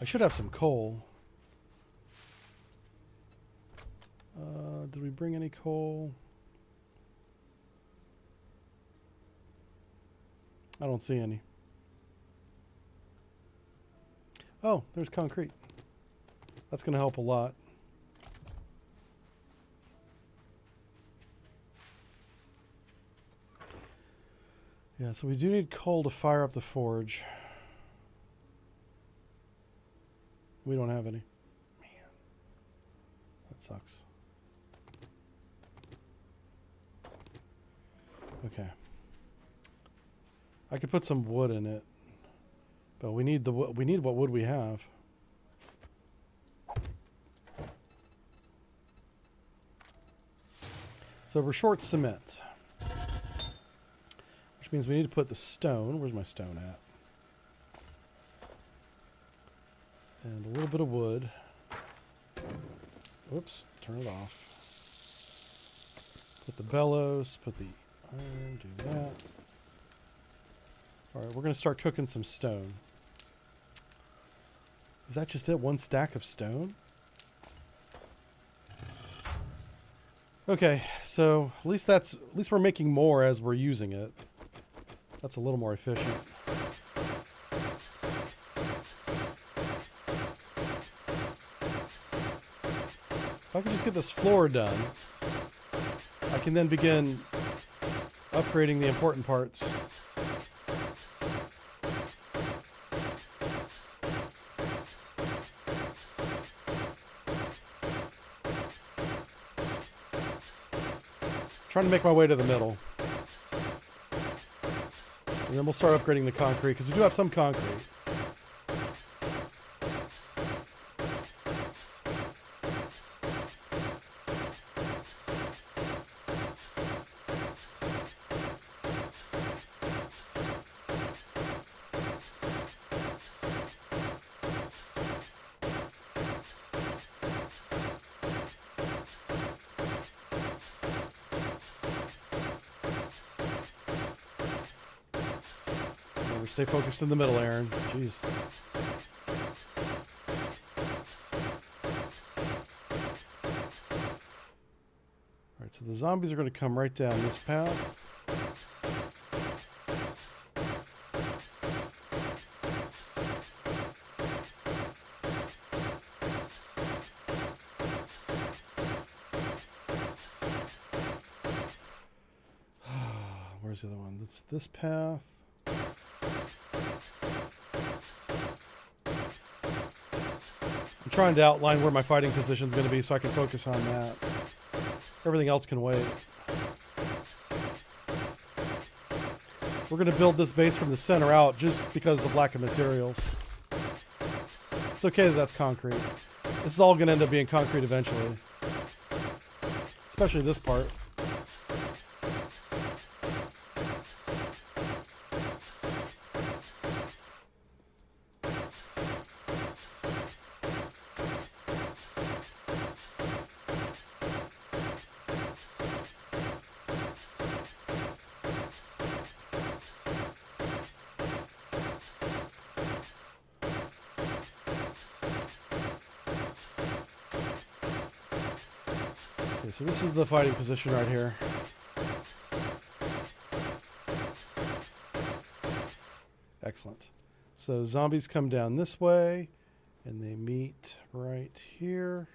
I should have some coal. Did we bring any coal? I don't see any. Oh, there's concrete. That's going to help a lot. Yeah, so we do need coal to fire up the forge. We don't have any. Man, that sucks. Okay. I could put some wood in it, but we need what wood we have. So we're short cement, which means we need to put the stone. Where's my stone at? And a little bit of wood. Whoops, turn it off. Put the bellows, put the iron, do that. All right, we're going to start cooking some stone. Is that just it? One stack of stone? Okay, so at least we're making more as we're using it. That's a little more efficient. If I can just get this floor done, I can then begin upgrading the important parts. Trying to make my way to the middle. And then we'll start upgrading the concrete, because we do have some concrete. Stay focused in the middle, Aaron. Jeez. Alright, so the zombies are going to come right down this path. Where's the other one? That's this path. I'm trying to outline where my fighting position is going to be so I can focus on that. Everything else can wait. We're going to build this base from the center out just because of lack of materials. It's okay that that's concrete. This is all going to end up being concrete eventually. Especially this part. So this is the fighting position right here. Excellent. So zombies come down this way, and they meet right here.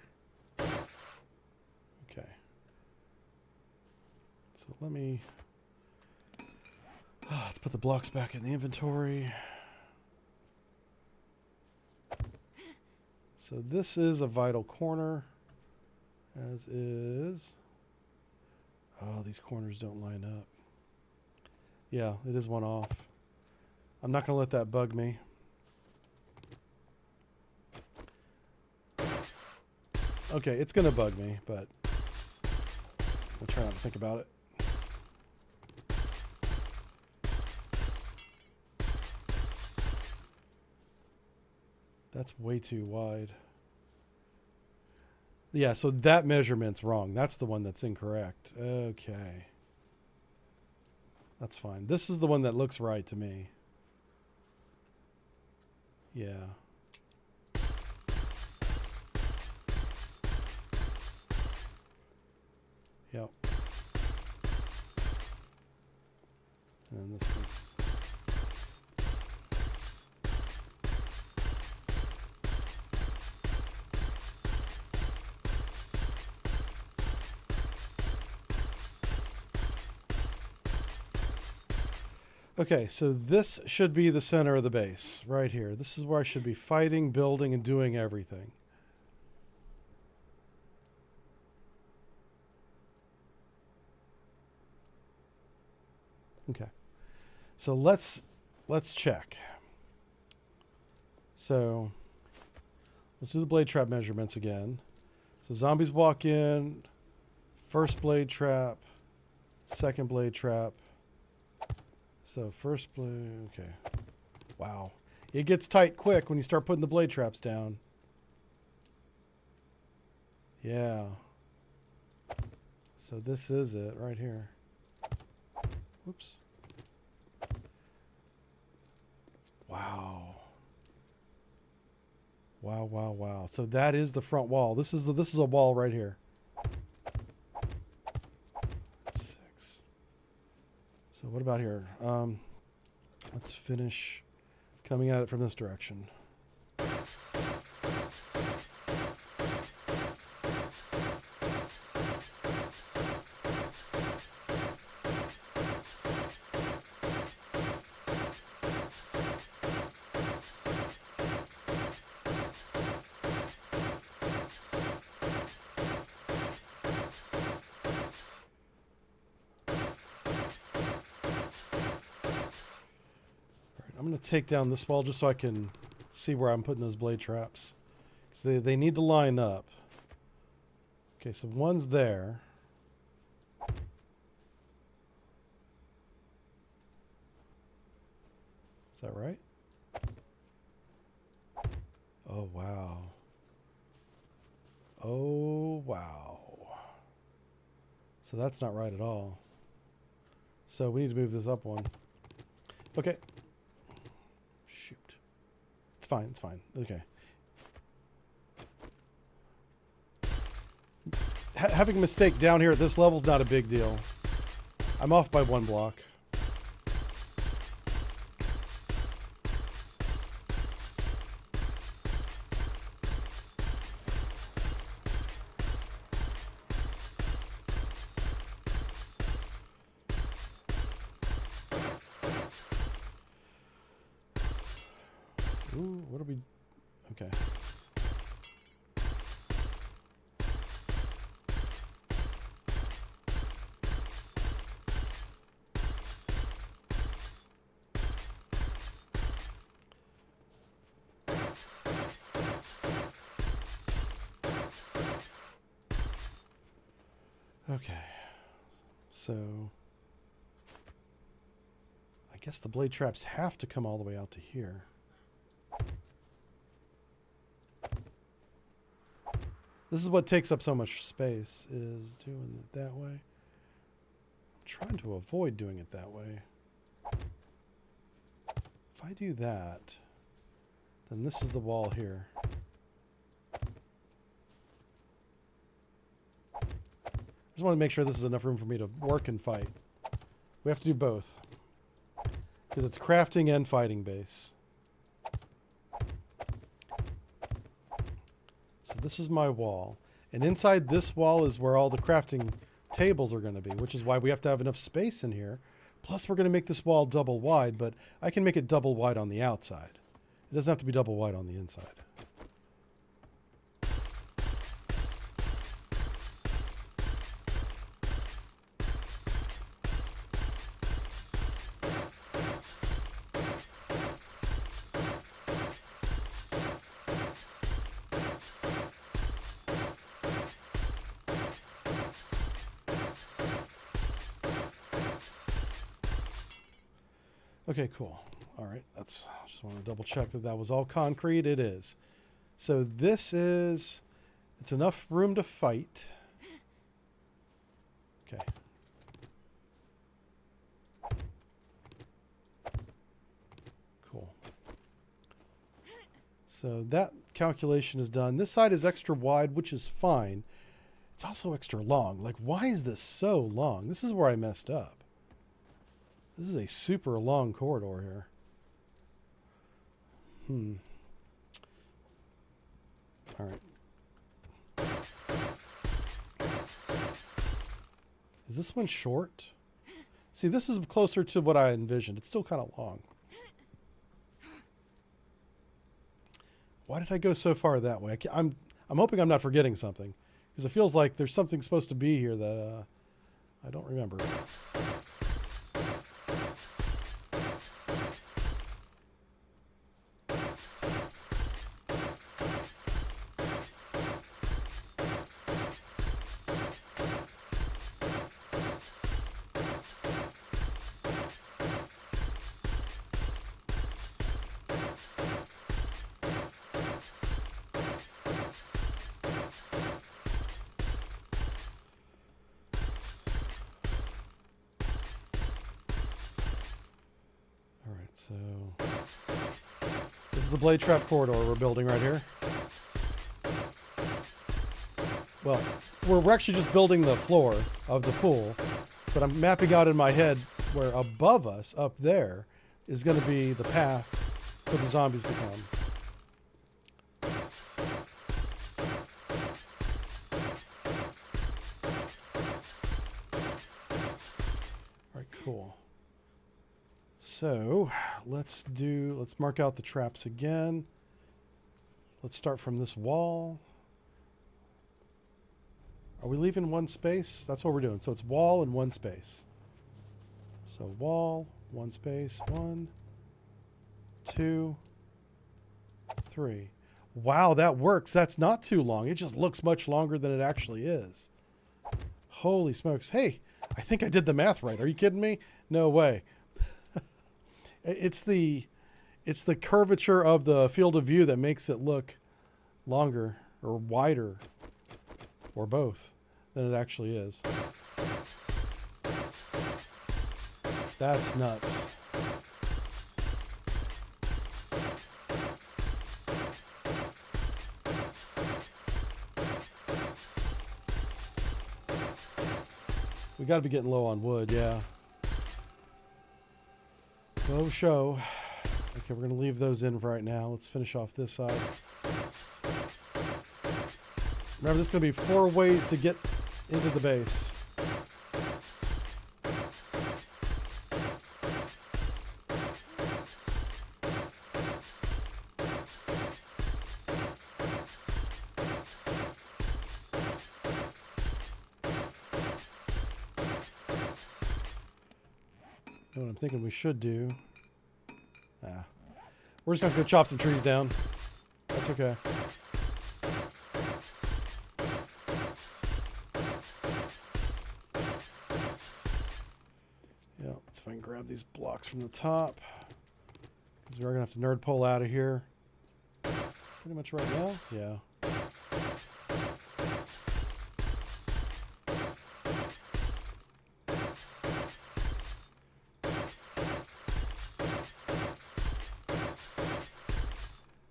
Okay. So let me... let's put the blocks back in the inventory. So this is a vital corner. As is. Oh, these corners don't line up. Yeah, it is one off. I'm not going to let that bug me. Okay, it's going to bug me, but we'll try not to think about it. That's way too wide. Yeah, so that measurement's wrong. That's the one that's incorrect. Okay. That's fine. This is the one that looks right to me. Yeah. Yep. And then this one. Okay, so this should be the center of the base, right here. This is where I should be fighting, building, and doing everything. Okay, so let's check. So let's do the blade trap measurements again. So zombies walk in, first blade trap, second blade trap. So first blade, okay. Wow. It gets tight quick when you start putting the blade traps down. Yeah. So this is it right here. Whoops. Wow. Wow, wow, wow. So that is the front wall. This is a wall right here. So what about here? Let's finish coming at it from this direction. I'm going to take down this wall just so I can see where I'm putting those blade traps. Because they need to line up. Okay, so one's there. Is that right? Oh, wow. Oh, wow. So that's not right at all. So we need to move this up one. Okay. Shoot. It's fine, it's fine. Okay. Having a mistake down here at this level is not a big deal. I'm off by 1 block. Ooh, what are we... Okay. Okay. So... I guess the blade traps have to come all the way out to here. This is what takes up so much space, is doing it that way. I'm trying to avoid doing it that way. If I do that, then this is the wall here. I just want to make sure this is enough room for me to work and fight. We have to do both. Because it's crafting and fighting base. So this is my wall. And inside this wall is where all the crafting tables are going to be, which is why we have to have enough space in here. Plus, we're going to make this wall double wide, but I can make it double wide on the outside. It doesn't have to be double wide on the inside. Okay, cool. All right, that's just want to double check that that was all concrete. It is. So this is, it's enough room to fight. Okay. Cool. So that calculation is done. This side is extra wide, which is fine. It's also extra long. Like, why is this so long? This is where I messed up. This is a super long corridor here. All right. Is this one short? See, this is closer to what I envisioned. It's still kind of long. Why did I go so far that way? I'm hoping I'm not forgetting something, because it feels like there's something supposed to be here that I don't remember. So this is the blade trap corridor we're building right here. Well, we're actually just building the floor of the pool, but I'm mapping out in my head where above us, up there, is going to be the path for the zombies to come. All right, cool. So let's mark out the traps again. Let's start from this wall. Are we leaving one space? That's what we're doing. So it's wall and one space. So wall, one space, 1, 2, 3. Wow, that works. That's not too long. It just looks much longer than it actually is. Holy smokes. Hey, I think I did the math right. Are you kidding me? No way. It's the curvature of the field of view that makes it look longer or wider or both than it actually is. That's nuts. We got to be getting low on wood, yeah. Go show. Okay, we're going to leave those in for right now. Let's finish off this side. Remember, this is going to be 4 ways to get into the base. You know what I'm thinking we should do? We're just going to go chop some trees down. That's okay. Yeah, let's see if I can grab these blocks from the top. Because we're going to have to nerd pole out of here. Pretty much right now? Yeah.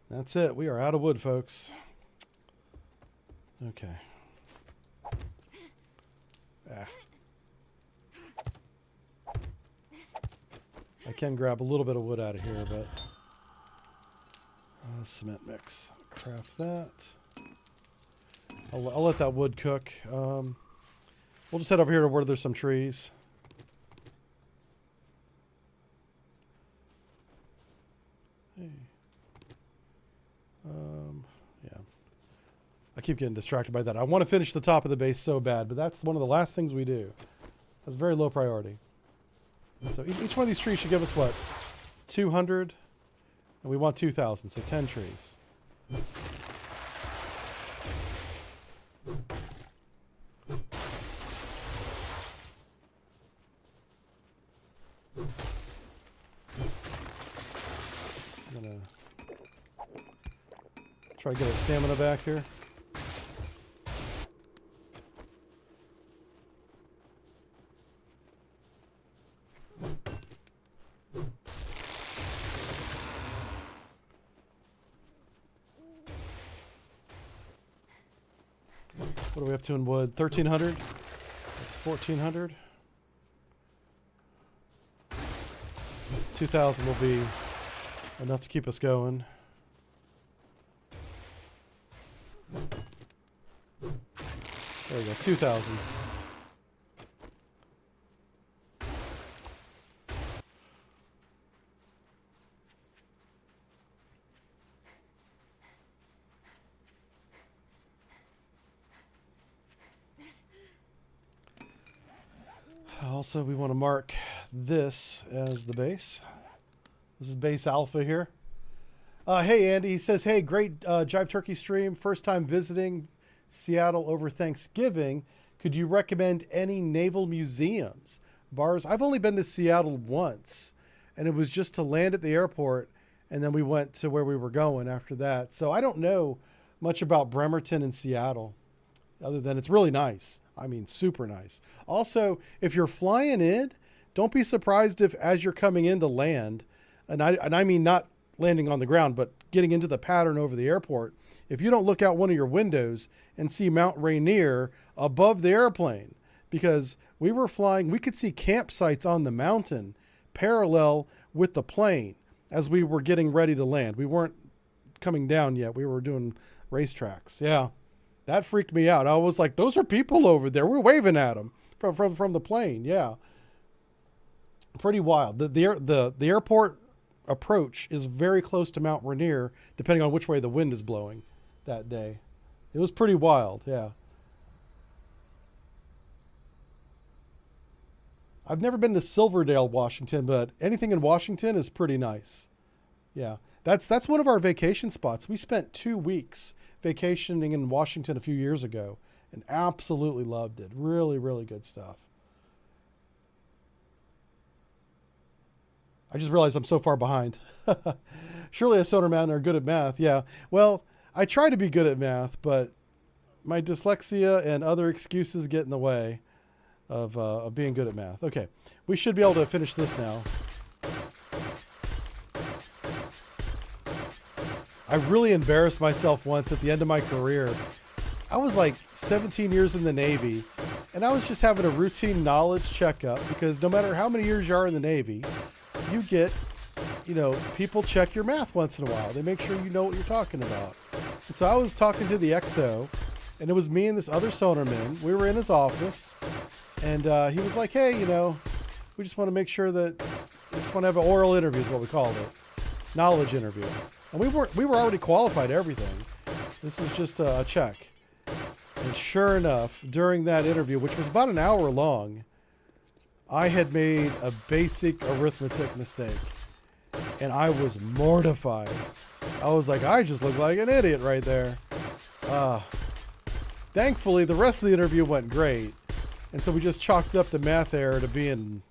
That's it. We are out of wood, folks. Okay. I can grab a little bit of wood out of here, but cement mix. Craft that. I'll let that wood cook. We'll just head over here to where there's some trees. Hey. Yeah. I keep getting distracted by that. I want to finish the top of the base so bad, but that's one of the last things we do. That's very low priority. So each one of these trees should give us what? 200? And we want 2,000, so 10 trees. I'm gonna try to get our stamina back here. What are we up to in wood? 1,300? That's 1,400. 2,000 will be enough to keep us going. There we go, 2,000. Also, we want to mark this as the base. This is base alpha here. Hey, Andy. He says, hey, great Jive Turkey stream. First time visiting Seattle over Thanksgiving. Could you recommend any naval museums? Bars? I've only been to Seattle once, and it was just to land at the airport, and then we went to where we were going after that. So I don't know much about Bremerton and Seattle, other than it's really nice. I mean, super nice. Also, if you're flying in, don't be surprised if as you're coming in to land, and I mean not landing on the ground, but getting into the pattern over the airport, if you don't look out one of your windows and see Mount Rainier above the airplane, because we were flying, we could see campsites on the mountain parallel with the plane as we were getting ready to land. We weren't coming down yet. We were doing racetracks. Yeah. That freaked me out. I was like, those are people over there. We're waving at them from the plane. Yeah. Pretty wild. The airport approach is very close to Mount Rainier, depending on which way the wind is blowing that day. It was pretty wild. Yeah. I've never been to Silverdale, Washington, but anything in Washington is pretty nice. Yeah, that's one of our vacation spots. We spent 2 weeks vacationing in Washington a few years ago and absolutely loved it. Really, really good stuff. I just realized I'm so far behind. Surely a sonar man are good at math. Yeah, well, I try to be good at math, but my dyslexia and other excuses get in the way of being good at math. Okay, we should be able to finish this now. I really embarrassed myself once at the end of my career. I was like 17 years in the Navy, and I was just having a routine knowledge checkup because no matter how many years you are in the Navy, you get, you know, people check your math once in a while. They make sure you know what you're talking about. And so I was talking to the XO, and it was me and this other sonarman. We were in his office, and he was like, hey, you know, we just want to make sure that, we just want to have an oral interview is what we called it. Knowledge interview. And we were already qualified everything. This was just a check. And sure enough, during that interview, which was about an hour long, I had made a basic arithmetic mistake. And I was mortified. I was like, I just look like an idiot right there. Thankfully, the rest of the interview went great. And so we just chalked up the math error to being,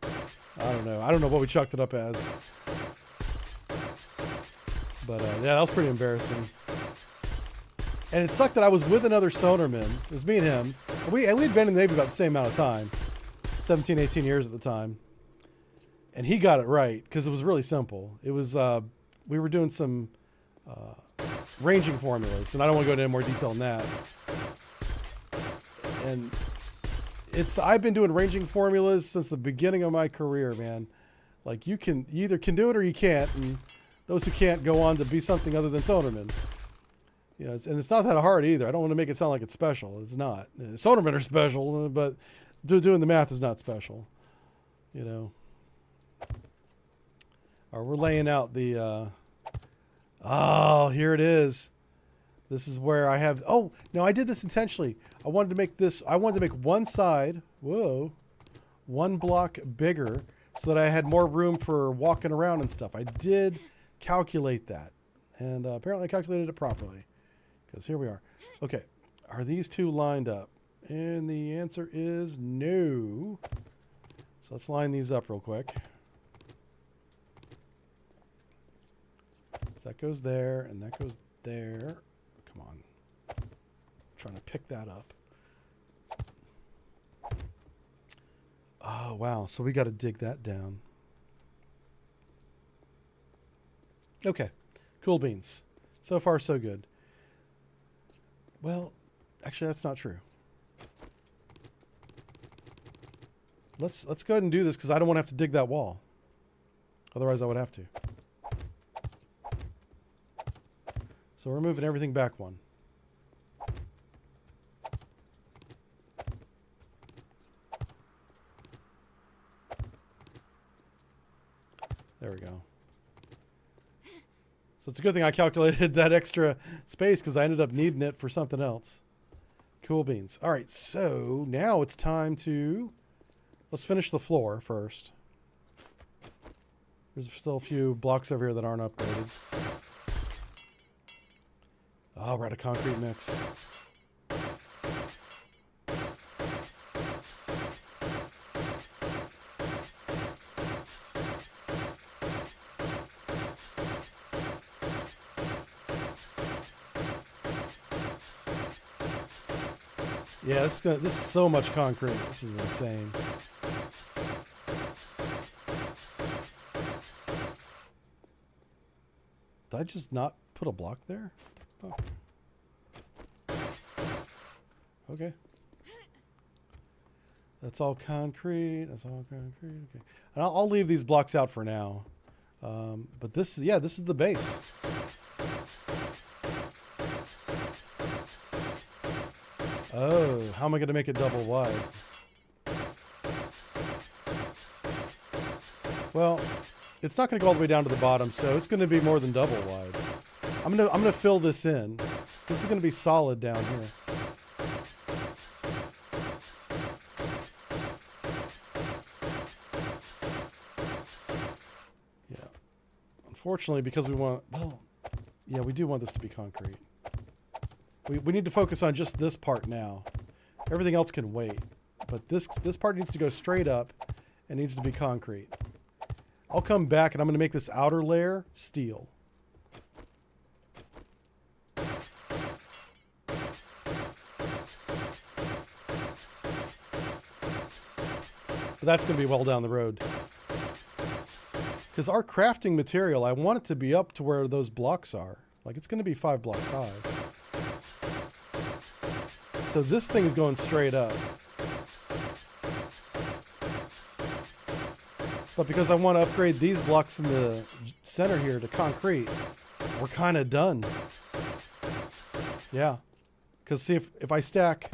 I don't know what we chalked it up as. But yeah, that was pretty embarrassing. And it sucked that I was with another sonarman. It was me and him. And we had been in the Navy about the same amount of time. 17, 18 years at the time. And he got it right because it was really simple. It was, we were doing some ranging formulas. And I don't want to go into any more detail on that. And I've been doing ranging formulas since the beginning of my career, man. Like you either can do it or you can't. And those who can't go on to be something other than sonarmen. You know, and it's not that hard either. I don't want to make it sound like it's special. It's not. Sonarmen are special, but doing the math is not special. You know. All right, we're laying out the. Oh, here it is. This is where I have. Oh no, I did this intentionally. I wanted to make this. I wanted to make one side. Whoa, one block bigger so that I had more room for walking around and stuff. I did calculate that, and apparently I calculated it properly because here we are. Okay, are these two lined up? And the answer is no. So let's line these up real quick. So that goes there and that goes there. Come on, I'm trying to pick that up. Oh wow, so we got to dig that down. Okay, cool beans. So far, so good. Well, actually, that's not true. Let's go ahead and do this because I don't want to have to dig that wall. Otherwise, I would have to. So we're moving everything back one. There we go. So it's a good thing I calculated that extra space because I ended up needing it for something else. Cool beans. All right, so now it's time to... Let's finish the floor first. There's still a few blocks over here that aren't upgraded. Oh, we're at a concrete mix. Yeah, this is so much concrete. This is insane. Did I just not put a block there? What the fuck? Okay. That's all concrete. That's all concrete. Okay. And I'll leave these blocks out for now. But this is the base. Oh, how am I going to make it double wide? Well, it's not going to go all the way down to the bottom, so it's going to be more than double wide. I'm going to fill this in. This is going to be solid down here. Unfortunately, because we want... Well, yeah, we do want this to be concrete. We need to focus on just this part now. Everything else can wait. But this part needs to go straight up and needs to be concrete. I'll come back and I'm going to make this outer layer steel. But that's going to be well down the road. Because our crafting material, I want it to be up to where those blocks are. Like, it's going to be 5 blocks high. So this thing is going straight up. But because I want to upgrade these blocks in the center here to concrete, we're kind of done. Yeah. Because see, if I stack,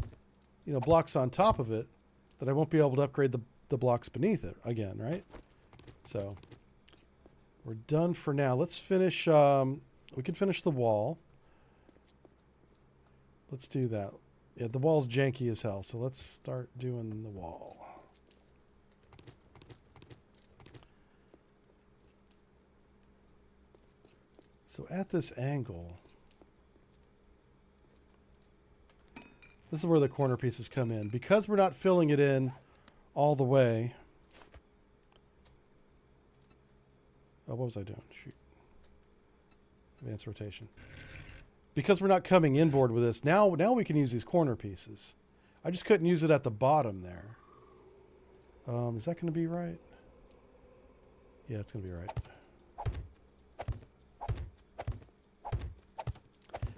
you know, blocks on top of it, then I won't be able to upgrade the blocks beneath it again, right? So we're done for now. Let's finish, we can finish the wall. Let's do that. Yeah, the wall's janky as hell, so let's start doing the wall. So at this angle, this is where the corner pieces come in. Because we're not filling it in all the way. Oh, what was I doing? Shoot. Advanced rotation. Because we're not coming inboard with this, now we can use these corner pieces. I just couldn't use it at the bottom there. Is that going to be right? Yeah, it's going to be right.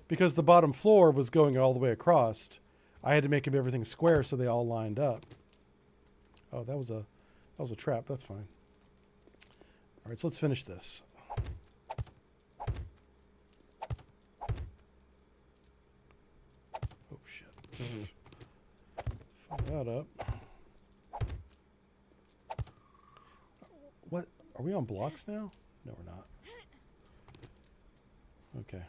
Because the bottom floor was going all the way across, I had to make everything square so they all lined up. Oh, that was a trap. That's fine. All right, so let's finish this. Oh shit! Fill that up. What? Are we on blocks now? No, we're not. Okay.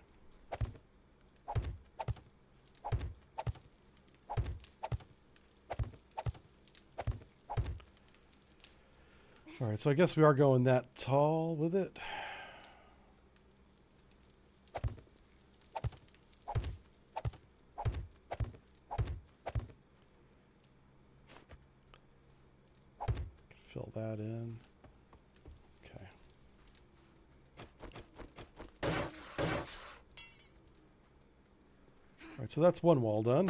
All right, so I guess we are going that tall with it. Fill that in. Okay. All right, so that's one wall done.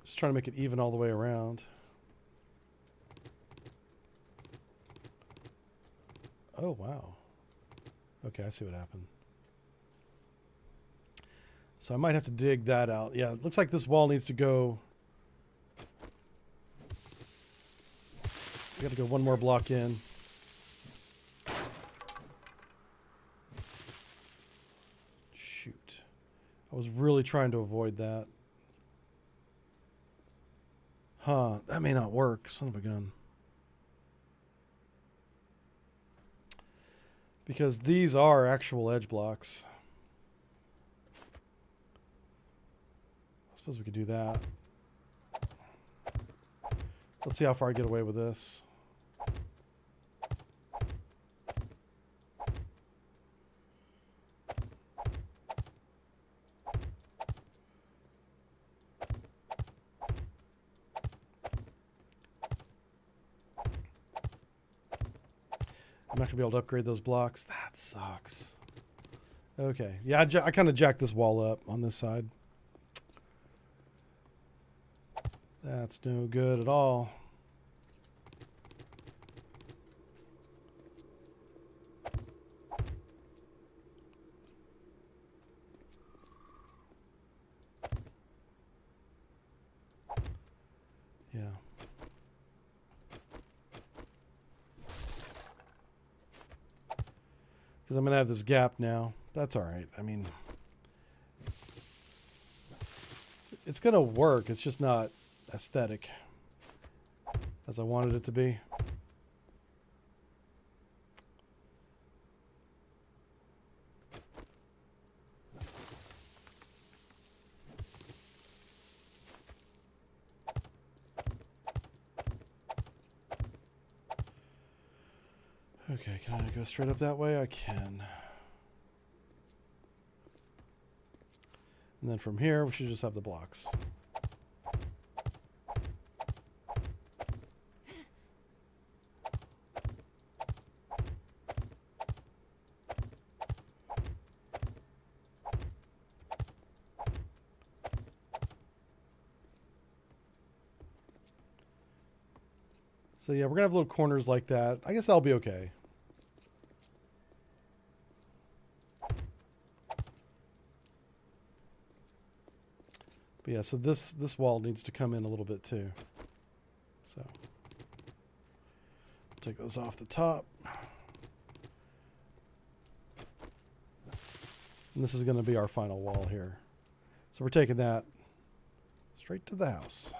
Just trying to make it even all the way around. Oh, wow. Okay, I see what happened. So I might have to dig that out. Yeah, it looks like this wall needs to go... We got to go one more block in. Shoot. I was really trying to avoid that. Huh, that may not work. Son of a gun. Because these are actual edge blocks. I suppose we could do that. Let's see how far I get away with this. I'm not going to be able to upgrade those blocks. That sucks. Okay. Yeah, I kind of jacked this wall up on this side. That's no good at all. Yeah. Because I'm going to have this gap now. That's all right. I mean, it's going to work. It's just not aesthetic as I wanted it to be. Okay, can I go straight up that way? I can. And then from here, we should just have the blocks. So yeah, we're gonna have little corners like that. I guess that'll be okay. But yeah, so this wall needs to come in a little bit too. So take those off the top. And this is gonna be our final wall here. So we're taking that straight to the house.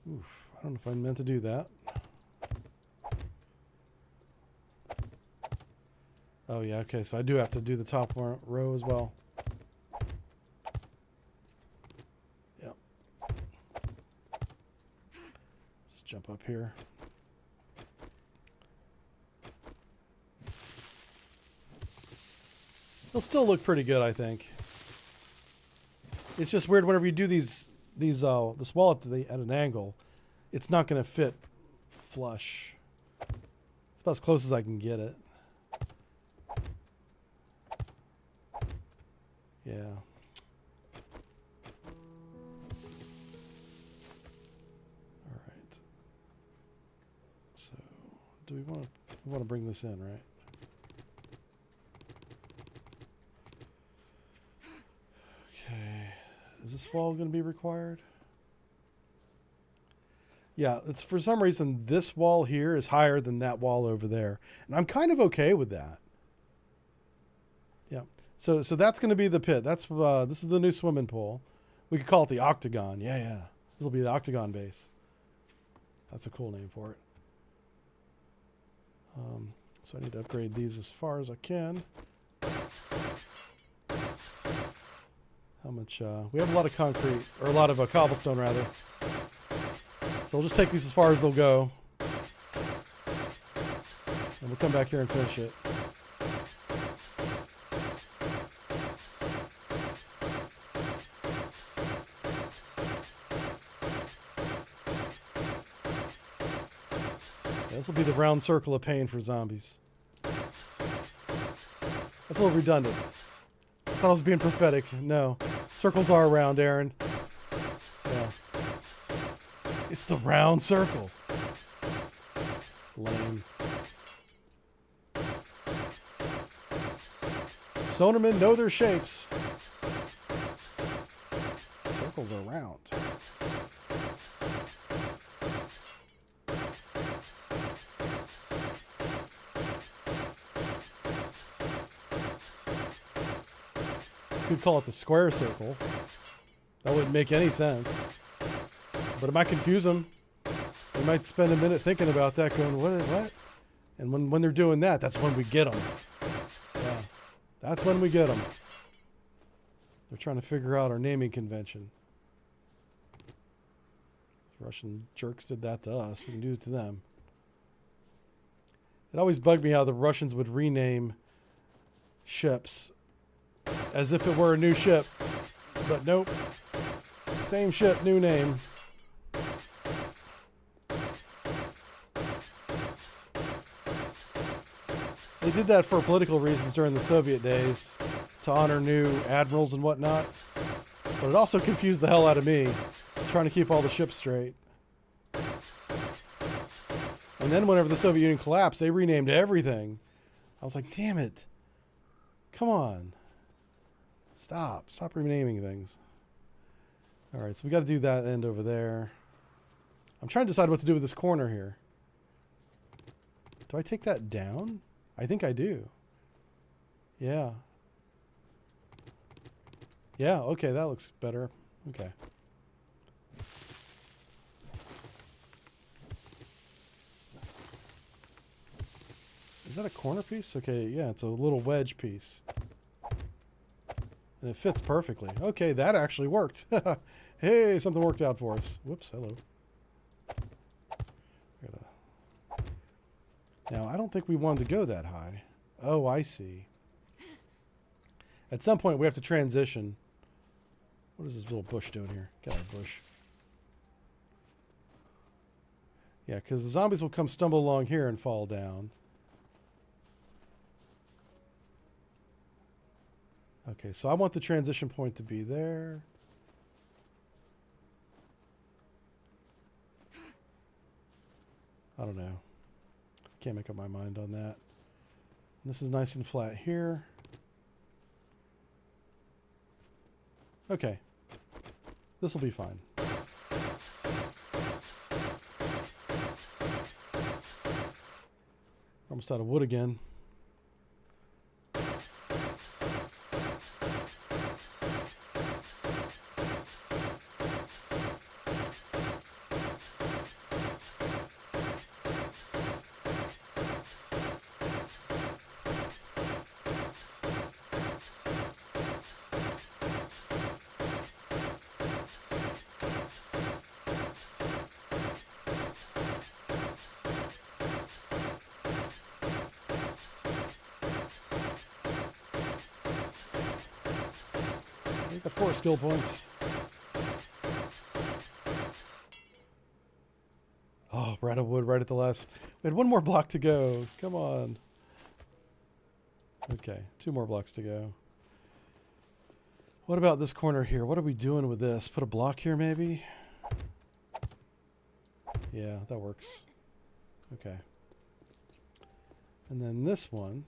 Oof, I don't know if I meant to do that. Oh yeah, okay, so I do have to do the top row as well. Yep. Just jump up here. It'll still look pretty good, I think. It's just weird whenever you do this wall at an angle, it's not going to fit flush. It's about as close as I can get it. Yeah. All right. So, do we want to bring this in, right? Okay. Is this wall going to be required? Yeah, it's for some reason this wall here is higher than that wall over there. And I'm kind of okay with that. Yeah. So that's going to be the pit. That's this is the new swimming pool. We could call it the Octagon. Yeah, yeah. This will be the Octagon base. That's a cool name for it. So I need to upgrade these as far as I can. How much? We have a lot of concrete, or a lot of cobblestone rather. So we'll just take these as far as they'll go. And we'll come back here and finish it. This will be the round circle of pain for zombies. That's a little redundant. I thought I was being prophetic. No. Circles are round, Aaron. Yeah. It's the round circle. Lame. Sonormen know their shapes. Circles are round. Could call it the square circle. That wouldn't make any sense. But it might confuse them. They might spend a minute thinking about that, going, what? And when they're doing that, that's when we get them. Yeah, that's when we get them. They're trying to figure out our naming convention. Russian jerks did that to us. We can do it to them. It always bugged me how the Russians would rename ships as if it were a new ship. But nope. Same ship, new name. They did that for political reasons during the Soviet days, to honor new admirals and whatnot. But it also confused the hell out of me, trying to keep all the ships straight. And then whenever the Soviet Union collapsed, they renamed everything. I was like, damn it. Come on. Stop renaming things. All right, so we got to do that end over there. I'm trying to decide what to do with this corner here. Do I take that down? I think I do. Yeah. Yeah, okay, that looks better. Okay. Is that a corner piece? Okay, yeah, it's a little wedge piece. And it fits perfectly. Okay, that actually worked. Hey, something worked out for us. Whoops, hello. Now, I don't think we wanted to go that high. Oh, I see. At some point, we have to transition. What is this little bush doing here? Get out of the bush. Yeah, because the zombies will come stumble along here and fall down. Okay, so I want the transition point to be there. I don't know. Can't make up my mind on that. This is nice and flat here. Okay. This will be fine. Almost out of wood again. I got 4 skill points. Oh, we're out of wood right at the last. We had 1 more block to go. Come on. Okay, 2 more blocks to go. What about this corner here? What are we doing with this? Put a block here, maybe? Yeah, that works. Okay. And then this one.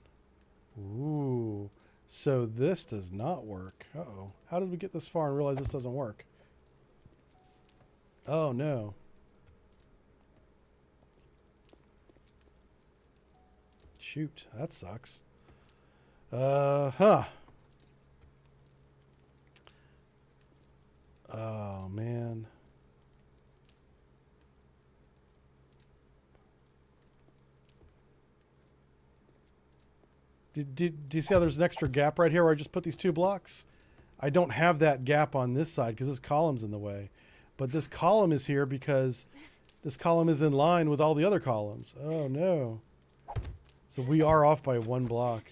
Ooh. So this does not work. Uh-oh. How did we get this far and realize this doesn't work? Oh, no. Shoot, that sucks. Huh. Oh, man. Do you see how there's an extra gap right here where I just put these 2 blocks? I don't have that gap on this side because this column's in the way. But this column is here because this column is in line with all the other columns. Oh, no. So we are off by 1 block.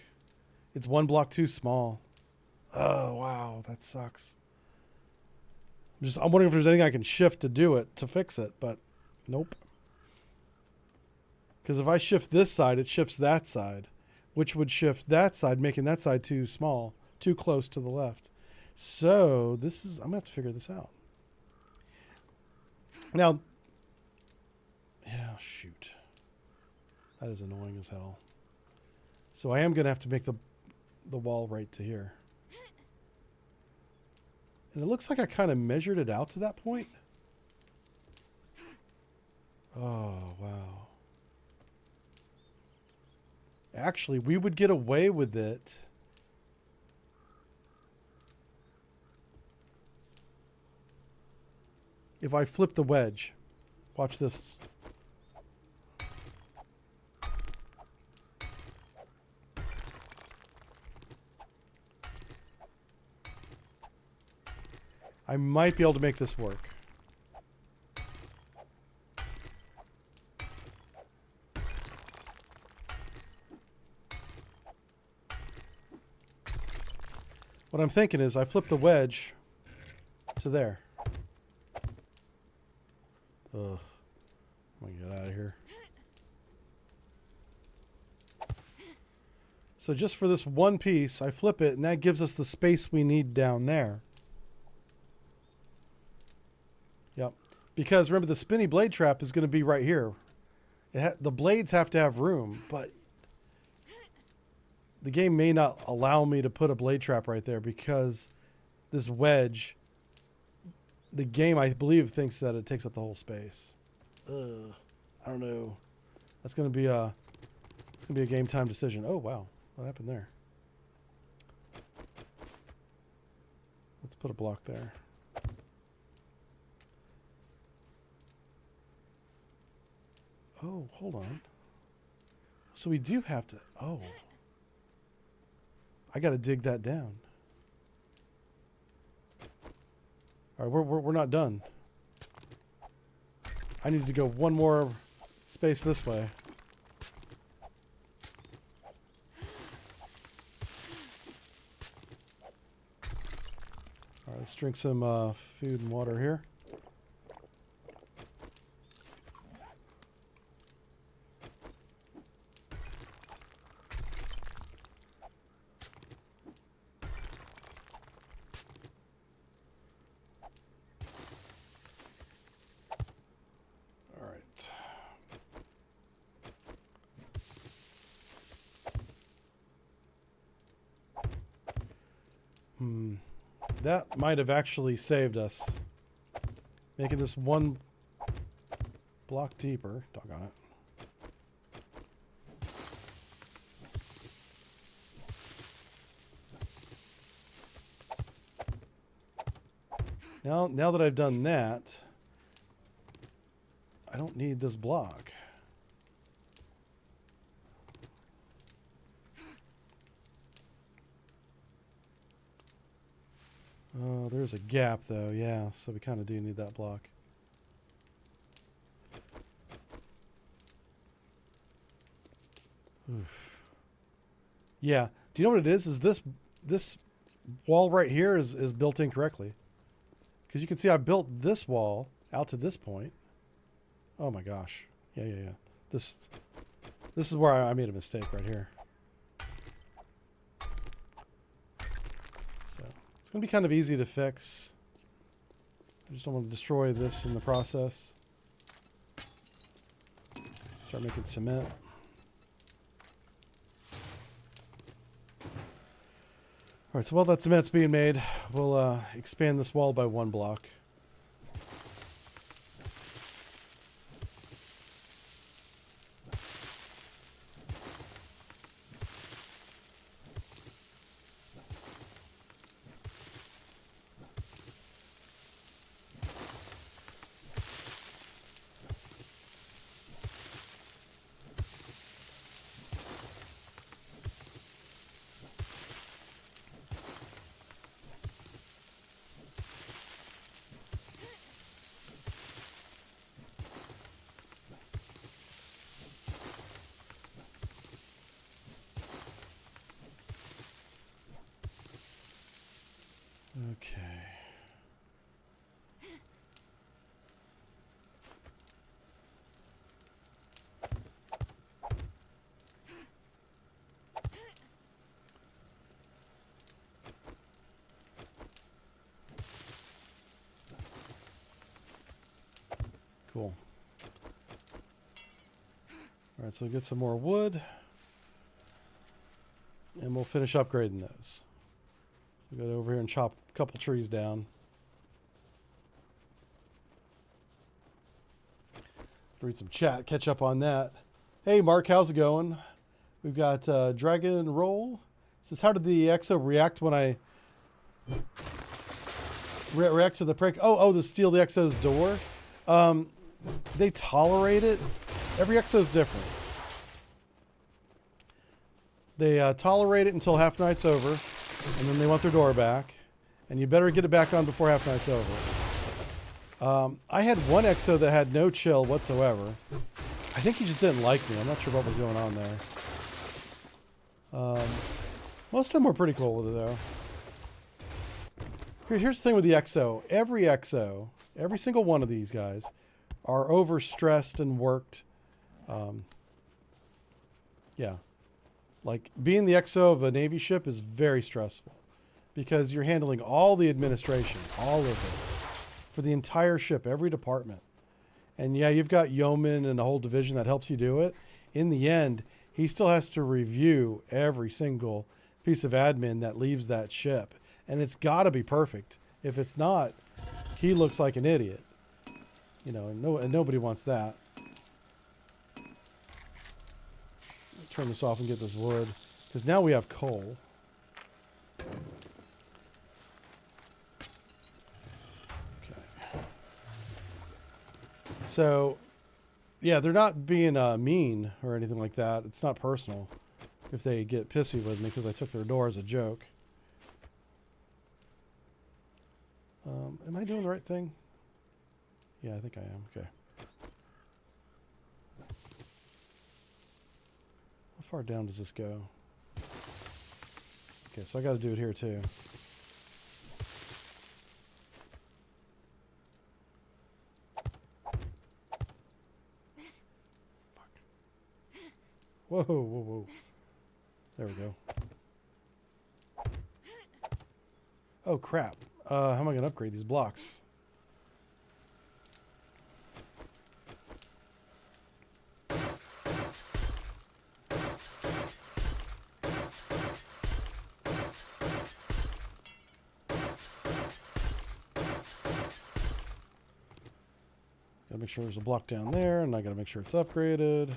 It's 1 block too small. Oh, wow. That sucks. I'm wondering if there's anything I can shift to do it, to fix it, but nope. Because if I shift this side, it shifts that side, which would shift that side, making that side too small, too close to the left. So I'm going to have to figure this out. Now, yeah, shoot. That is annoying as hell. So I am going to have to make the wall right to here. And it looks like I kind of measured it out to that point. Oh, wow. Actually, we would get away with it if I flip the wedge. Watch this. I might be able to make this work. What I'm thinking is I flip the wedge to there. Ugh. I'm gonna get out of here. So just for this one piece, I flip it, and that gives us the space we need down there. Yep. Because remember, the spinny blade trap is going to be right here. The blades have to have room, but the game may not allow me to put a blade trap right there because this wedge, the game, I believe, thinks that it takes up the whole space. I don't know. That's going to be a game time decision. Oh, wow. What happened there? Let's put a block there. Oh, hold on. So we do have to... Oh. I got to dig that down. All right, we're not done. I need to go one more space this way. All right, let's drink some food and water here. All right. That might have actually saved us. Making this one block deeper. Doggone it. Now that I've done that, I don't need this block. Oh, there's a gap though, yeah, so we kind of do need that block. Oof. Yeah, do you know what it is? Is this wall right here is built incorrectly. Because you can see I built this wall out to this point. Oh my gosh. Yeah. This is where I made a mistake right here. So it's going to be kind of easy to fix. I just don't want to destroy this in the process. Start making cement. All right, so while that cement's being made, we'll expand this wall by one block. Okay. Cool. All right, so we'll get some more wood, and we'll finish upgrading those. So we'll go over here and chop a couple trees down. Read some chat, catch up on that. Hey Mark, how's it going? We've got Dragon Roll. It says, how did the Exo react when I react to the prank? Oh, the steal the Exo's door. They tolerate it. Every Exo's different. They tolerate it until half night's over, and then they want their door back. And you better get it back on before half night's over. I had one Exo that had no chill whatsoever. I think he just didn't like me. I'm not sure what was going on there. Most of them were pretty cool with it though. Here's the thing with the Exo. Every single one of these guys are overstressed and worked. Yeah. Like being the Exo of a Navy ship is very stressful because you're handling all the administration, all of it, for the entire ship, every department. And yeah, you've got Yeoman and a whole division that helps you do it. In the end, he still has to review every single piece of admin that leaves that ship. And it's got to be perfect. If it's not, he looks like an idiot. You know, and nobody wants that. Turn this off and get this wood, because now we have coal. Okay. So, Yeah, they're not being mean or anything like that. It's not personal if they get pissy with me because I took their door as a joke. Am I doing the right thing? Yeah, I think I am. Okay. How far down does this go? Okay, so I got to do it here too. Fuck. Whoa, whoa, whoa. There we go. Oh, crap. How am I going to upgrade these blocks? Gotta make sure there's a block down there, and I gotta make sure it's upgraded.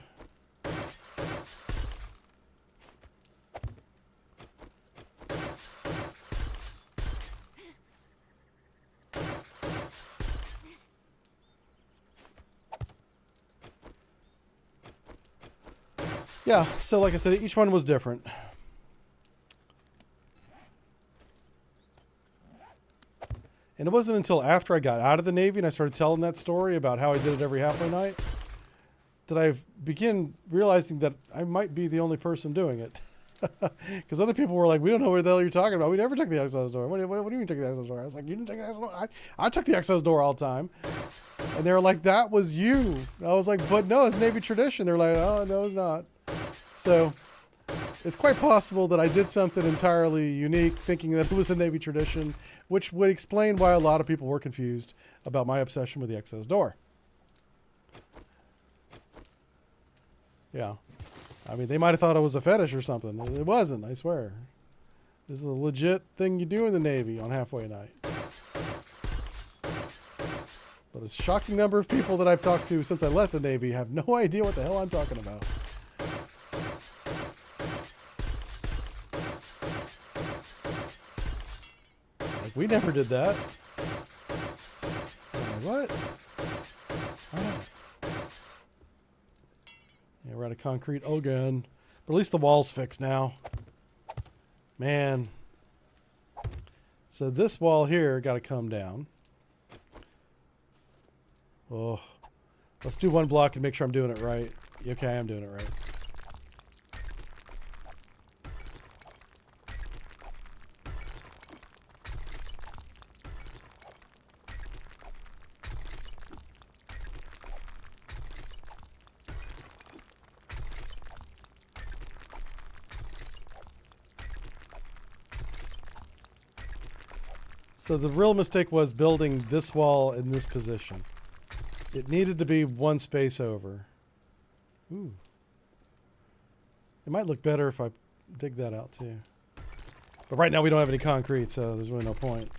Yeah, so like I said, each one was different. And it wasn't until after I got out of the Navy and I started telling that story about how I did it every halfway night that I began realizing that I might be the only person doing it. Because other people were like, we don't know what the hell you're talking about. We never took the access door. What do you mean take the access door? I was like, you didn't take the access door? I took the access door all the time. And they were like, that was you. And I was like, but no, it's Navy tradition. They're like, oh, no, it's not. So it's quite possible that I did something entirely unique thinking that it was a Navy tradition, which would explain why a lot of people were confused about my obsession with the access door. Yeah. I mean, they might have thought it was a fetish or something. It wasn't, I swear. This is a legit thing you do in the Navy on halfway night. But a shocking number of people that I've talked to since I left the Navy have no idea what the hell I'm talking about. Like, we never did that. What? Oh. Yeah, we're out of concrete again. But at least the wall's fixed now. Man. So this wall here got to come down. Oh. Let's do one block and make sure I'm doing it right. Okay, I am doing it right. So the real mistake was building this wall in this position. It needed to be one space over. Ooh. It might look better if I dig that out too. But right now we don't have any concrete, so there's really no point.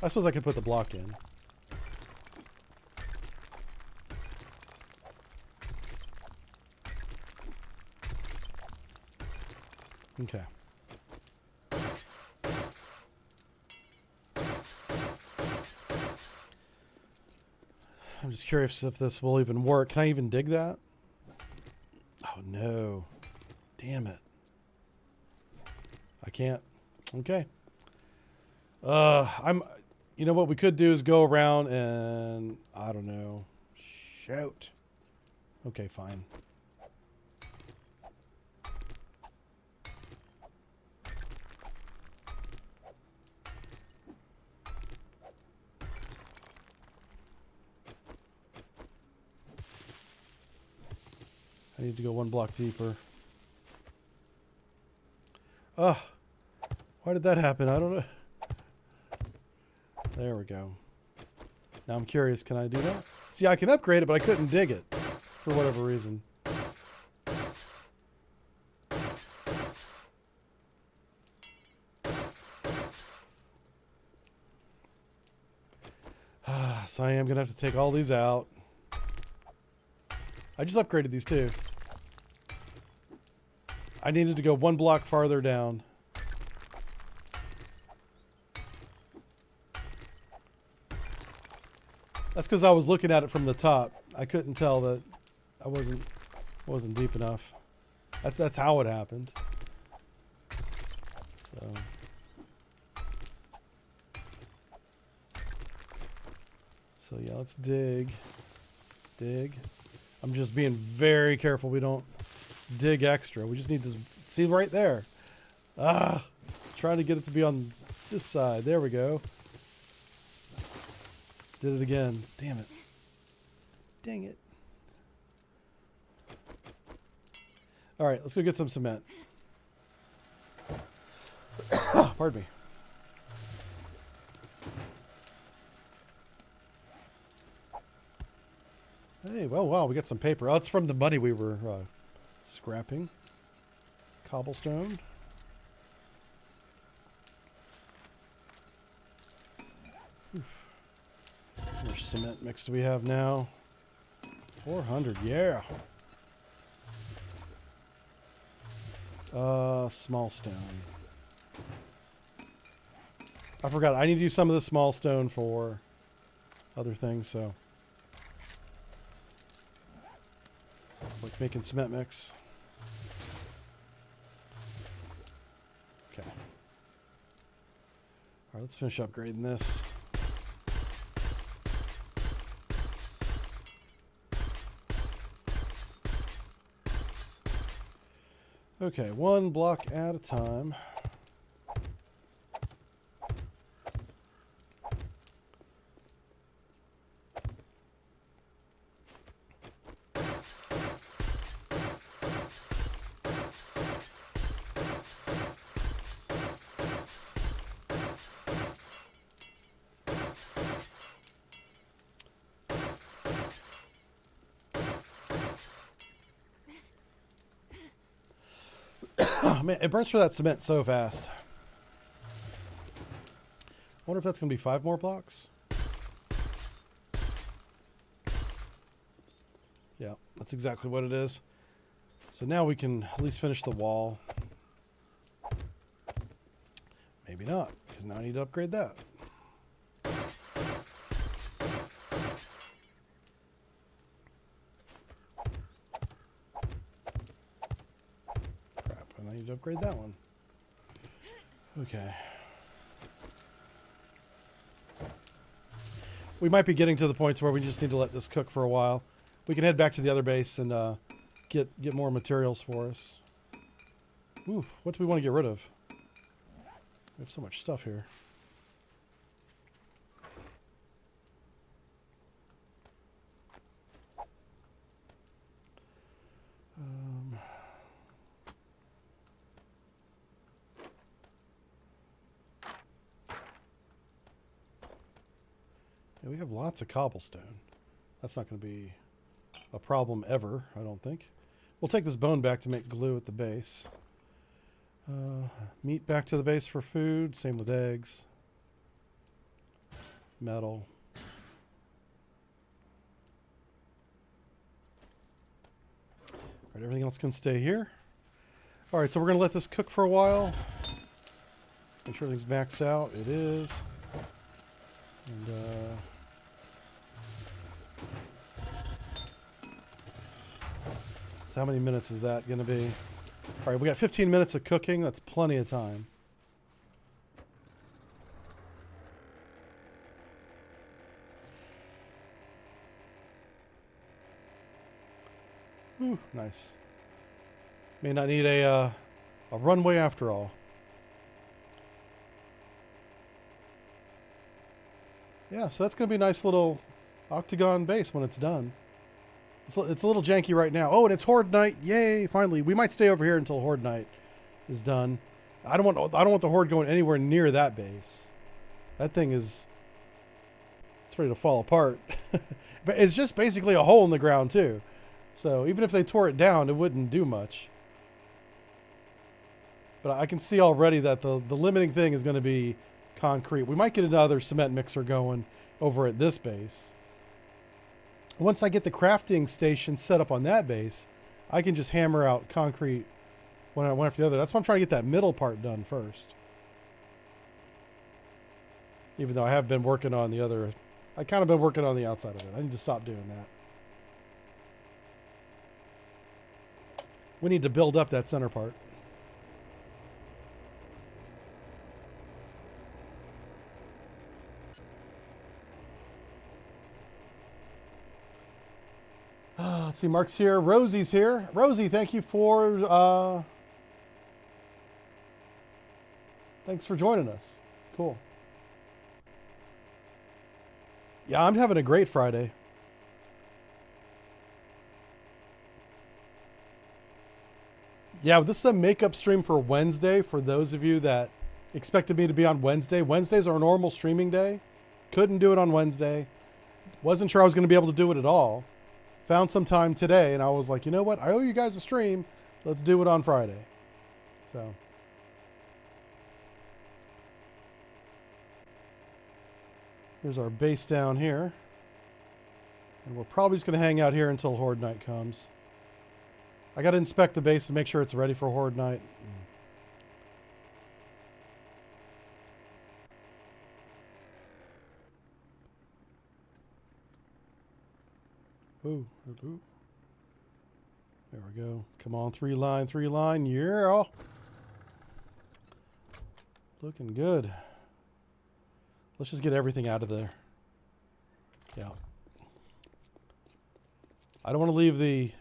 I suppose I could put the block in. Okay. I'm just curious if this will even work. Can I even dig that? Oh no. Damn it. I can't. Okay. You know what we could do is go around and, I don't know, shout. Okay, fine. I need to go one block deeper. Ugh. Why did that happen? I don't know. There we go. Now I'm curious, can I do that? See, I can upgrade it, but I couldn't dig it for whatever reason. So I am going to have to take all these out. I just upgraded these two. I needed to go one block farther down. That's because I was looking at it from the top. I couldn't tell that I wasn't deep enough. That's how it happened. So yeah, let's dig. Dig. I'm just being very careful we don't dig extra. We just need to see right there. Trying to get it to be on this side. There we go. Did it again. Damn it. Dang it. All right, let's go get some cement. Pardon me. Hey, well, wow, we got some paper. Oh, it's from the money we were scrapping. Cobblestone. Oof. How much cement mix do we have now? 400, yeah. Small stone. I forgot. I need to use some of the small stone for other things, so. Like making cement mix. Okay. Alright, let's finish upgrading this. Okay, one block at a time. Man, it burns through that cement so fast. I wonder if that's going to be 5 more blocks. Yeah, that's exactly what it is. So now we can at least finish the wall. Maybe not, because now I need to upgrade that. I need to upgrade that one. Okay. We might be getting to the point where we just need to let this cook for a while. We can head back to the other base and get more materials for us. Ooh, what do we want to get rid of? We have so much stuff here. Yeah, we have lots of cobblestone. That's not going to be a problem ever, I don't think. We'll take this bone back to make glue at the base. Meat back to the base for food. Same with eggs. Metal. All right, everything else can stay here. All right, so we're going to let this cook for a while. Make sure everything's maxed out. It is. And, so how many minutes is that going to be? All right, we got 15 minutes of cooking. That's plenty of time. Ooh, nice. May not need a runway after all. Yeah, so that's going to be a nice little octagon base when it's done. It's a little janky right now. Oh, and it's Horde Night. Yay, finally. We might stay over here until Horde Night is done. I don't want the Horde going anywhere near that base. That thing it's ready to fall apart. But it's just basically a hole in the ground too. So even if they tore it down, it wouldn't do much. But I can see already that the limiting thing is going to be concrete. We might get another cement mixer going over at this base. Once I get the crafting station set up on that base, I can just hammer out concrete one after the other. That's why I'm trying to get that middle part done first. Even though I have been working on the other. I kind of been working on the outside of it. I need to stop doing that. We need to build up that center part. Let's see, Mark's here. Rosie's here. Rosie, thank you for thanks for joining us. Cool. Yeah, I'm having a great Friday. Yeah, this is a makeup stream for Wednesday for those of you that expected me to be on Wednesday. Wednesday's our normal streaming day. Couldn't do it on Wednesday. Wasn't sure I was going to be able to do it at all. Found some time today, and I was like, you know what? I owe you guys a stream. Let's do it on Friday. So. Here's our base down here. And we're probably just going to hang out here until Horde Night comes. I got to inspect the base to make sure it's ready for Horde Night. Ooh, ooh. There we go. Come on, 3 line, 3 line. Yeah. Looking good. Let's just get everything out of there. Yeah. I don't want to leave the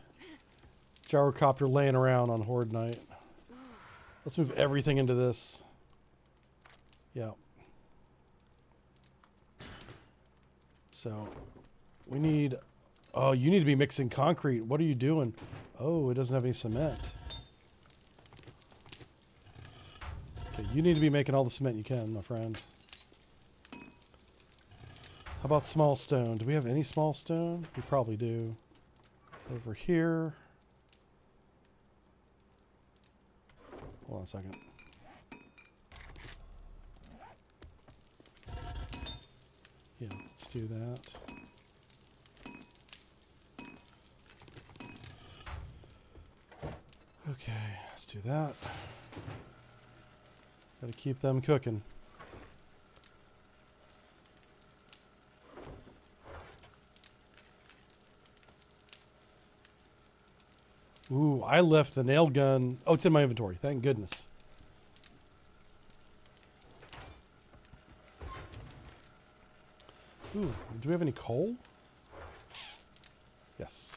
gyrocopter laying around on Horde Night. Let's move everything into this. Yeah. So, we need... Oh, you need to be mixing concrete. What are you doing? Oh, it doesn't have any cement. Okay, you need to be making all the cement you can, my friend. How about small stone? Do we have any small stone? We probably do. Over here. Hold on a second. Yeah, let's do that. Okay, let's do that. Gotta keep them cooking. Ooh, I left the nail gun. Oh, it's in my inventory. Thank goodness. Ooh, do we have any coal? Yes.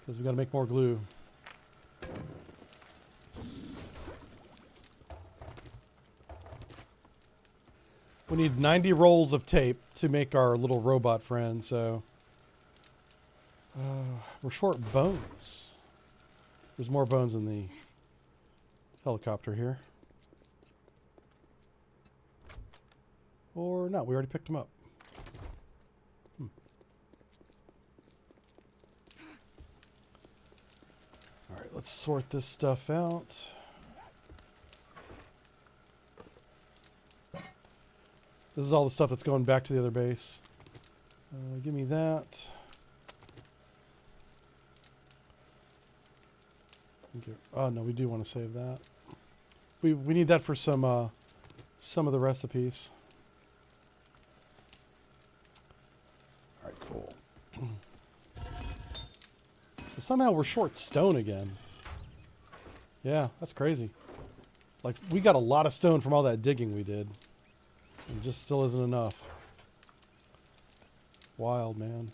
Because we got to make more glue. We need 90 rolls of tape to make our little robot friend, so... we're short bones. There's more bones in the helicopter here. Or not, we already picked them up. Alright, let's sort this stuff out. This is all the stuff that's going back to the other base. Give me that. Okay. Oh no, we do want to save that. We need that for some of the recipes. All right, cool. So somehow we're short stone again. Yeah, that's crazy. Like we got a lot of stone from all that digging we did. It just still isn't enough. Wild, man.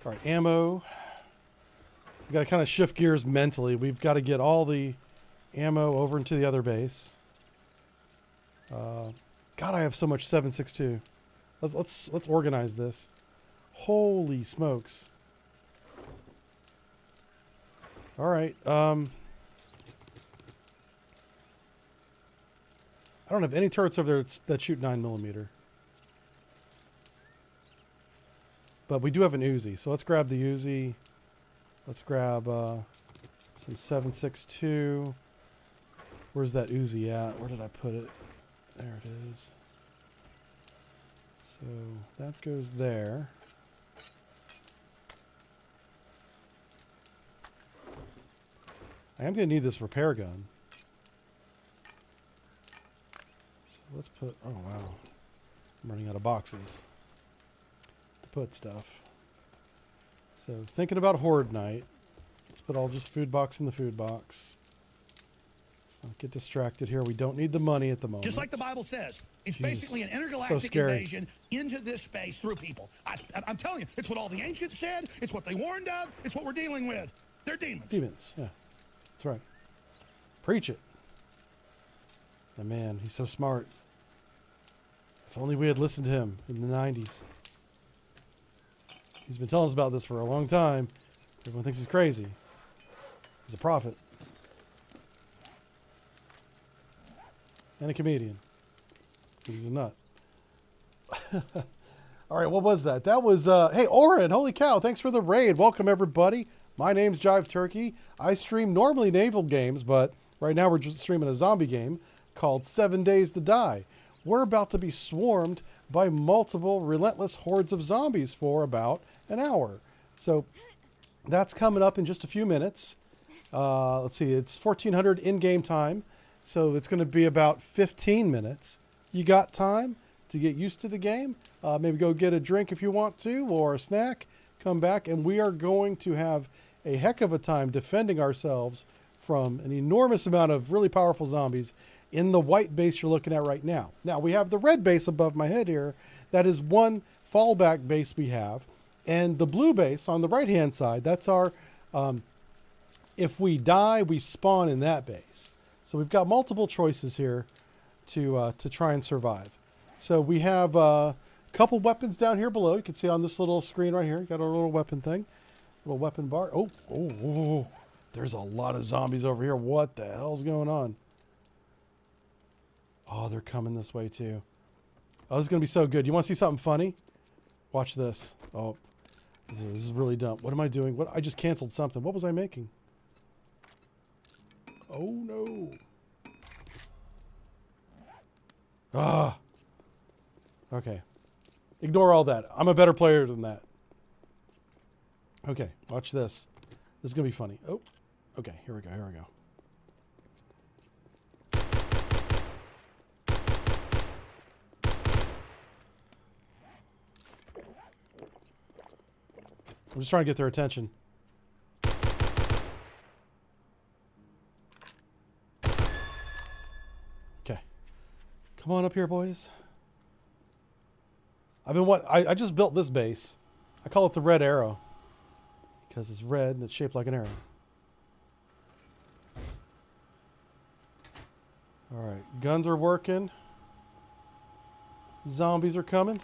All right, ammo. We've got to kind of shift gears mentally. We've got to get all the ammo over into the other base. God, I have so much 7.62. Let's organize this. Holy smokes! All right. I don't have any turrets over there that shoot 9mm. But we do have an Uzi, so let's grab the Uzi. Let's grab some 7.62. Where's that Uzi at? Where did I put it? There it is. So that goes there. I am going to need this repair gun. So let's put, oh wow. I'm running out of boxes to put stuff. So thinking about Horde Night. Let's put all just food box in the food box. Let's not get distracted here. We don't need the money at the moment. Just like the Bible says, it's Jesus, basically an so intergalactic scary. invasion into this space through people. I'm telling you, it's what all the ancients said. It's what they warned of. It's what we're dealing with. They're demons. Demons, yeah. That's right. Preach it. And man, he's so smart. If only we had listened to him in the 90s. He's been telling us about this for a long time. Everyone thinks he's crazy. He's a prophet. And a comedian. He's a nut. All right, what was that? That was, hey, Oren, holy cow, thanks for the raid. Welcome, everybody. My name's Jive Turkey. I stream normally naval games, but right now we're just streaming a zombie game called 7 Days to Die. We're about to be swarmed by multiple relentless hordes of zombies for about an hour. So that's coming up in just a few minutes. Let's see, it's 1400 in-game time. So it's going to be about 15 minutes. You got time to get used to the game. Maybe go get a drink if you want to, or a snack. Come back, and we are going to have a heck of a time defending ourselves from an enormous amount of really powerful zombies in the white base you're looking at right now. Now, we have the red base above my head here. That is one fallback base we have. And the blue base on the right-hand side, that's our, if we die, we spawn in that base. So we've got multiple choices here to try and survive. So we have a couple weapons down here below. You can see on this little screen right here. Got our little weapon thing, little weapon bar. Oh, there's a lot of zombies over here. What the hell's going on? Oh, they're coming this way too. Oh, this is going to be so good. You want to see something funny? Watch this. Oh, this is really dumb. What am I doing? I just canceled something. What was I making? Oh, no. Ah. Okay. Ignore all that. I'm a better player than that. Okay, watch this. This is going to be funny. Oh, okay. Here we go. I'm just trying to get their attention. Okay. Come on up here, boys. I just built this base. I call it the Red Arrow because it's red and it's shaped like an arrow. All right, guns are working. Zombies are coming.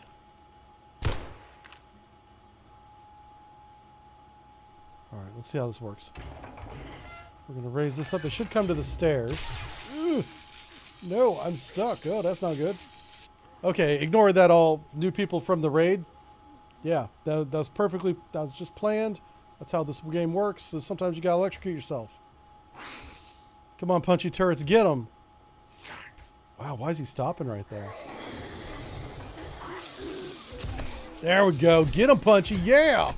All right, let's see how this works. We're going to raise this up. They should come to the stairs. Ugh. No, I'm stuck. Oh, that's not good. Okay, ignore that, all new people from the raid. Yeah, that was just planned. That's how this game works. So sometimes you got to electrocute yourself. Come on, punchy turrets, get them. Wow, why is he stopping right there? There we go. Get him, punchy. Yeah.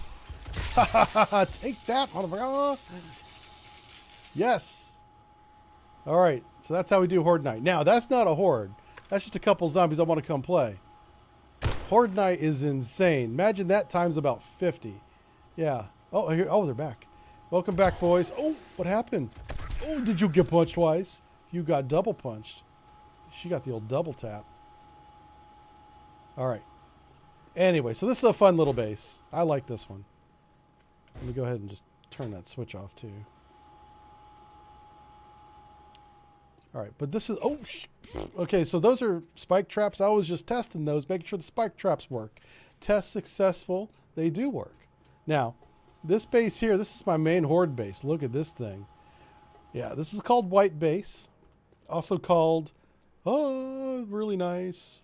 Take that, motherfucker. Yes. All right. So that's how we do Horde Night. Now, that's not a horde. That's just a couple zombies that want to come play. Horde Night is insane. Imagine that times about 50. Yeah. Oh, here. Oh, they're back. Welcome back, boys. Oh, what happened? Oh, did you get punched twice? You got double punched. She got the old double tap. All right. Anyway, so this is a fun little base. I like this one. Let me go ahead and just turn that switch off too. All right, but this is, okay, so those are spike traps. I was just testing those, making sure the spike traps work. Test successful, they do work. Now, this base here, this is my main horde base. Look at this thing. Yeah, this is called White Base. Also called, oh, really nice.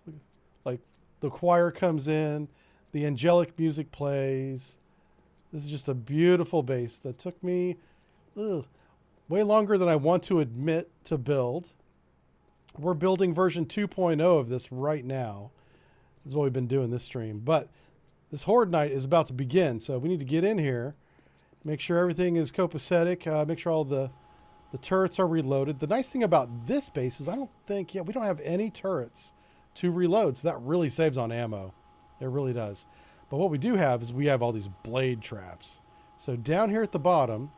Like the choir comes in, the angelic music plays. This is just a beautiful base that took me way longer than I want to admit to build. We're building version 2.0 of this right now. This is what we've been doing this stream. But this Horde Night is about to begin, so we need to get in here, make sure everything is copacetic, make sure all the turrets are reloaded. The nice thing about this base is we don't have any turrets to reload. So that really saves on ammo. It really does. But what we do have is we have all these blade traps. So down here at the bottom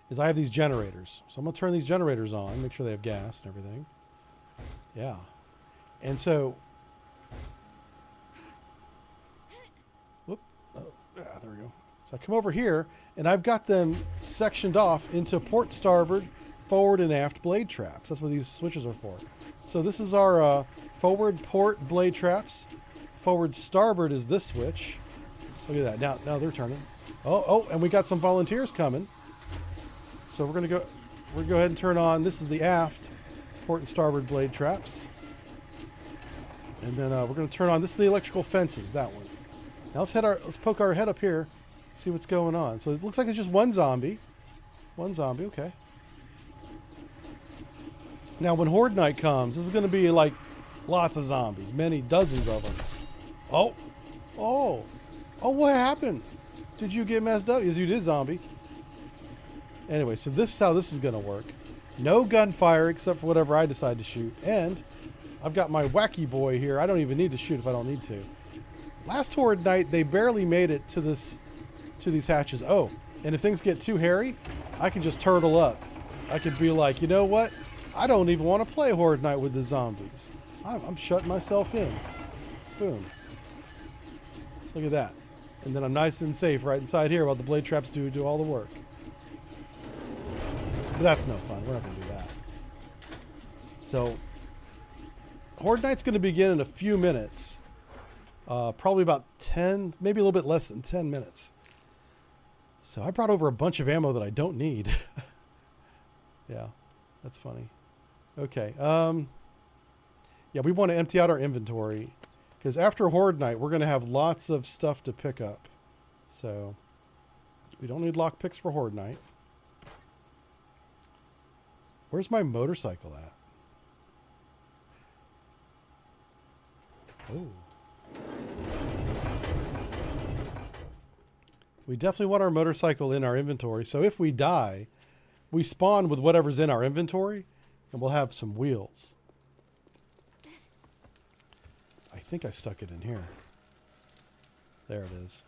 is I have these generators. So I'm going to turn these generators on, make sure they have gas and everything. Yeah. And so... Whoop. Oh, there we go. So I come over here, and I've got them sectioned off into port starboard, forward and aft blade traps. That's what these switches are for. So this is our forward port blade traps. Forward starboard is this switch. Look at that. Now they're turning. Oh, and we got some volunteers coming. So we're gonna go ahead and turn on. This is the aft port and starboard blade traps. And then we're gonna turn on. This is the electrical fences. That one. Now let's poke our head up here, see what's going on. So it looks like it's just one zombie. One zombie. Okay. Now when Horde Night comes, this is gonna be like lots of zombies, many dozens of them. Oh, what happened? Did you get messed up? Yes, you did, zombie. Anyway, so this is how this is going to work. No gunfire except for whatever I decide to shoot. And I've got my wacky boy here. I don't even need to shoot if I don't need to. Last Horde Night, they barely made it to these hatches. Oh, and if things get too hairy, I can just turtle up. I could be like, you know what? I don't even want to play Horde Night with the zombies. I'm shutting myself in. Boom. Look at that. And then I'm nice and safe right inside here while the blade traps do all the work. But that's no fun. We're not going to do that. So, Horde Night's going to begin in a few minutes. Probably about 10, maybe a little bit less than 10 minutes. So I brought over a bunch of ammo that I don't need. Yeah, that's funny. Okay. Yeah, we want to empty out our inventory. Because after Horde Night, we're going to have lots of stuff to pick up. So, we don't need lockpicks for Horde Night. Where's my motorcycle at? Oh. We definitely want our motorcycle in our inventory. So if we die, we spawn with whatever's in our inventory, and we'll have some wheels. I think I stuck it in here. There it is.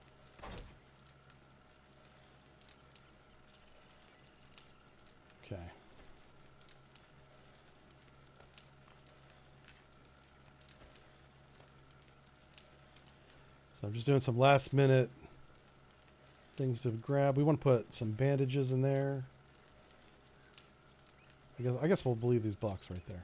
Okay. So I'm just doing some last minute things to grab. We want to put some bandages in there. I guess we'll leave these blocks right there.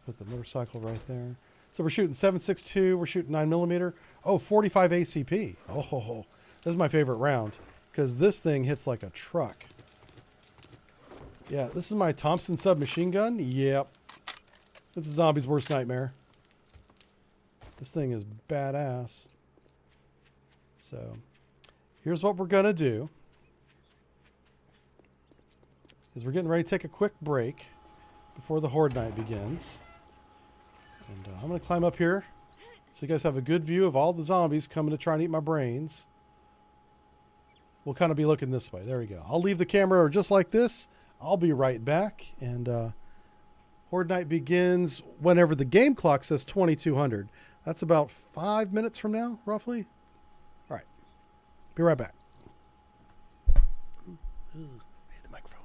Put the motorcycle right there. So we're shooting 7.62. We're shooting 9mm. Oh, 45 ACP. Oh, this is my favorite round because this thing hits like a truck. Yeah, this is my Thompson submachine gun. Yep. It's a zombie's worst nightmare. This thing is badass. So here's what we're going to do. Is we're getting ready to take a quick break before the Horde Night begins. And I'm going to climb up here so you guys have a good view of all the zombies coming to try and eat my brains. We'll kind of be looking this way. There we go. I'll leave the camera just like this. I'll be right back. And Horde Night begins whenever the game clock says 2200. That's about 5 minutes from now, roughly. All right. Be right back. Ooh, I hit the microphone.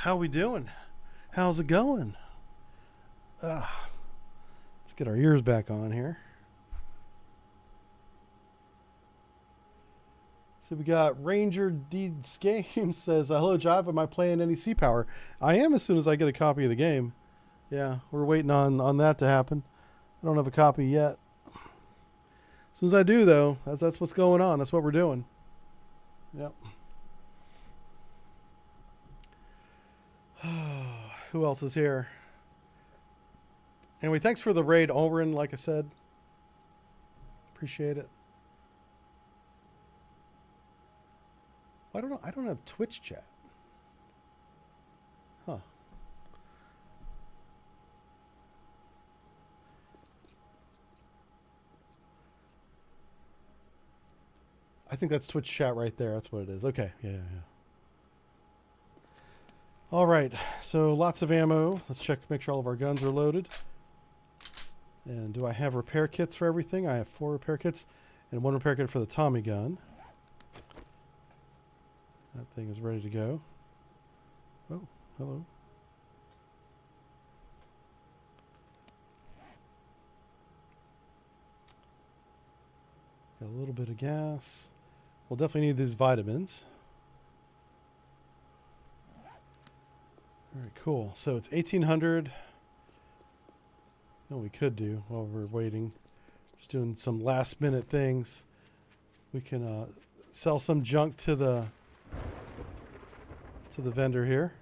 how we doing? How's it going? Let's get our ears back on here. So we got Ranger Deeds Games says, hello, Jive. Am I playing any Sea Power? I am as soon as I get a copy of the game. Yeah, we're waiting on that to happen. I don't have a copy yet. As soon as I do, though, that's what's going on. That's what we're doing. Yep. Who else is here? Anyway, thanks for the raid, Ulrin, like I said. Appreciate it. I don't have Twitch chat. Huh. I think that's Twitch chat right there. That's what it is. Okay. Yeah. All right. So lots of ammo. Let's check, make sure all of our guns are loaded. And do I have repair kits for everything? I have 4 repair kits and 1 repair kit for the Tommy gun. That thing is ready to go. Oh, hello. Got a little bit of gas. We'll definitely need these vitamins. All right, cool. So it's 1800. What we could do while we're waiting, just doing some last minute things. We can sell some junk to the vendor here.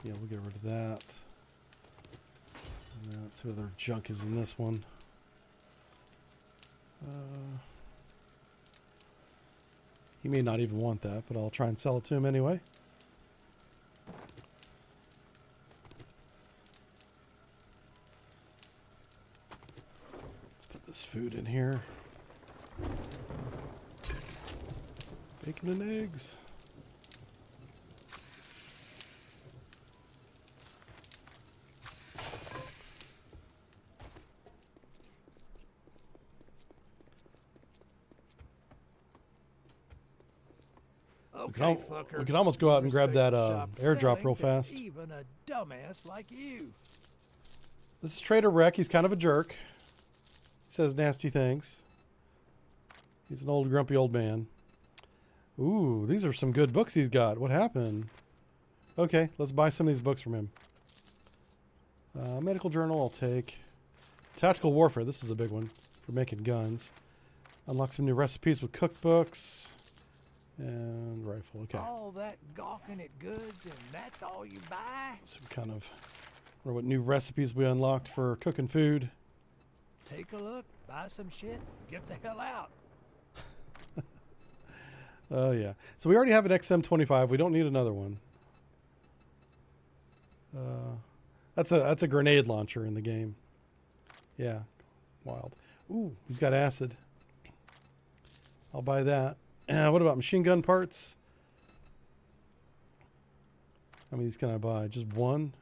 Yeah, we'll get rid of that. And let's see what other junk is in this one. He may not even want that, but I'll try and sell it to him anyway. Let's put this food in here. Bacon and eggs. Okay, fucker. We could almost go out and grab that Shop airdrop selling real to fast. Even a dumbass like you. This is Trader Rec. He's kind of a jerk. He says nasty things. He's an old grumpy old man. Ooh, these are some good books he's got. What happened? Okay, let's buy some of these books from him. Medical journal I'll take. Tactical warfare. This is a big one for making guns. Unlock some new recipes with cookbooks. And rifle, okay. All that gawking at goods and that's all you buy? Some kind of, or what new recipes we unlocked for cooking food. Take a look, buy some shit, get the hell out. Oh yeah. So we already have an XM25. We don't need another one. That's a grenade launcher in the game. Yeah. Wild. Ooh, he's got acid. I'll buy that. What about machine gun parts? How many of these can I buy? Just one?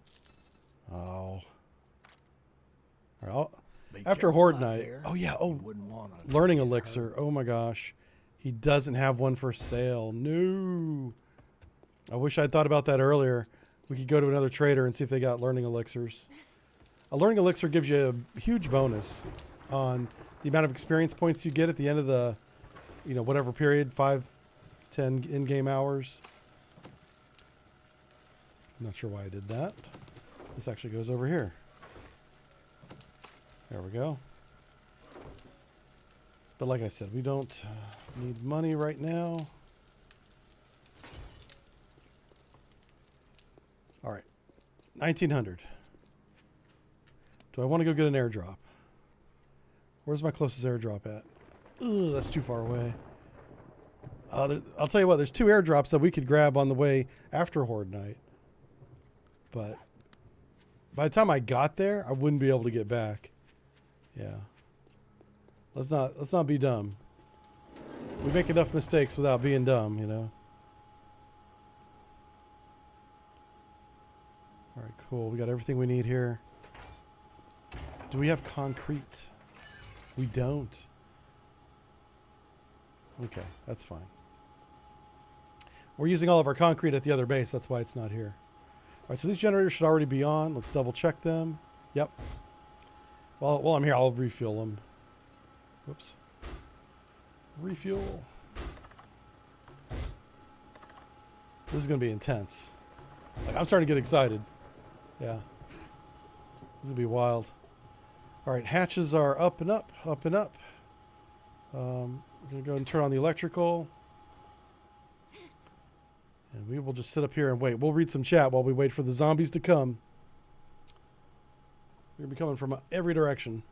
Oh. All right, after Horde Night. There. Oh, yeah. Oh, Wouldn't want to Learning Elixir. Oh, my gosh. He doesn't have one for sale. No. I wish I'd thought about that earlier. We could go to another trader and see if they got Learning Elixirs. A Learning Elixir gives you a huge bonus on the amount of experience points you get at the end of the, whatever period, 5, 10 in-game hours. I'm not sure why I did that. This actually goes over here. There we go. But like I said, we don't need money right now. All right, 1900. Do I want to go get an airdrop? Where's my closest airdrop at? Ugh, that's too far away. I'll tell you what, there's 2 airdrops that we could grab on the way after Horde Night. But by the time I got there, I wouldn't be able to get back. Yeah. Let's not be dumb. We make enough mistakes without being dumb, All right, cool. We got everything we need here. Do we have concrete? We don't. Okay, that's fine. We're using all of our concrete at the other base. That's why it's not here. All right, so these generators should already be on. Let's double check them. Yep. Well, while I'm here, I'll refuel them. Whoops. Refuel. This is going to be intense. Like, I'm starting to get excited. Yeah. This is going to be wild. All right, hatches are up and up, up and up. We're going to go and turn on the electrical. And we will just sit up here and wait. We'll read some chat while we wait for the zombies to come. They're going to be coming from every direction.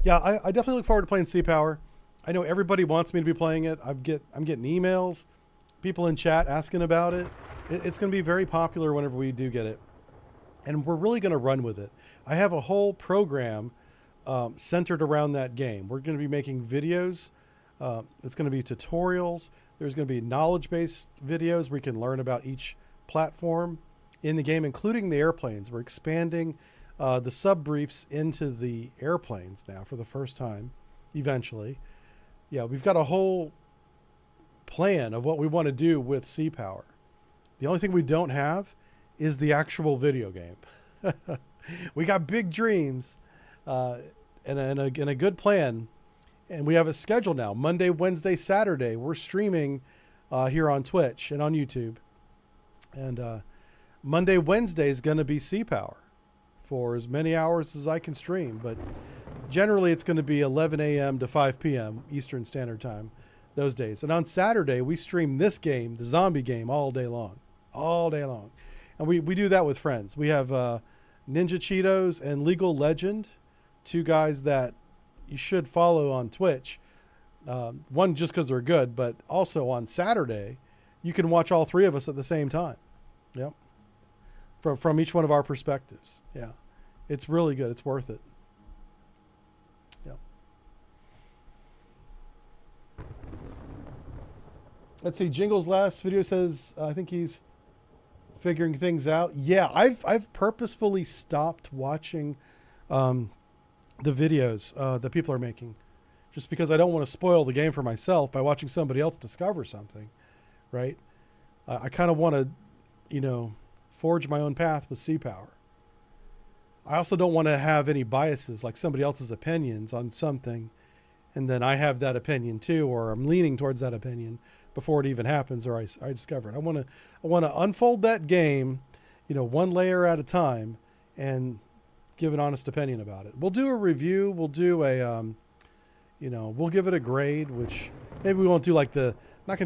Yeah, I definitely look forward to playing Sea Power. I know everybody wants me to be playing it. I'm getting emails, people in chat asking about it. It's going to be very popular whenever we do get it. And we're really going to run with it. I have a whole program centered around that game. We're going to be making videos. It's going to be tutorials. There's going to be knowledge-based videos where you can learn about each platform in the game, including the airplanes. We're expanding the sub-briefs into the airplanes now for the first time, eventually. Yeah, we've got a whole plan of what we want to do with Sea Power. The only thing we don't have is the actual video game. We got big dreams and a good plan. And we have a schedule now. Monday, Wednesday, Saturday. We're streaming here on Twitch and on YouTube. And Monday, Wednesday is going to be Sea Power for as many hours as I can stream. But generally, it's going to be 11 a.m. to 5 p.m. Eastern Standard Time those days. And on Saturday, we stream this game, the zombie game, all day long. All day long. And we do that with friends. We have Ninja Cheetos and Legal Legend, two guys that you should follow on Twitch. One, just because they're good, but also on Saturday, you can watch all three of us at the same time. Yep. From each one of our perspectives. Yeah. It's really good. It's worth it. Yep. Let's see. Jingle's last video says, I think he's figuring things out. Yeah, I've purposefully stopped watching the videos that people are making, just because I don't want to spoil the game for myself by watching somebody else discover something, right? I kind of want to, forge my own path with Sea Power. I also don't want to have any biases, like somebody else's opinions on something, and then I have that opinion too, or I'm leaning towards that opinion before it even happens, or I discover it. I want to unfold that game, one layer at a time, and give an honest opinion about it. We'll do a review. We'll do a, we'll give it a grade, which maybe we won't do not going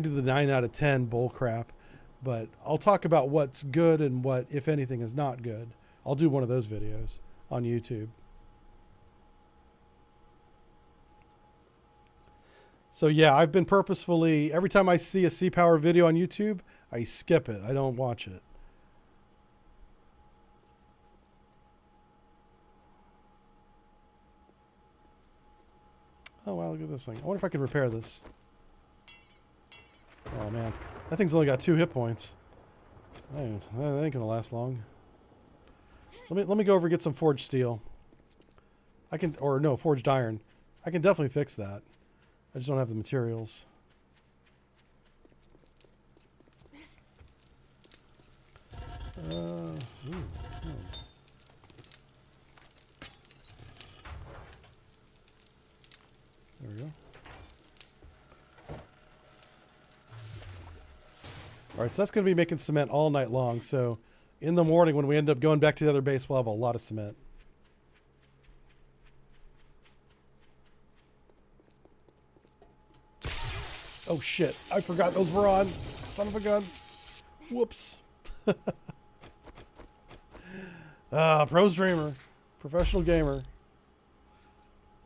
to do the 9 out of 10 bull crap, but I'll talk about what's good and what, if anything, is not good. I'll do one of those videos on YouTube. So yeah, I've been purposefully, every time I see a Sea Power video on YouTube, I skip it. I don't watch it. Oh wow, look at this thing. I wonder if I can repair this. Oh man, that thing's only got 2 hit points. That ain't gonna last long. Let me go over and get some forged steel. Forged iron. I can definitely fix that. I just don't have the materials. There we go. All right, so that's going to be making cement all night long. So in the morning when we end up going back to the other base, we'll have a lot of cement. Oh shit, I forgot those were on. Son of a gun. Whoops. Pro streamer. Professional gamer.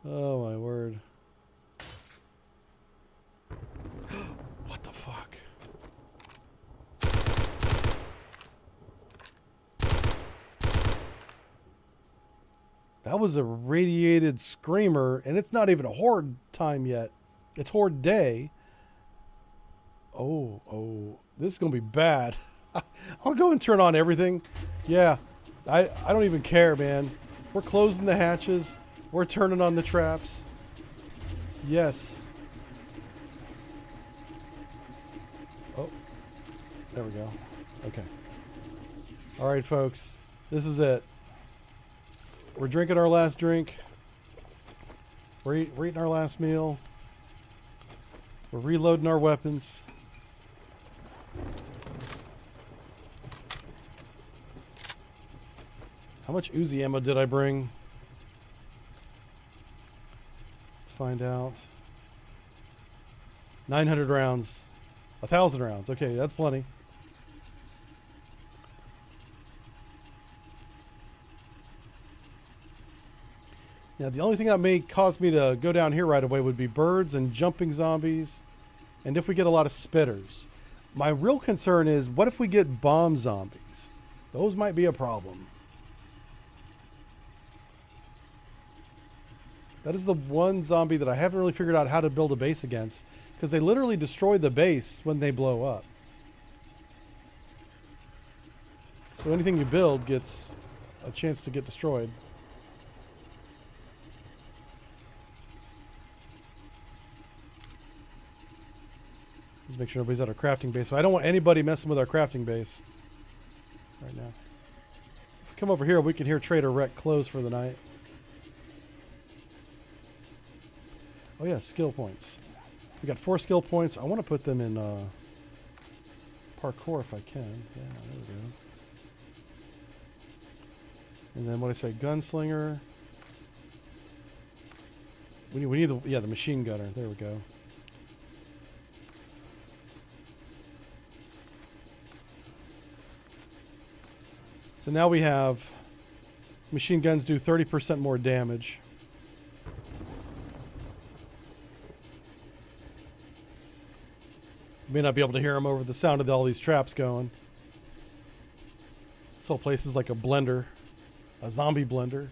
Oh my word. What the fuck? That was a radiated screamer, and it's not even a horde time yet. It's horde day. Oh, this is going to be bad. I'll go and turn on everything. Yeah, I don't even care, man. We're closing the hatches. We're turning on the traps. Yes. Oh, there we go. Okay. All right, folks. This is it. We're drinking our last drink. We're eating our last meal. We're reloading our weapons. How much Uzi ammo did I bring? Let's find out. 900 rounds. 1,000 rounds. Okay, that's plenty. Now, the only thing that may cause me to go down here right away would be birds and jumping zombies, and if we get a lot of spitters. My real concern is, what if we get bomb zombies? Those might be a problem. That is the one zombie that I haven't really figured out how to build a base against, because they literally destroy the base when they blow up. So anything you build gets a chance to get destroyed. Just make sure nobody's at our crafting base. So I don't want anybody messing with our crafting base right now. If we come over here, we can hear Trader Rec close for the night. Oh yeah, skill points. We got 4 skill points. I want to put them in parkour if I can. Yeah, there we go. And then what I say, gunslinger. We need the machine gunner. There we go. So now we have machine guns do 30% more damage. You may not be able to hear them over the sound of all these traps going. This whole place is like a blender, a zombie blender.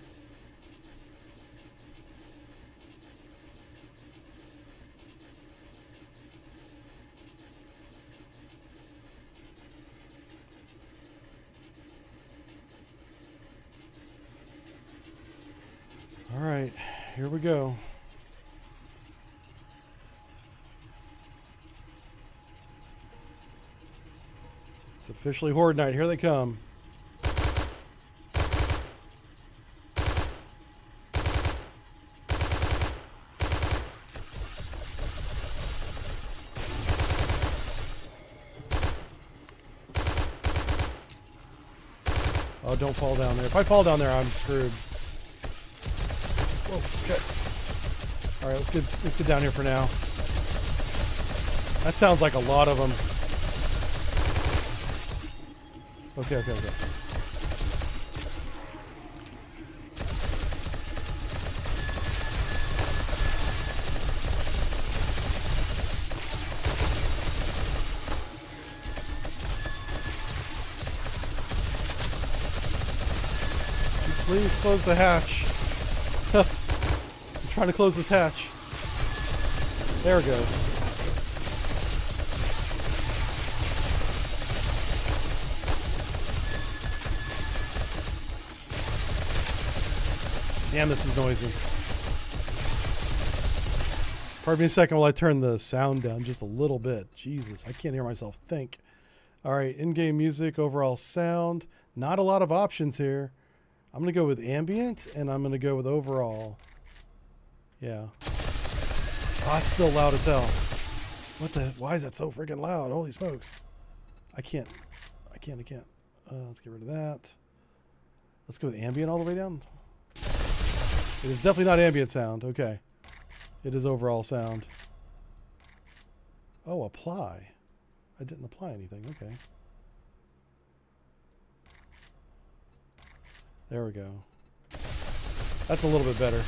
All right, here we go. It's officially Horde Night. Here they come. Oh, don't fall down there. If I fall down there, I'm screwed. Whoa, okay. All right, let's get down here for now. That sounds like a lot of them. Okay. Please close the hatch. I'm trying to close this hatch. There it goes. Damn, this is noisy. Pardon me a second while I turn the sound down just a little bit. Jesus, I can't hear myself think. All right, in-game music, overall sound. Not a lot of options here. I'm going to go with ambient, and I'm going to go with overall. Yeah. Oh, it's still loud as hell. What the? Why is that so freaking loud? Holy smokes. I can't. Let's get rid of that. Let's go with ambient all the way down. It is definitely not ambient sound. Okay. It is overall sound. Oh, apply. I didn't apply anything. Okay. There we go. That's a little bit better.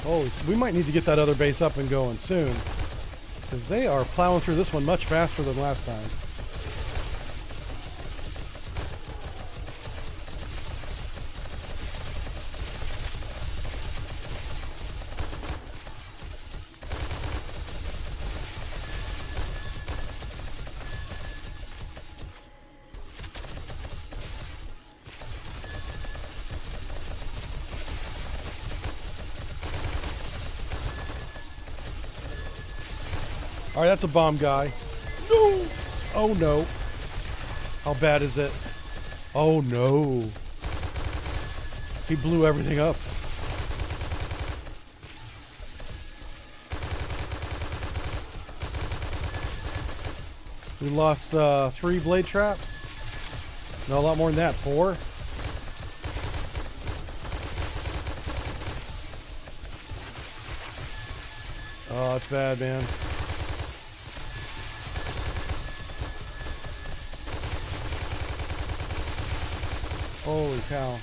Holy, we might need to get that other base up and going soon, because they are plowing through this one much faster than last time. All right, that's a bomb guy. No! Oh no. How bad is it? Oh no. He blew everything up. We lost 3 blade traps. No, a lot more than that. 4. Oh, that's bad, man. Holy cow.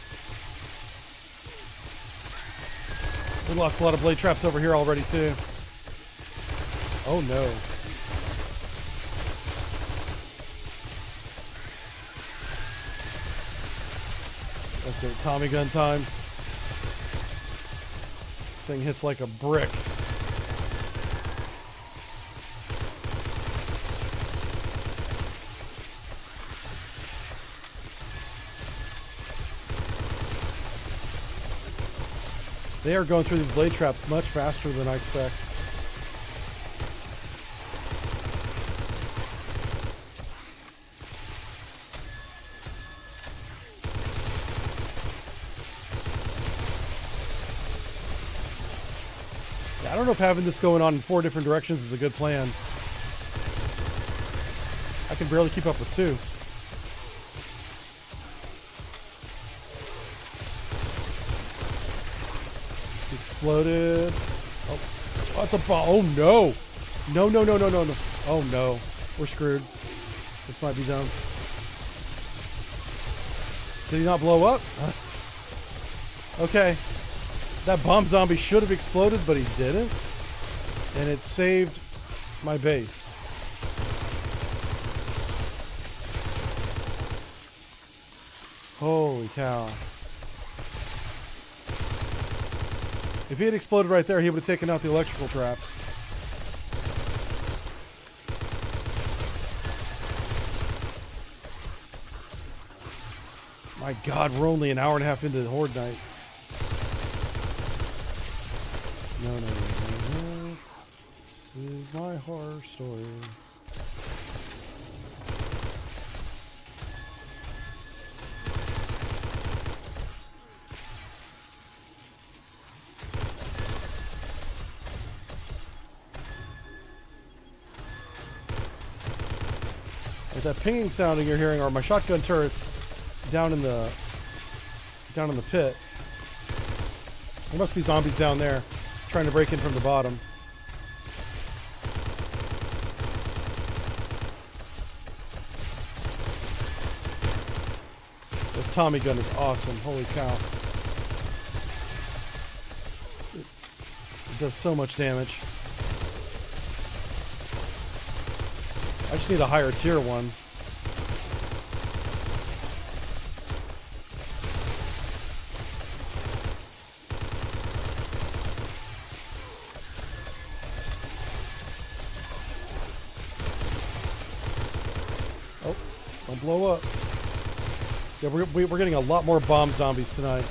We lost a lot of blade traps over here already, too. Oh, no. That's it. Tommy gun time. This thing hits like a brick. They are going through these blade traps much faster than I expect. Yeah, I don't know if having this going on in 4 different directions is a good plan. I can barely keep up with 2. Exploded. Oh, that's a bomb. Oh no. No, no, no, no, no, no. Oh no. We're screwed. This might be done. Did he not blow up? Okay. That bomb zombie should have exploded, but he didn't. And it saved my base. Holy cow. If he had exploded right there, he would have taken out the electrical traps. My God, we're only an hour and a half into the Horde Night. No, no, no, no. This is my horror story. That pinging sounding you're hearing are my shotgun turrets down in the pit. There must be zombies down there trying to break in from the bottom. This Tommy gun is awesome. Holy cow. It does so much damage. I just need a higher tier one. Oh, don't blow up. Yeah, we're getting a lot more bomb zombies tonight.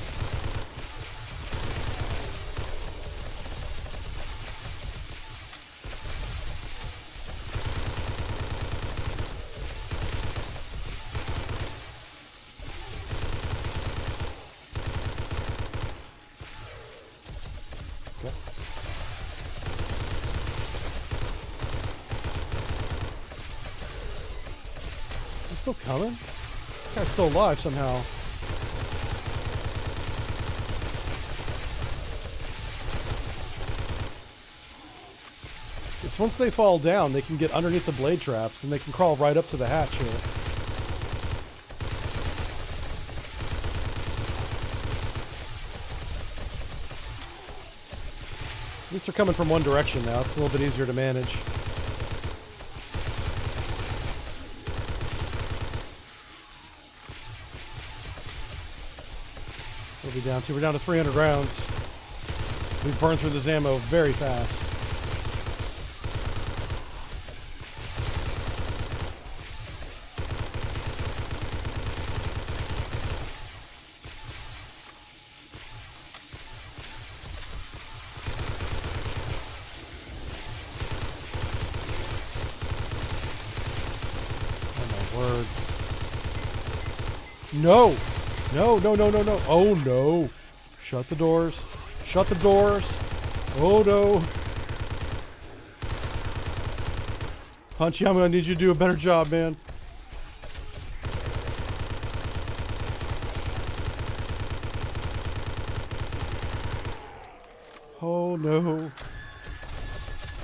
Still coming? This guy's still alive somehow. It's once they fall down, they can get underneath the blade traps and they can crawl right up to the hatch here. At least they're coming from one direction now. It's a little bit easier to manage. What are we down to? We're down to 300 rounds. We've burned through this ammo very fast. Word. No! No, no, no, no, no. Oh, no. Shut the doors. Shut the doors. Oh, no. Punchy, I'm going to need you to do a better job, man. Oh, no.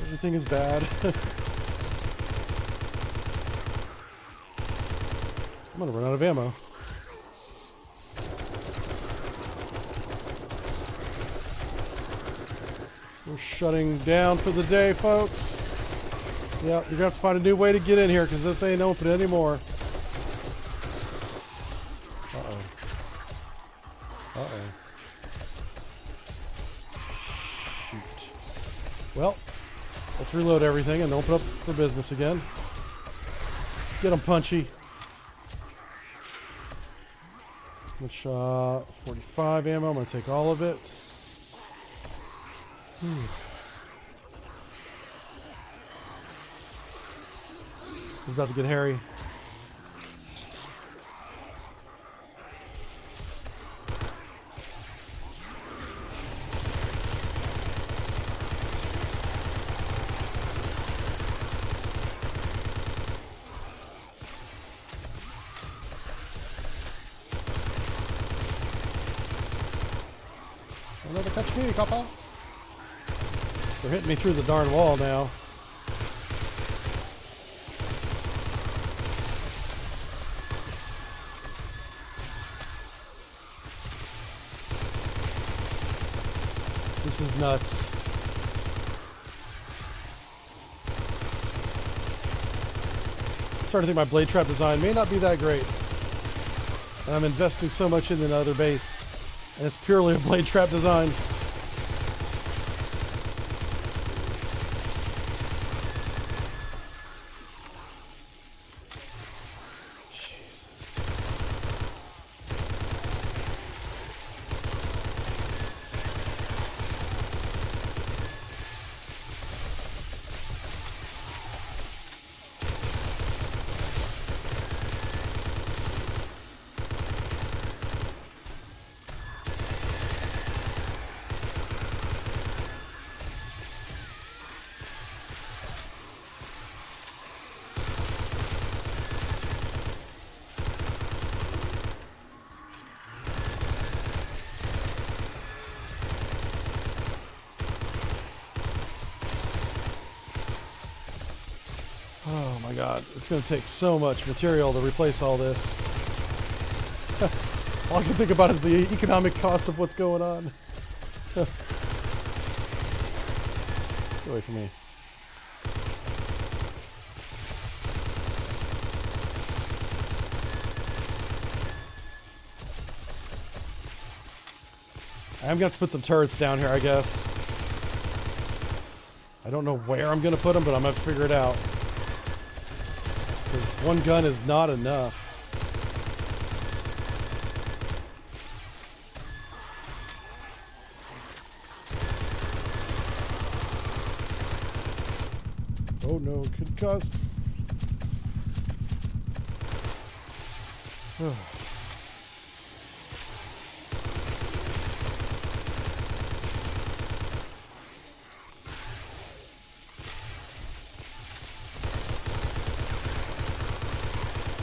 Everything is bad. I'm gonna run out of ammo. We're shutting down for the day, folks. Yep, you're gonna have to find a new way to get in here because this ain't open anymore. Uh-oh. Uh-oh. Shoot. Well, let's reload everything and open up for business again. Get them, Punchy. Which, 45 ammo. I'm going to take all of it. It's about to get hairy. Never catch me, copper. They're hitting me through the darn wall now. This is nuts. I'm starting to think my blade trap design may not be that great. And I'm investing so much in another base. And it's purely a blade trap design. Jesus. Oh my god, it's going to take so much material to replace all this. All I can think about is the economic cost of what's going on. Get away from me. I'm going to have to put some turrets down here, I guess. I don't know where I'm going to put them, but I'm going to have to figure it out. Because one gun is not enough. Oh no, concussed.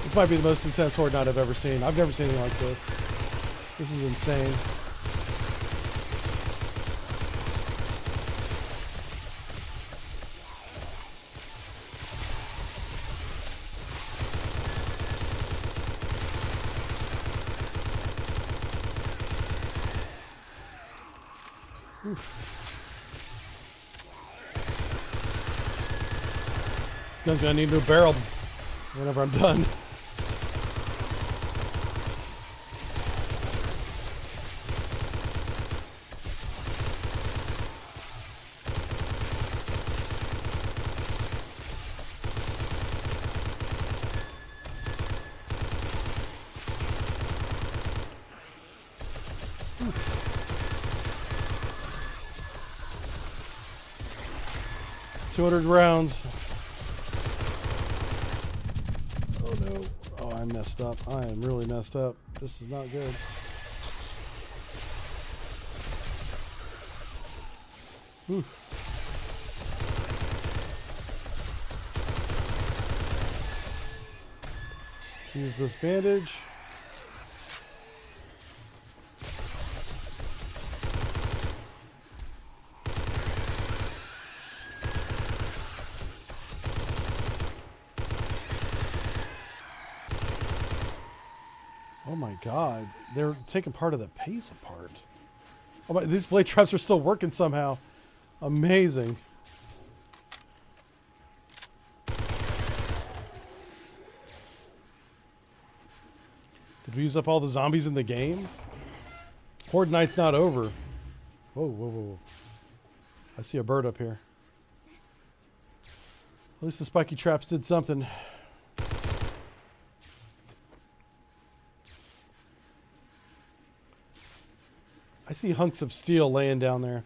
This might be the most intense Horde Night I've ever seen. I've never seen anything like this. This is insane. gun's gonna need a new barrel whenever I'm done. Rounds. Oh no. Oh, I messed up. I am really messed up. This is not good. Whew. Let's use this bandage. Oh my god, they're taking part of the pace apart. Oh my, these blade traps are still working somehow. Amazing. Did we use up all the zombies in the game? Horde Night's not over. Whoa, whoa, whoa. I see a bird up here. At least the spiky traps did something. I see hunks of steel laying down there.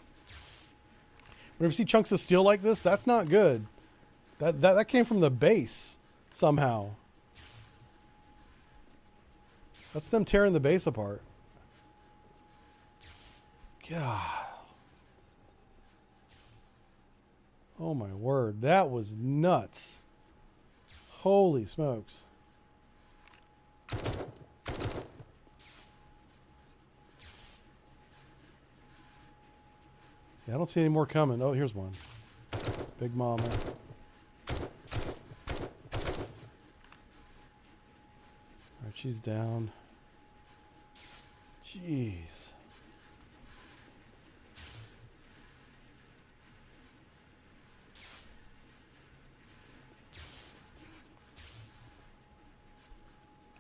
Whenever you see chunks of steel like this, that's not good. That came from the base somehow. That's them tearing the base apart. God. Oh my word, that was nuts. Holy smokes. Yeah, I don't see any more coming. Oh, here's one. Big mama. Alright, she's down. Jeez.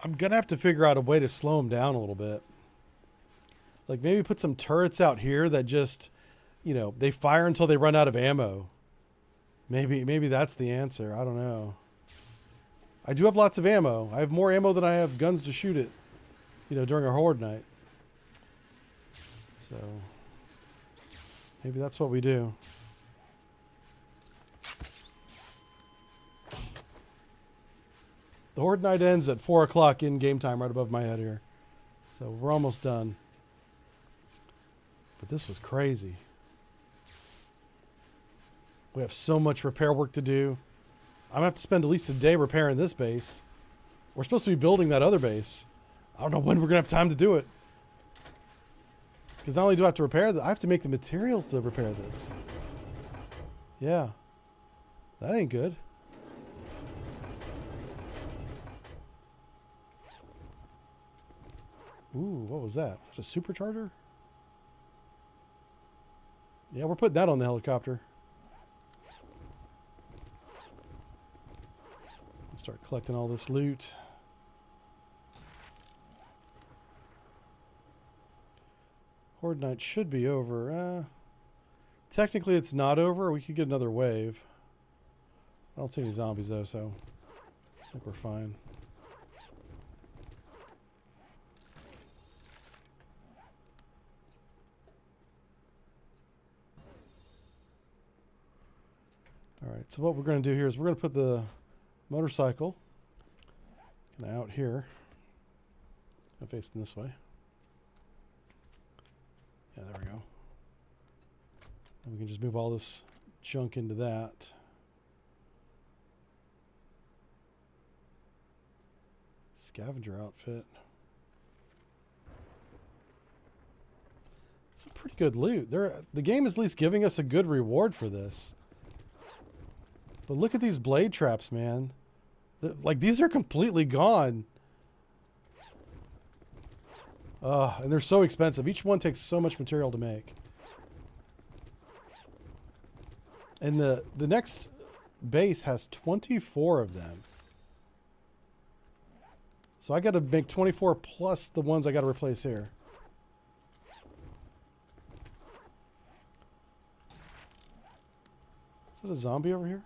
I'm gonna have to figure out a way to slow them down a little bit. Like maybe put some turrets out here that just, you know, they fire until they run out of ammo. Maybe that's the answer. I don't know. I do have lots of ammo. I have more ammo than I have guns to shoot it, you know, during a Horde night. So maybe that's what we do. The Horde night ends at 4 o'clock in game time right above my head here. So we're almost done. But this was crazy. We have so much repair work to do. I'm going to have to spend at least a day repairing this base. We're supposed to be building that other base. I don't know when we're going to have time to do it. Because not only do I have to repair that, I have to make the materials to repair this. Yeah. That ain't good. Ooh, what was that? Was that a supercharger? Yeah, we're putting that on the helicopter. Start collecting all this loot. Horde night should be over. Technically it's not over. We could get another wave. I don't see any zombies though, so I think we're fine. Alright, so what we're going to do here is we're going to put the motorcycle kind of out here. I'm facing this way. Yeah, there we go. And we can just move all this junk into that. Scavenger outfit. Some pretty good loot. The game is at least giving us a good reward for this. But look at these blade traps, man. Like, these are completely gone. And they're so expensive. Each one takes so much material to make. And the next base has 24 of them. So I got to make 24 plus the ones I got to replace here. Is that a zombie over here?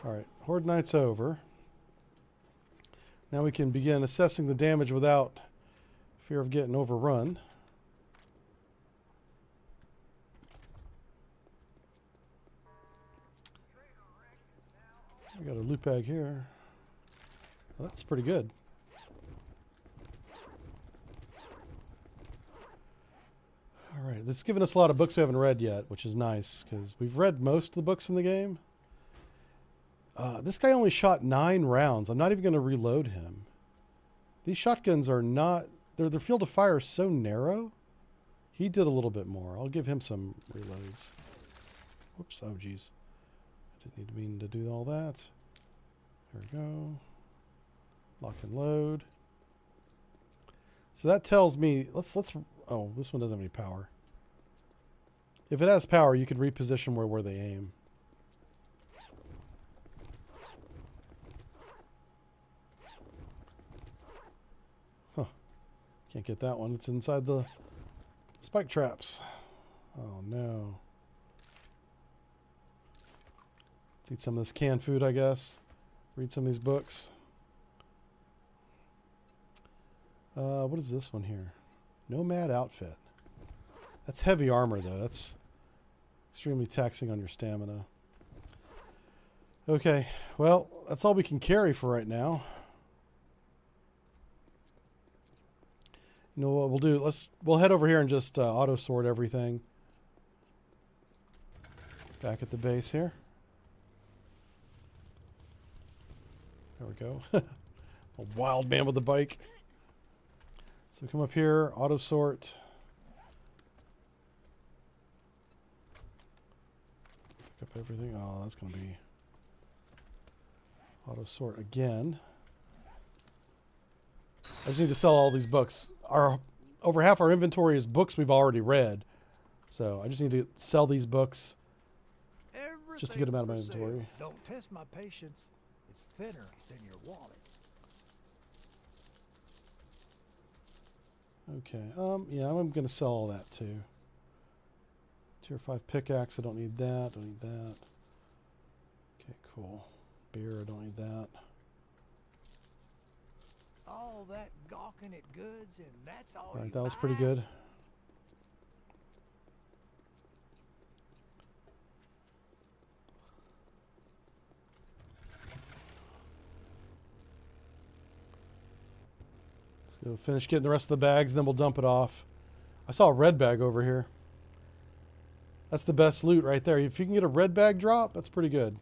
Alright, Horde Night's over. Now we can begin assessing the damage without fear of getting overrun. We got a loot bag here. Well, that's pretty good. Alright, it's given us a lot of books we haven't read yet, which is nice, because we've read most of the books in the game. This guy only shot 9 rounds. I'm not even going to reload him. These shotguns are not... Their field of fire is so narrow. He did a little bit more. I'll give him some reloads. Whoops. Oh, geez. I didn't mean to do all that. There we go. Lock and load. So that tells me... Let's... Oh, this one doesn't have any power. If it has power, you could reposition where they aim. Huh. Can't get that one. It's inside the spike traps. Oh, no. Let's eat some of this canned food, I guess. Read some of these books. What is this one here? Nomad outfit. That's heavy armor, though. That's extremely taxing on your stamina. Okay, well, that's all we can carry for right now. You know what we'll do? We'll head over here and just auto sort everything. Back at the base here. There we go. A wild man with a bike. So come up here, auto sort. Pick up everything. Oh, that's going to be auto sort again. I just need to sell all these books. Over half our inventory is books we've already read. So I just need to sell these books just to get them out of my inventory. Don't test my patience. It's thinner than your wallet. Okay, yeah, I'm going to sell all that too. Tier 5 pickaxe, I don't need that, don't need that. Okay, cool. Beer, I don't need that. All that gawking at goods, and that's all Right, you that was buy? pretty good. So finish getting the rest of the bags, then we'll dump it off. I saw a red bag over here. That's the best loot right there. If you can get a red bag drop, that's pretty good.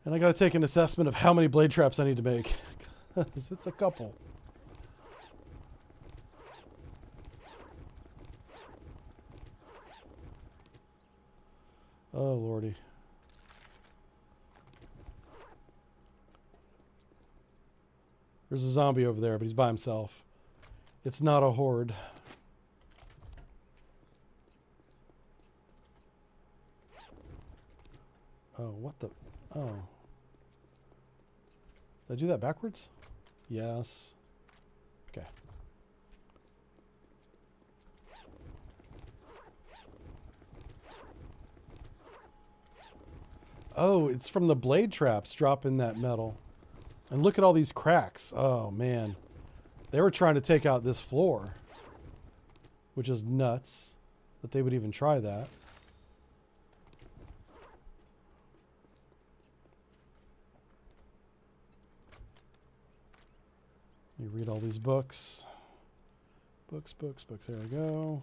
And I got to take an assessment of how many blade traps I need to make. Because it's a couple. Oh, lordy. There's a zombie over there, but he's by himself. It's not a horde. Oh, what the... Oh. Did I do that backwards? Yes. Okay. Oh, it's from the blade traps dropping that metal. And look at all these cracks. Oh, man. They were trying to take out this floor. Which is nuts that they would even try that. You read all these books. Books, books, books. There we go.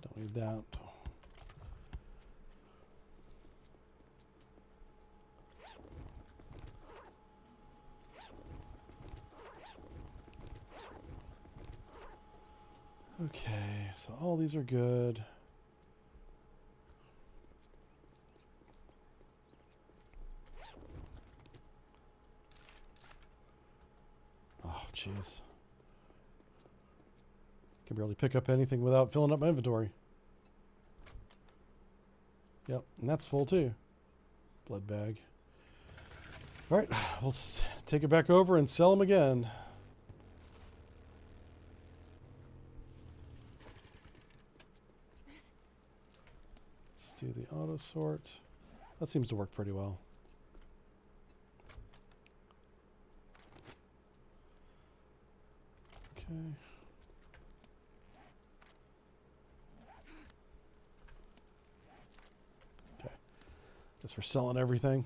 Don't need that. Okay, so all these are good. Oh, jeez. Can barely pick up anything without filling up my inventory. Yep, and that's full too. Blood bag. All right, we'll take it back over and sell them again. Let's do the auto sort. That seems to work pretty well. Okay. Okay. Guess we're selling everything.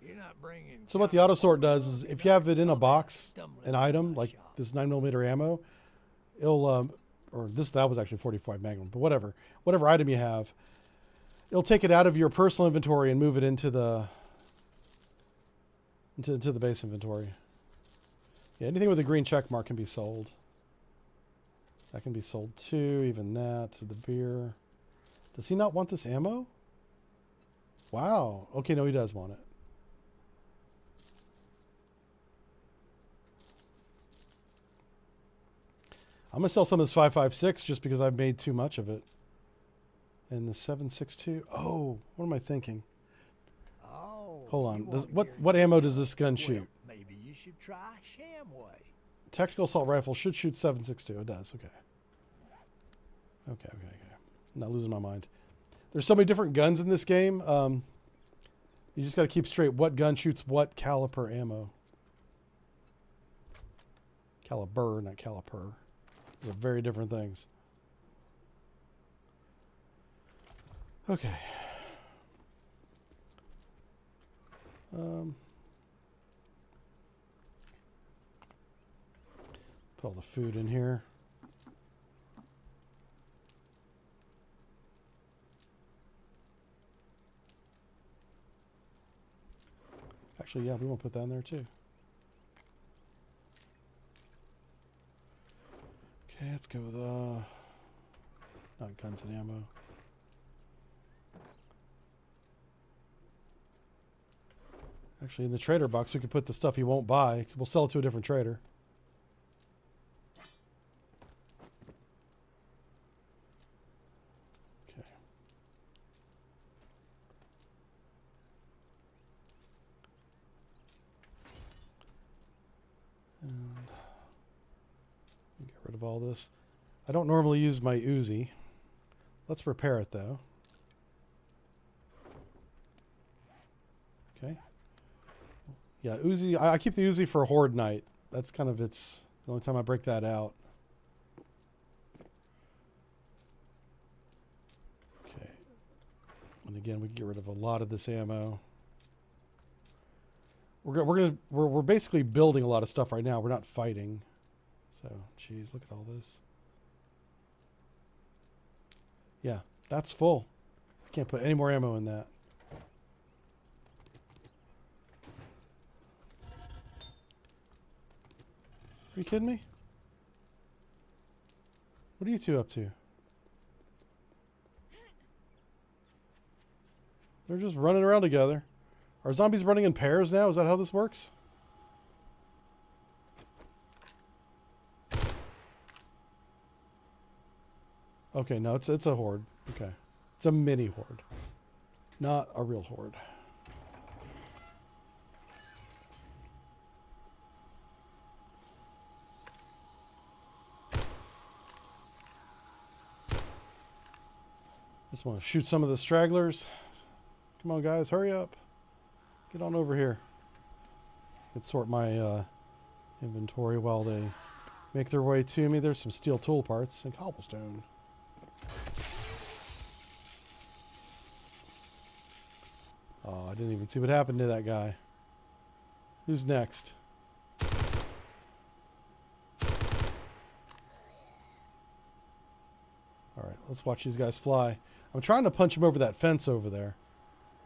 You're not bringing. So what the auto sort does is if you have it in a box, an item like this 9mm ammo, it'll or that was actually 45 Magnum, but whatever item you have, it'll take it out of your personal inventory and move it into the base inventory. Yeah, anything with a green check mark can be sold. That can be sold too, even that. So the beer. Does he not want this ammo? Wow. Okay, no, he does want it. I'm going to sell some of this 5.56 just because I've made too much of it. And the 7.62. Oh, what am I thinking? Oh. Hold on. you Does, want what ammo guaranteed does this gun kills? shoot? Well, maybe you should try Shamway. Tactical assault rifle should shoot 7.62. It does. Okay. Okay. I'm not losing my mind. There's so many different guns in this game. You just got to keep straight what gun shoots what caliber ammo. Caliber, not caliper. Those are very different things. Okay. Put all the food in here. Actually, yeah, we won't put that in there too. Okay, let's go with not guns and ammo. Actually, in the trader box, we could put the stuff he won't buy. We'll sell it to a different trader. Okay. And get rid of all this. I don't normally use my Uzi. Let's repair it, though. Okay. Yeah, Uzi. I keep the Uzi for a horde night. That's kind of the only time I break that out. Okay. And again, we can get rid of a lot of this ammo. We're basically building a lot of stuff right now. We're not fighting. So, geez, look at all this. Yeah, that's full. I can't put any more ammo in that. Are you kidding me? What are you two up to? They're just running around together. Are zombies running in pairs now? Is that how this works? Okay, no, it's a horde. Okay. It's a mini horde. Not a real horde. Just want to shoot some of the stragglers. Come on, guys, hurry up. Get on over here. Could sort my inventory while they make their way to me. There's some steel tool parts and cobblestone. Oh, I didn't even see what happened to that guy. Who's next? All right, let's watch these guys fly. I'm trying to punch him over that fence over there.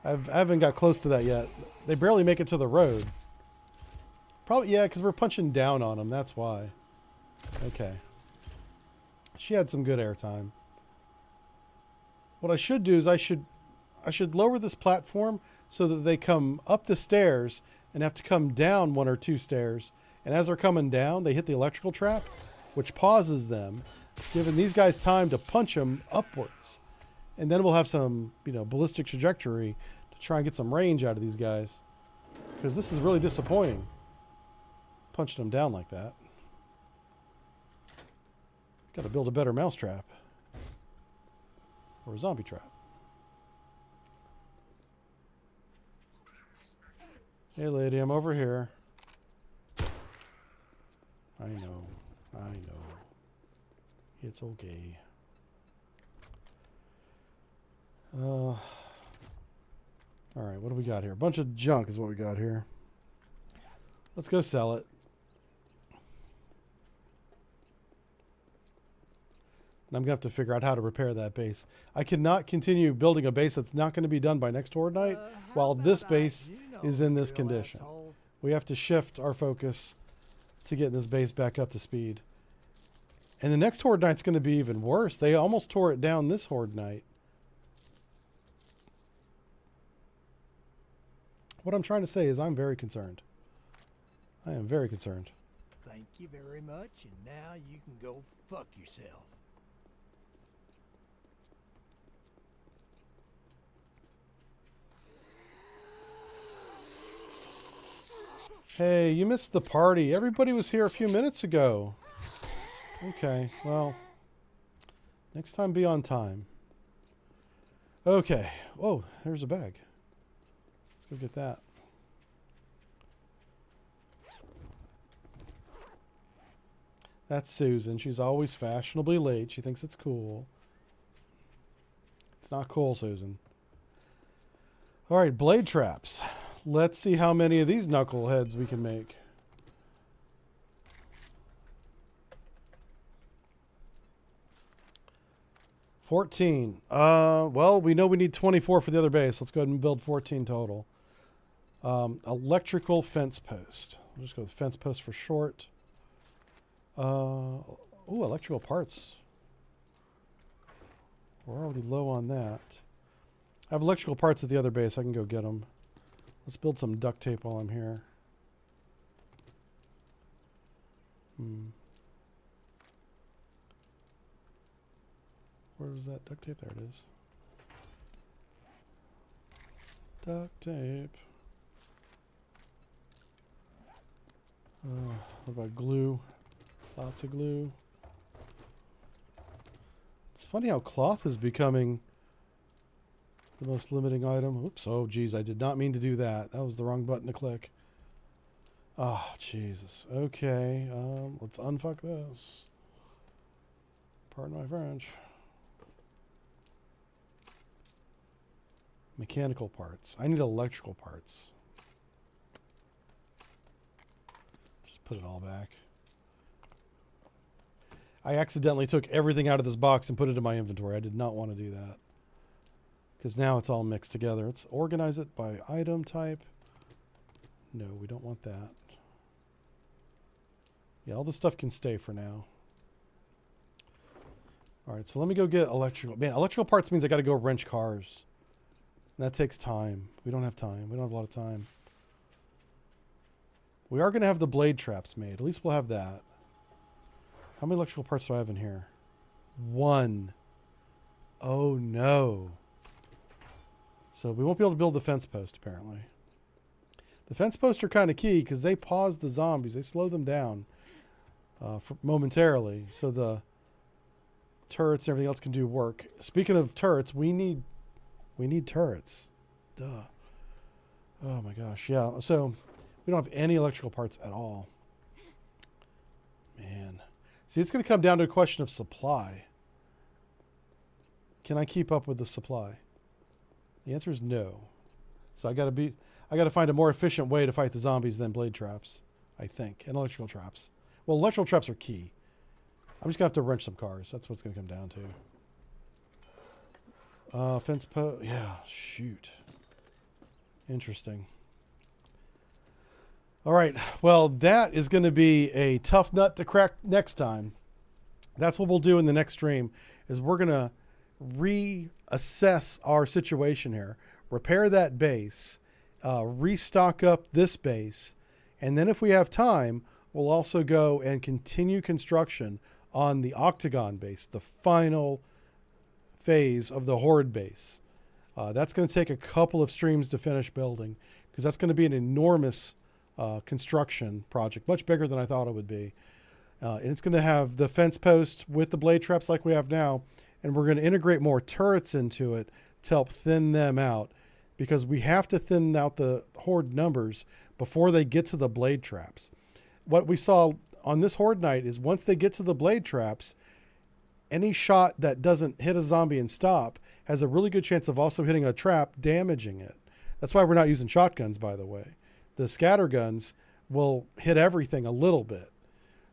I haven't got close to that yet. They barely make it to the road. Probably, yeah, because we're punching down on them. That's why. Okay. She had some good airtime. What I should do is I should lower this platform so that they come up the stairs and have to come down one or two stairs And as they're coming down, they hit the electrical trap, which pauses them, giving these guys time to punch them upwards. And then we'll have some, ballistic trajectory to try and get some range out of these guys. Because this is really disappointing. Punching them down like that. Got to build a better mousetrap. Or a zombie trap. Hey lady, I'm over here. I know. It's okay. Alright, what do we got here? A bunch of junk is what we got here. Let's go sell it. And I'm going to have to figure out how to repair that base. I cannot continue building a base that's not going to be done by next Horde night while this base is in this condition. We have to shift our focus to get this base back up to speed. And the next Horde night's going to be even worse. They almost tore it down this Horde night. What I'm trying to say is I'm very concerned. I am very concerned. Thank you very much, and now you can go fuck yourself. Hey, you missed the party. Everybody was here a few minutes ago. Okay, well, next time be on time. Okay. Whoa, there's a bag. Let's go get that. That's Susan. She's always fashionably late. She thinks it's cool. It's not cool, Susan. All right, blade traps. Let's see how many of these knuckleheads we can make. $14. Well, we know we need 24 for the other base. Let's go ahead and build 14 total. Electrical fence post. We'll just go with fence post for short. Ooh, electrical parts. We're already low on that. I have electrical parts at the other base. I can go get them. Let's build some duct tape while I'm here. Where was that duct tape? There it is. Duct tape. What about glue? Lots of glue. It's funny how cloth is becoming the most limiting item. Oops. Oh, geez. I did not mean to do that. That was the wrong button to click. Oh, Jesus. Okay. Let's unfuck this. Pardon my French. Mechanical parts. I need electrical parts. Just put it all back. I accidentally took everything out of this box and put it in my inventory. I did not want to do that. Because now it's all mixed together. Let's organize it by item type. No, we don't want that. Yeah, all this stuff can stay for now. All right, so let me go get electrical. Man, electrical parts means I got to go wrench cars. And that takes time. We don't have time. We don't have a lot of time. We are going to have the blade traps made. At least we'll have that. How many electrical parts do I have in here? 1. Oh, no. So we won't be able to build the fence post, apparently. The fence posts are kind of key because they pause the zombies. They slow them down momentarily. So the turrets and everything else can do work. Speaking of turrets, we need turrets. Duh. Oh, my gosh. Yeah, so we don't have any electrical parts at all. Man. See, it's going to come down to a question of supply. Can I keep up with the supply? The answer is no. So I got to find a more efficient way to fight the zombies than blade traps, I think, and electrical traps. Well, electrical traps are key. I'm just going to have to wrench some cars. That's what it's going to come down to. Fence post. Yeah, shoot. Interesting. All right. Well, that is going to be a tough nut to crack next time. That's what we'll do in the next stream is we're going to reassess our situation here, repair that base, restock up this base, and then if we have time, we'll also go and continue construction on the Octagon base, the final phase of the Horde base. That's going to take a couple of streams to finish building, because that's going to be an enormous construction project, much bigger than I thought it would be. And it's going to have the fence post with the blade traps like we have now, and we're going to integrate more turrets into it to help thin them out, because we have to thin out the Horde numbers before they get to the blade traps. What we saw on this Horde night is once they get to the blade traps, any shot that doesn't hit a zombie and stop has a really good chance of also hitting a trap, damaging it. That's why we're not using shotguns, by the way. The scatter guns will hit everything a little bit.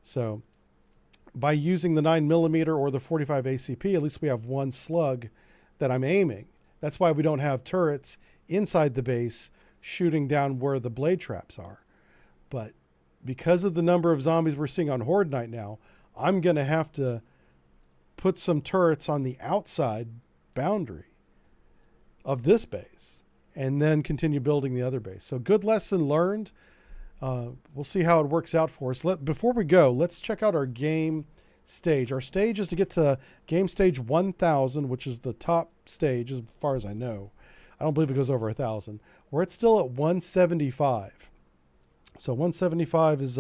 So by using the 9mm or the 45 ACP, at least we have one slug that I'm aiming. That's why we don't have turrets inside the base shooting down where the blade traps are. But because of the number of zombies we're seeing on Horde night now, I'm going to have to put some turrets on the outside boundary of this base and then continue building the other base. So good lesson learned. We'll see how it works out for us. Before we go, let's check out our game stage. Our stage is to get to game stage 1000, which is the top stage as far as I know. I don't believe it goes over 1,000. We're still at 175. So 175 is,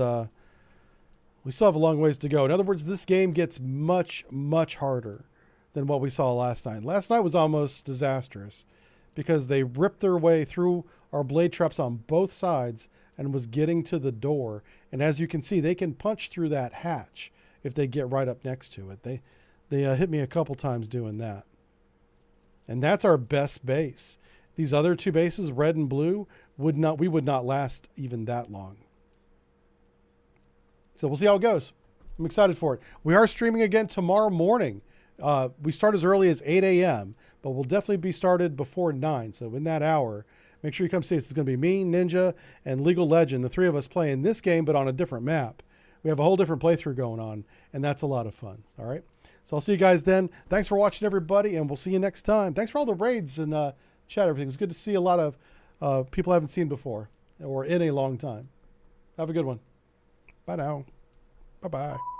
we still have a long ways to go. In other words, this game gets much, much harder than what we saw last night. Last night was almost disastrous because they ripped their way through our blade traps on both sides and was getting to the door. And as you can see, they can punch through that hatch if they get right up next to it. They hit me a couple times doing that. And that's our best base. These other two bases, red and blue, we would not last even that long. So we'll see how it goes. I'm excited for it. We are streaming again tomorrow morning. We start as early as 8 a.m., but we'll definitely be started before 9. So in that hour, make sure you come see us. It's going to be me, Ninja, and Legal Legend, the three of us playing this game, but on a different map. We have a whole different playthrough going on, and that's a lot of fun. All right. So I'll see you guys then. Thanks for watching, everybody, and we'll see you next time. Thanks for all the raids and chat, everything. It's good to see a lot of people I haven't seen before or in a long time. Have a good one. Bye now. Bye-bye.